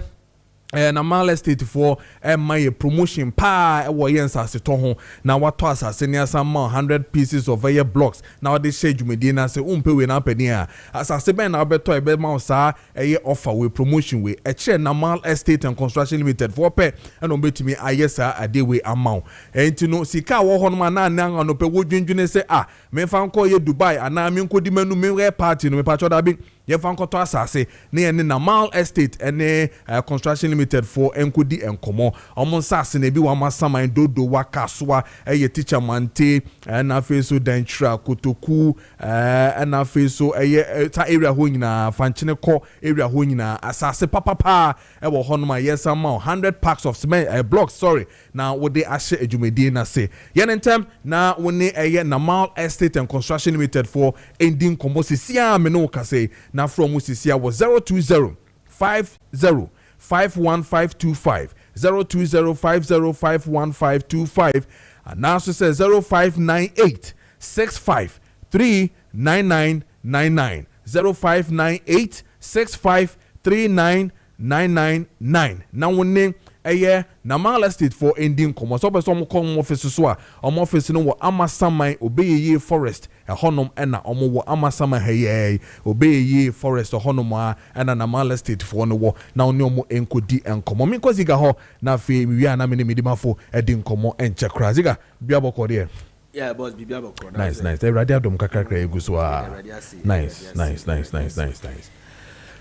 [SPEAKER 1] Namal Estate for my promotion pa wo yensa aseto ho na wato asase ne asama 100 pieces of air blocks na they share dwumedi na se umpe we na pani a asase ben na obeto ebe ma sa eye offer we promotion we eche Namal Estate and Construction Limited for pe and obetimi ayesa ade we amount enti no sika wo ho no na na no pe wo dwundwune se me fa nko ye Dubai ana me nko di manu me party no me pa choda bi ye fa nko to asase ne Namal Estate and Construction Limited for enkodi enkomo omon sase na bi wa masaman dodo wakasoa eye teacher mante na feso dantra kotoku na feso eye ta area ho nyina fanchene ko area ho nyina asase papa e wo hono ma yesa ma 100 packs of cement blocks sorry na wo de ahye adwumedi na se ye nentem na woni eye Namal Estate and Construction Limited for ending combo sisia me no kase na from sisia was 020 50 51525 02050515525 and now so says 0598 65399999 0598 65399999 now one name Namal Estate for ending commerce so person come office so a office no wo amasaman obeyeye forest honom na omo wo amasaman heye obeyeye forest honom a na Namal Estate for no wo na oni omo enkodi enkomo me kozi ga ho na fe mi wi na me medimafo edi nkomo enche kra ziga bia boko de
[SPEAKER 5] yeah boss bibia boko
[SPEAKER 1] nice everybody adom kakrakra egu so a nice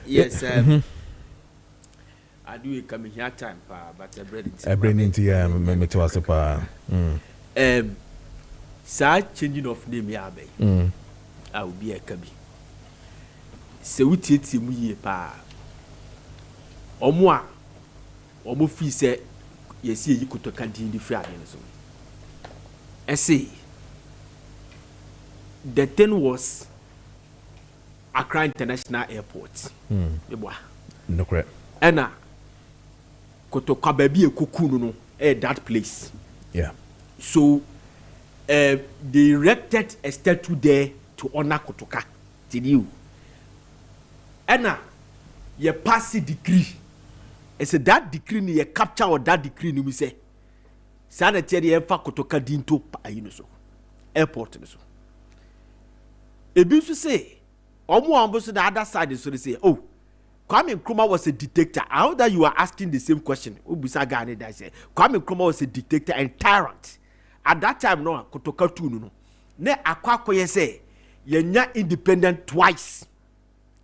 [SPEAKER 5] yes I do come here time but
[SPEAKER 1] a brain yeah me to us pa
[SPEAKER 5] changing of name ya be I will be a kabi se wutiti mu ye pa omo fi se yesi yi kutoka din di free ade so say the thing was Accra International Airport
[SPEAKER 1] no correct
[SPEAKER 5] ena kotoka baby ekuku no
[SPEAKER 10] that place.
[SPEAKER 1] Yeah.
[SPEAKER 10] So they erected a statue there to honor Kotoka. Did you? And you pass the decree. I said that decree ni you capture or that decree ni we say. Sanitary efa Kotoka dinto so airport so. Ebi say, omo ambo the other side so they say, oh, Kwame Nkrumah was a dictator. How that you are asking the same question? Ubisa Gane that say Kwame Nkrumah was a dictator and tyrant. At that time, no, Kotoka too no. Ne akwa say, yenya independent twice.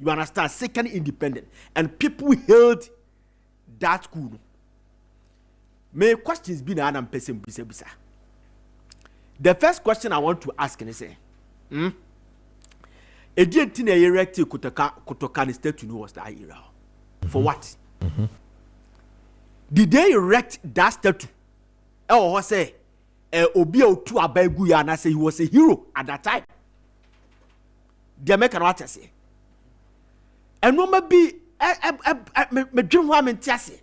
[SPEAKER 10] You understand? Second independent, and people held that school. May questions be na person bisa. The first question I want to ask is say, Edientin erected Kotoka state to know was that era. For what? Did they erect that statue? Or say Obi Otu Abegu ya na say he was a hero at that time. The American what say. And no maybe me dream wa me tiase.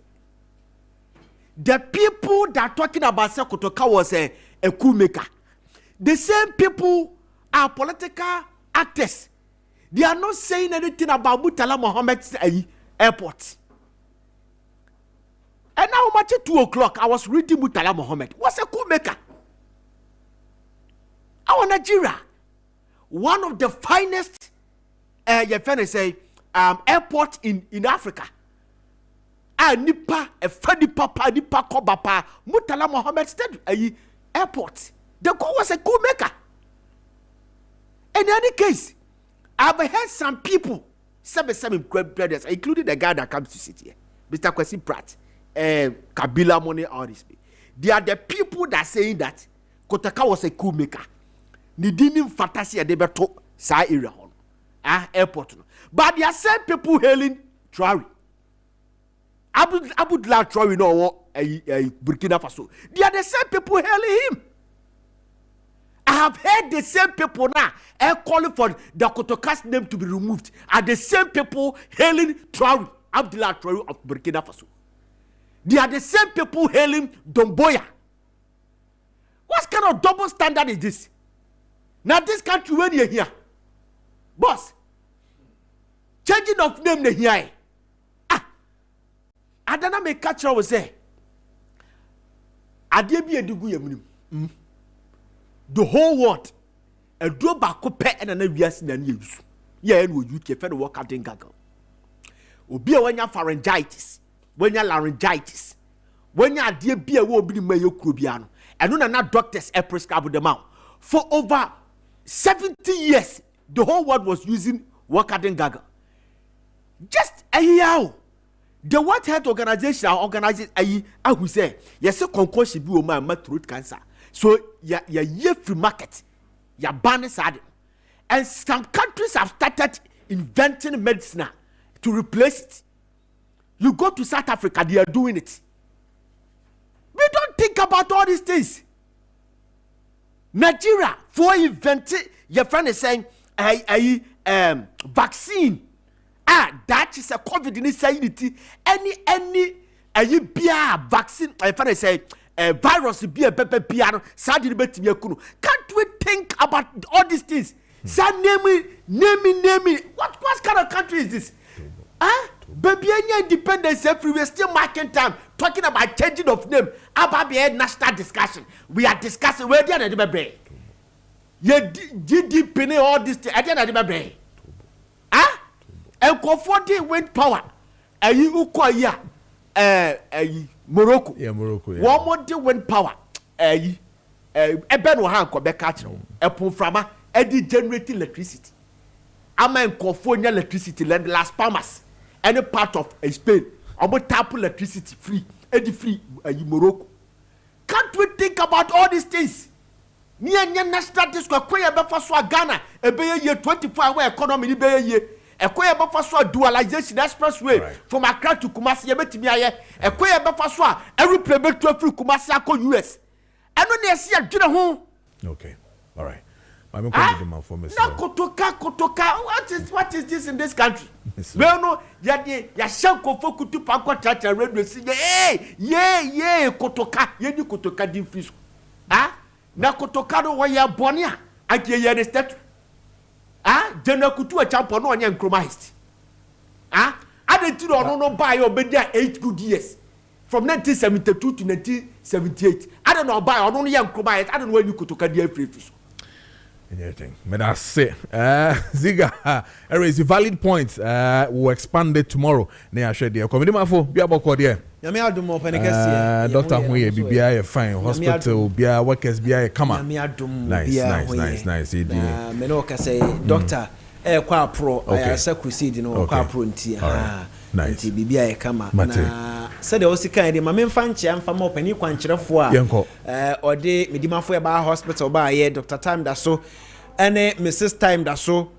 [SPEAKER 10] The people that talking about Kotoka was a coup maker. The same people are political actors. They are not saying anything about Murtala Mohammed's airport. And now much at 2 o'clock, I was reading Murtala Mohammed. What's a coup maker? Our Nigeria, one of the finest airport in Africa. Nipa, a funny papa, Nipa Kobapa, Murtala Mohammed State airport. The coup was a coup maker. In any case, I've heard some people, some brothers, including the guy that comes to sit here, Mr. Kwesi Pratt, Kabila Money, all this. They are the people that are saying that Kotoka was a coup maker. They didn't fantasy they beto sa area airport. But they are same people hailing Traore. Abdullah Traore no Burkina Faso. They are the same people hailing him. I have heard the same people now calling for the Kotoka's name to be removed. Are the same people hailing Traore, Abdullah Traore of Burkina Faso. They are the same people hailing Domboya. What kind of double standard is this? Now this country when you're here, boss, changing of name the here. I don't know make catch was say. I did be a dugu the whole world a do back pet and an avias than use. Yeah, and would you keep work out in gaggle? Obi when you pharyngitis, when you laryngitis, when you dear beer will be mayo crubiano, and none of doctors are prescribed them out. For over 70 years, the whole world was using work out in gaggle. Just a year. The World Health Organization organizes I would say, yes, a concussion be my throat cancer. So ya free market, ya ban sad. And some countries have started inventing medicine to replace it. You go to South Africa, they are doing it. We don't think about all these things. Nigeria, for inventing, your friend is saying, vaccine. That is a COVID insanity. Any beer vaccine, my friend say, virus be a pepe piano, sadly, can't we think about all these things? Name me. What kind of country is this? Baby, any independence everywhere, still marking time, talking about changing of name, about the national discussion. We are discussing where they are the brain. GDP, all this thing, I didn't have the brain. And comforting wind power. Morocco. Yeah, Morocco. Yeah. One more day wind power. Eben wa hanko be catch no. Epon frama edi generate electricity. Ama California electricity land Las Palmas. Any part of Spain. Omo tap electricity free. Edi free Morocco. Can't we think about all these things? Nya national disco kweye be fa so Ghana e be ye 24 hour economy ni be ye. Ekoye befa so dualization expressway right. From Accra to Kumasi yebetimi aye. Ekoye befa so every plane be to free Kumasi akọ US. Eno na esi adwene ho.
[SPEAKER 1] Okay. All right. I'm going to do for me.
[SPEAKER 10] Na kotoka. What is this in this country? Well, no, ya shanko for kutu panko chacha radio si yeah kotoka yedi kotoka di fiso. Na kotoka no wa ya bonia ake ya step. Jena kutu a champion no anya nkromahist. Adentu no buy obedia 8 good years from 1972 to 1978. I don't know buy no ya nkromahist. I don't know when you kotoka di fiso.
[SPEAKER 1] Anything. But I say, Ziga, is a valid point. We'll expand it tomorrow. Near share the comedy mafo, be about Cordia.
[SPEAKER 10] Yami adum open a
[SPEAKER 1] Doctor Huye, BBI, fine. Hospital, BI, workers, BI, come on. Nice.
[SPEAKER 10] Menoka say, Doctor, qua pro, I say crusade, qua pro, nice. BBI, come on. Said the Osika, the Mamma Fanchi, and from open, you can't cheer for or de Medima for a hospital by Dr. Time that so, and Mrs. Time that so.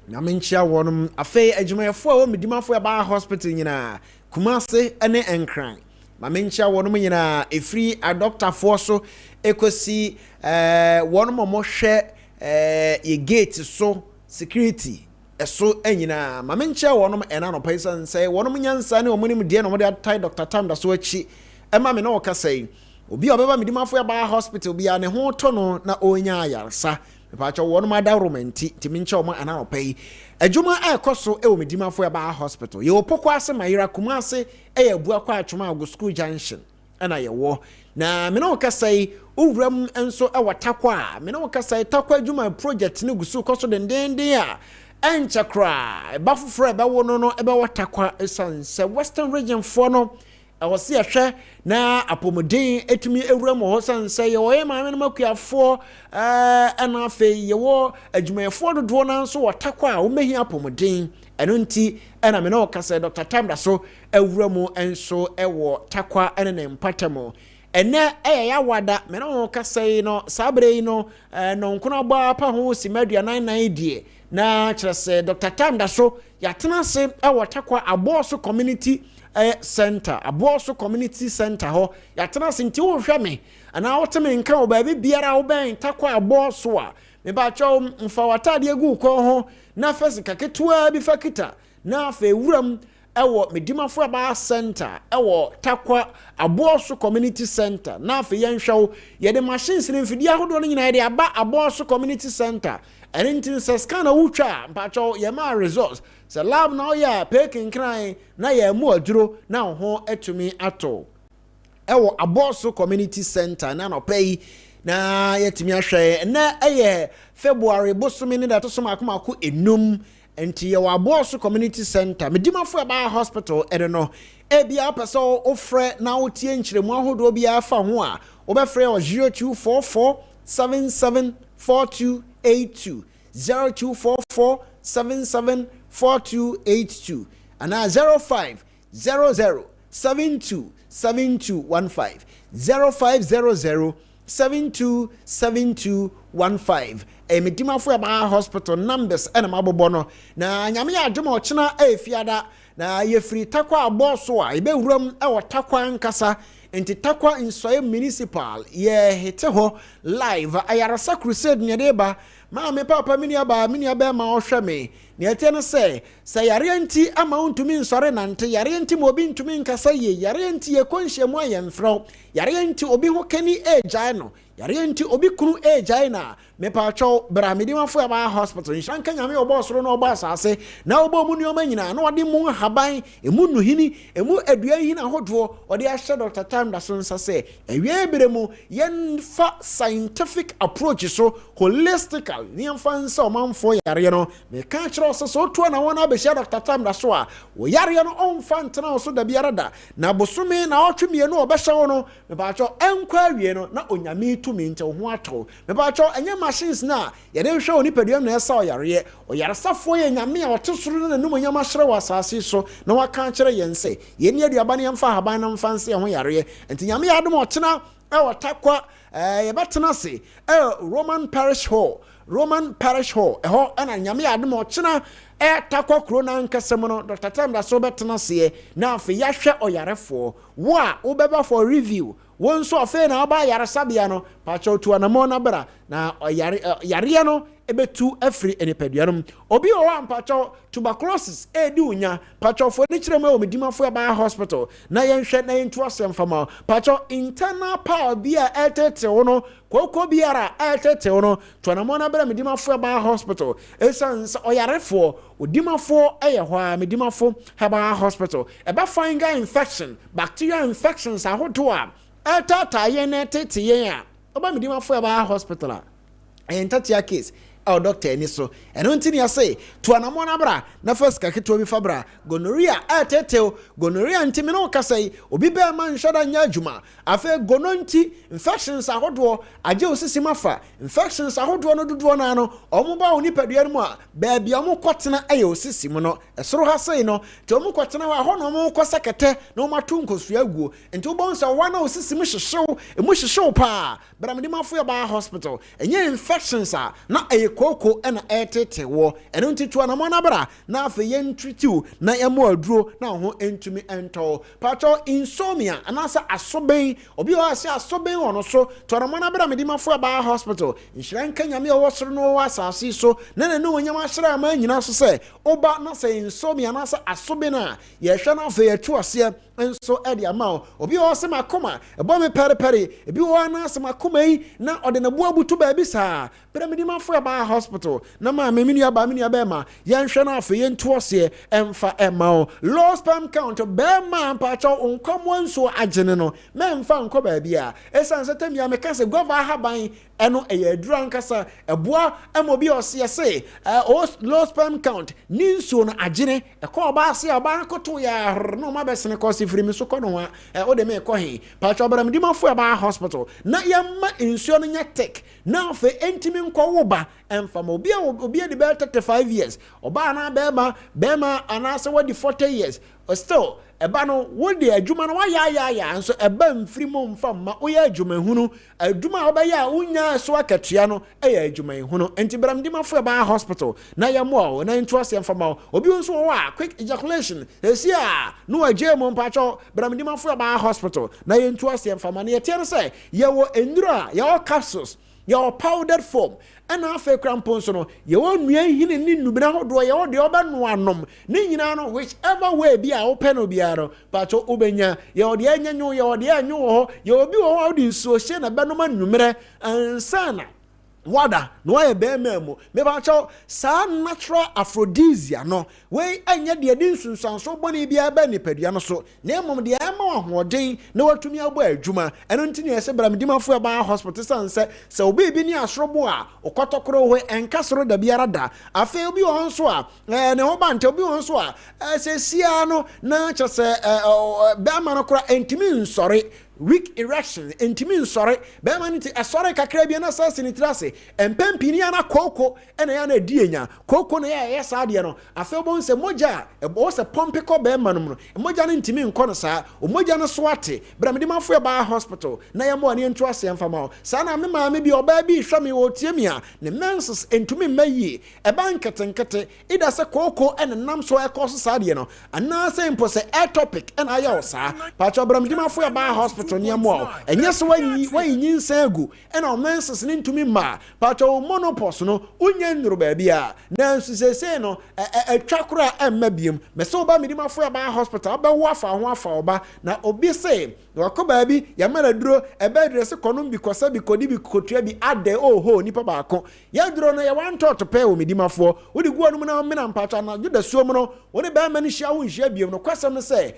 [SPEAKER 10] Namincha won a fair ejuma for Medima for a hospital in Kumase and Enkran. Mamincha won me in a free a doctor for so equasi one more share a gate so security. So enyina mamencha wonom ena no paisan say wonom nyansa ne omunim de no mo de tie Dr. Tam da so achi ema me no ka say obi obeba medimafo ya ba hospital bia ne ho to no na onya ayarsa me pa cha wonom adaromenti timincha omo ana no pai adwuma ekoso e o medimafo ya ba hospital ye opoko ase mayira kuma ase e ya bua kwa atwoma go school junction ana ye wo na me no ka say owram enso e watakwa me no ka say takwa adwuma project ne gusu koso denden a enchakra bafufre ba wono no ebe watakwa esanse western region for no awose ahwe na apomodin etumi ewuram ho sanse ye wo ma me makuafo ana afe ye wo adwumayefo dodo na nso watakwa a wo mehi apomodin eno nti ena me no kase Dr. Tam da so ewuram enso ewo takwa ene ne mpatamo ene ya wada me no kase no sabre no no nkono gba pa ho simadua 99 die na kyerese Dr. Tam da so yatena se awotakwa aboso community center aboso community center ho yatena se nti wo hwɛ me ana woteme nka wo ba biara wo ben takwa aboso a me ba cho mfa watade egu ko ho na fesi kaketua bi fakita na fa ewuram ewo medimafo aba center ewo takwa aboso community center na fa yenhwew ye de machines ne mfidi ahodo no nyina de aba aboso community center and into scan utwa mpacho ye ma results se lab na ya pekin kran na ye mu aduro na ho etumi ato ewo aboso community center na no pay na yetumi ahwe na eye February bosumi ne da to so makomako enum enti ye aboso community center medimafo ba hospital no ebia peso ofre na otie nkyeremu ahodo bia fa ho a obefre o 0244 774282 0244774282 and 0500727215 0500727215 medimafo ba hospital numbers ena mabobo no na nyame ya adwuma ochena efiada na ye free takwa aboso a ebe wuram e takwa nkasa enti takwa insoye municipal ye hete ho live ayarasa crusade nyedeba ma me papa mini aba ma ohwe me ne ete no se yare enti ama untumi nsore nante yare enti mo obi ntumi nkasa ye yare enti ye konhyiamu ayemfro yare enti obi ho kani ejai no yare enti obi kunu ejai na me pa cho bra medimafo ya ba hospital nshanka nyame obo soro na obo asase na obo mu nioma nyina na ode mu haban emu nuhini emu adua hina hodo ode ahye Dr. Tam da so nsa se ewie beremu yen fa scientific approach so holistical ni amfa nsa o manfo yare no me ka kire so to na wona be hye Dr. Tam da so a wo yare no onfa ntena so da biara da na bosome na otwemie no obehye wo no me ba cho enkwa awie no na onyame tumi nte ho ato me ba cho enye machines na yade hwe oni paduam na esa oyare oyarasafo ye nyame a otosoro na num nyama hre wasase so na waka kire yense ye ni aduaba ne yamfa haban na mfanse ho yare enti nyame adom otena e wotakwa ye betena se Roman Parish Hall eho ana nyame adom otena takwa kro na nkasem no Dr. Tam da so betena se na afi ya hwe oyarefo wo a obeba for review won so afa na oba yaresabea no pacho to anamo na bra na yare no ebetu afri enipaduanom obi o wa pacho tuberculosis edi unya pacho fo ni kirema o medimafo ya ba hospital na yenhwe na yentu asem fama pacho internal power bia etete wono kwokwo biara etete wono to anamo na bra medimafo ya ba hospital esanse oyarefo odimafo eyehwa medimafo ha ba hospital eba fungal infection bacterial infections ahodo a etata yenetete yen a oba medimafo ya ba hospital a entatia case our doctor ni so eno ntini ya say to anamona bra na first ka keto bi fabra gonorrhea ateteo gonorrhea ntimi no ka say obi be ma nhwada nya adwuma afa gononti infections ahodo aje osisi mafa infections ahodo no dodo na no omoba oni padua mu a ba bia mo kwotena aye osisi mu no esoro ha say no te omo kwotena wa ho no mo kosekete no mato nkosua aguo enti obo nsa wa na osisi mu hyehyew emu hyehyew pa bra me dimafo ya ba hospital enye infections a na aye koko ena etete wo eno ntitu anamona bra na afa yentritiu na yamo aduro na ho entumi ento pacho insomnia anasa asoben obi o ase asoben ono so to anamona bra medimafo ba hospital nhira nkanyame o wosoro no wasase so na no wonyam ahira ma nyina so se oba na se insomnia anasa asoben a ye hwe na afa yetu ase enso edi ama obi o se makoma ebo me pere ebi o anasa makoma yi na ode na buabu to ba bi sa bra medimafo ba hospital na ma memini aba ma yenhwe na afa yentu ose emfa emma low sperm count be ma pacho onkomo nso agene no memfa nko ba bia esanse tamia me kase gova haban eno eyadura nkasa eboa emobi ose se low sperm count ninso no agene ekọ ba ase aba koto ya no ma besene ko sifiri mi so ko no wa o de me ko he pacho bra medimafo ba hospital na yamma insuo no nya tek na afa entimi nko wo ba emfam obi de be 35 years oba na bema anase wadi 40 years still eba no wodi adwuma no waya nso eba mfiri mo mfam ma oya adwuma hunu adwuma oba ya unya so akatua no eya adwuma hunu enti bram di mafo eba hospital na ya mo na interest emfam obi nso wa quick ejaculation esia no agye mo mpacho bram di mafo eba hospital na ya interest emfam na ye tie no say ye wo endura ye wo capsules your powdered form and afa crampon so no ye won nua hini ni nubina hodo ye wo de obanu anom ni nyina no whichever way bi a open obiaro pacho obenya ye wo de anyanyo ye wo de anyo ho ye obi wo wo de nsuo hye na benoma numere ansana wada no ye be memo me ba cho sa natural aphrodisia no we anya de nsunsanso boni bia ba ni padua no so na emom de ema ahoden na watumi abo adwuma eno ntini ese bra medimafo ba hospital sanse se obi bi ni asrobo a okotokoro we enkasoro da biara da afa obi won so a ne ho ba nte obi won so a se sia no na che se ba ma no kora entimi nsore weak erection intimi nsore be maniti asore kakra bia na sase ni trase empempini ana koko ena ya na dienya koko na ya sa de no afa bo nse moja ebo se pompe ko be manum no moja no intimi nko no sa o moja no swate bra me di mafo ya ba hospital na ya mo ani ntu ase mfama sa na me ma me bi oba bi hwa me wo tie mia ne menses entumi mayi e ban ketenkete ida se koko ena nam so e ko so sa de no ana se impo se atopic ena ya o sa pa cho bra me di mafo ya ba hospital niamo enye so wanyi nsagu ena o menses ni ntumi ma pato monopause no unya nduru ba bia na nsusese no atwakora emma biem me so ba medimafo ya ba hospital ba wo afa ho afa oba na obi se wakoba bi ya mara duro ebe dress konum bi kosa bi kodi bi kotua bi ade oho nipa ba ko ya duro no ya wan to pe o medimafo wodi guo no na mena mpacha na juda suom no woni ba ma ni hia wo hia biem no kwasem no se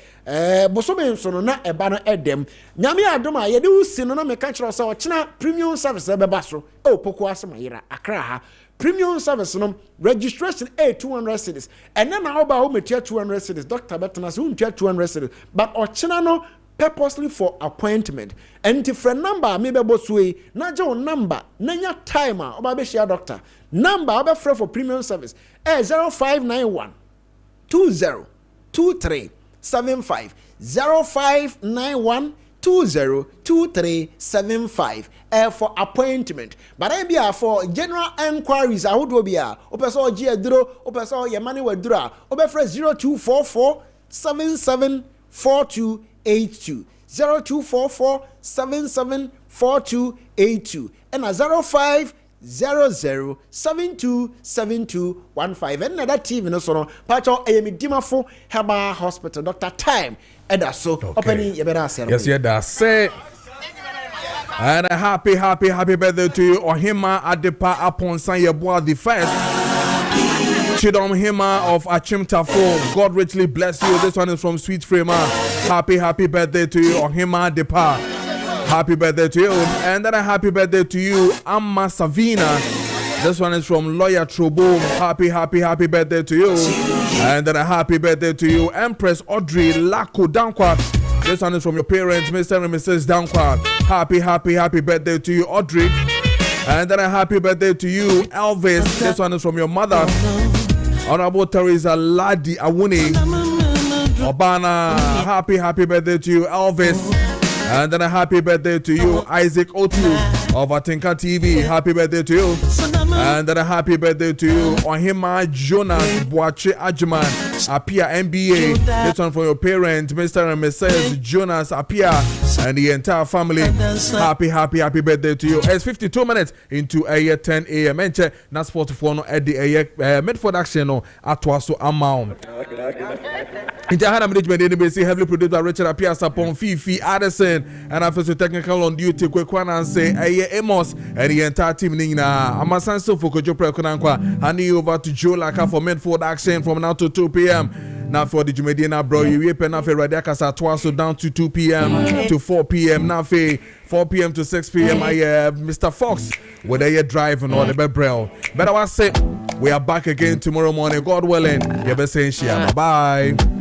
[SPEAKER 10] bosome nso no na eba no edem nyame adoma ye de usi no na me ka kire so ochina premium service beba so o poko asema yira akra ha premium service no registration 200 cedis and then how about me 200 cedis doctor betana so 200 cedis but ochina no purposely for appointment and different number me be bosuwe na je number na nya time oba be share doctor number oba free for premium service 0591 20 23 75 0591 202375 for appointment but I be for general enquiries I would be a opeso g aduro opeso your money wadura obe fresh 0244 774282 0244774282 and 0500727215 and that TV no so no pacho ayemidimafo Herbal Hospital Dr. Time edaso opening yebera say
[SPEAKER 1] yes that's say. And a happy birthday to you, Ohima Adepa Aponsan Yeboah the first. Chidom Hima of Achimtafo. God richly bless you. This one is from Sweet Framer. Happy birthday to you, Ohima Adepa. Happy birthday to you. And then a happy birthday to you, Amma Savina. This one is from Lawyer Trobo. Happy birthday to you. And then a happy birthday to you, Empress Audrey Lako Dankwah. This one is from your parents, Mr. and Mrs. Dankwah. Happy birthday to you, Audrey. And then a happy birthday to you, Elvis. This one is from your mother, Honorable Teresa Ladi Awuni Obana. Happy birthday to you, Elvis. And then a happy birthday to you, Isaac Otu of Atinka TV. Happy birthday to you. And then a happy birthday to you, Ohima Jonas Boache Ajman Apia MBA. This one for your parents, Mr. and Mrs. Jonas Apia and the entire family. Happy birthday to you. It's 52 minutes into 10 a.m. And na sport for no at the mid production no atwaso amount. Intahana management NBC heavily produced by Richard Apia Sapon Fifi Addison and after technical on duty Kwekwana and say Amos and the entire team Nina Amasan so for Kojo Preko Dankwah handing over to Joe Laka for mid-forward action from now to 2 p.m. Now for the Jumediana bro, you pen off a Radiakasa twice down to 2 p.m. to 4 p.m. Now 4 p.m. to 6 p.m. I Mr. Fox whether you're driving or the Bebrel. But I was say we are back again tomorrow morning, God willing. You better say bye bye.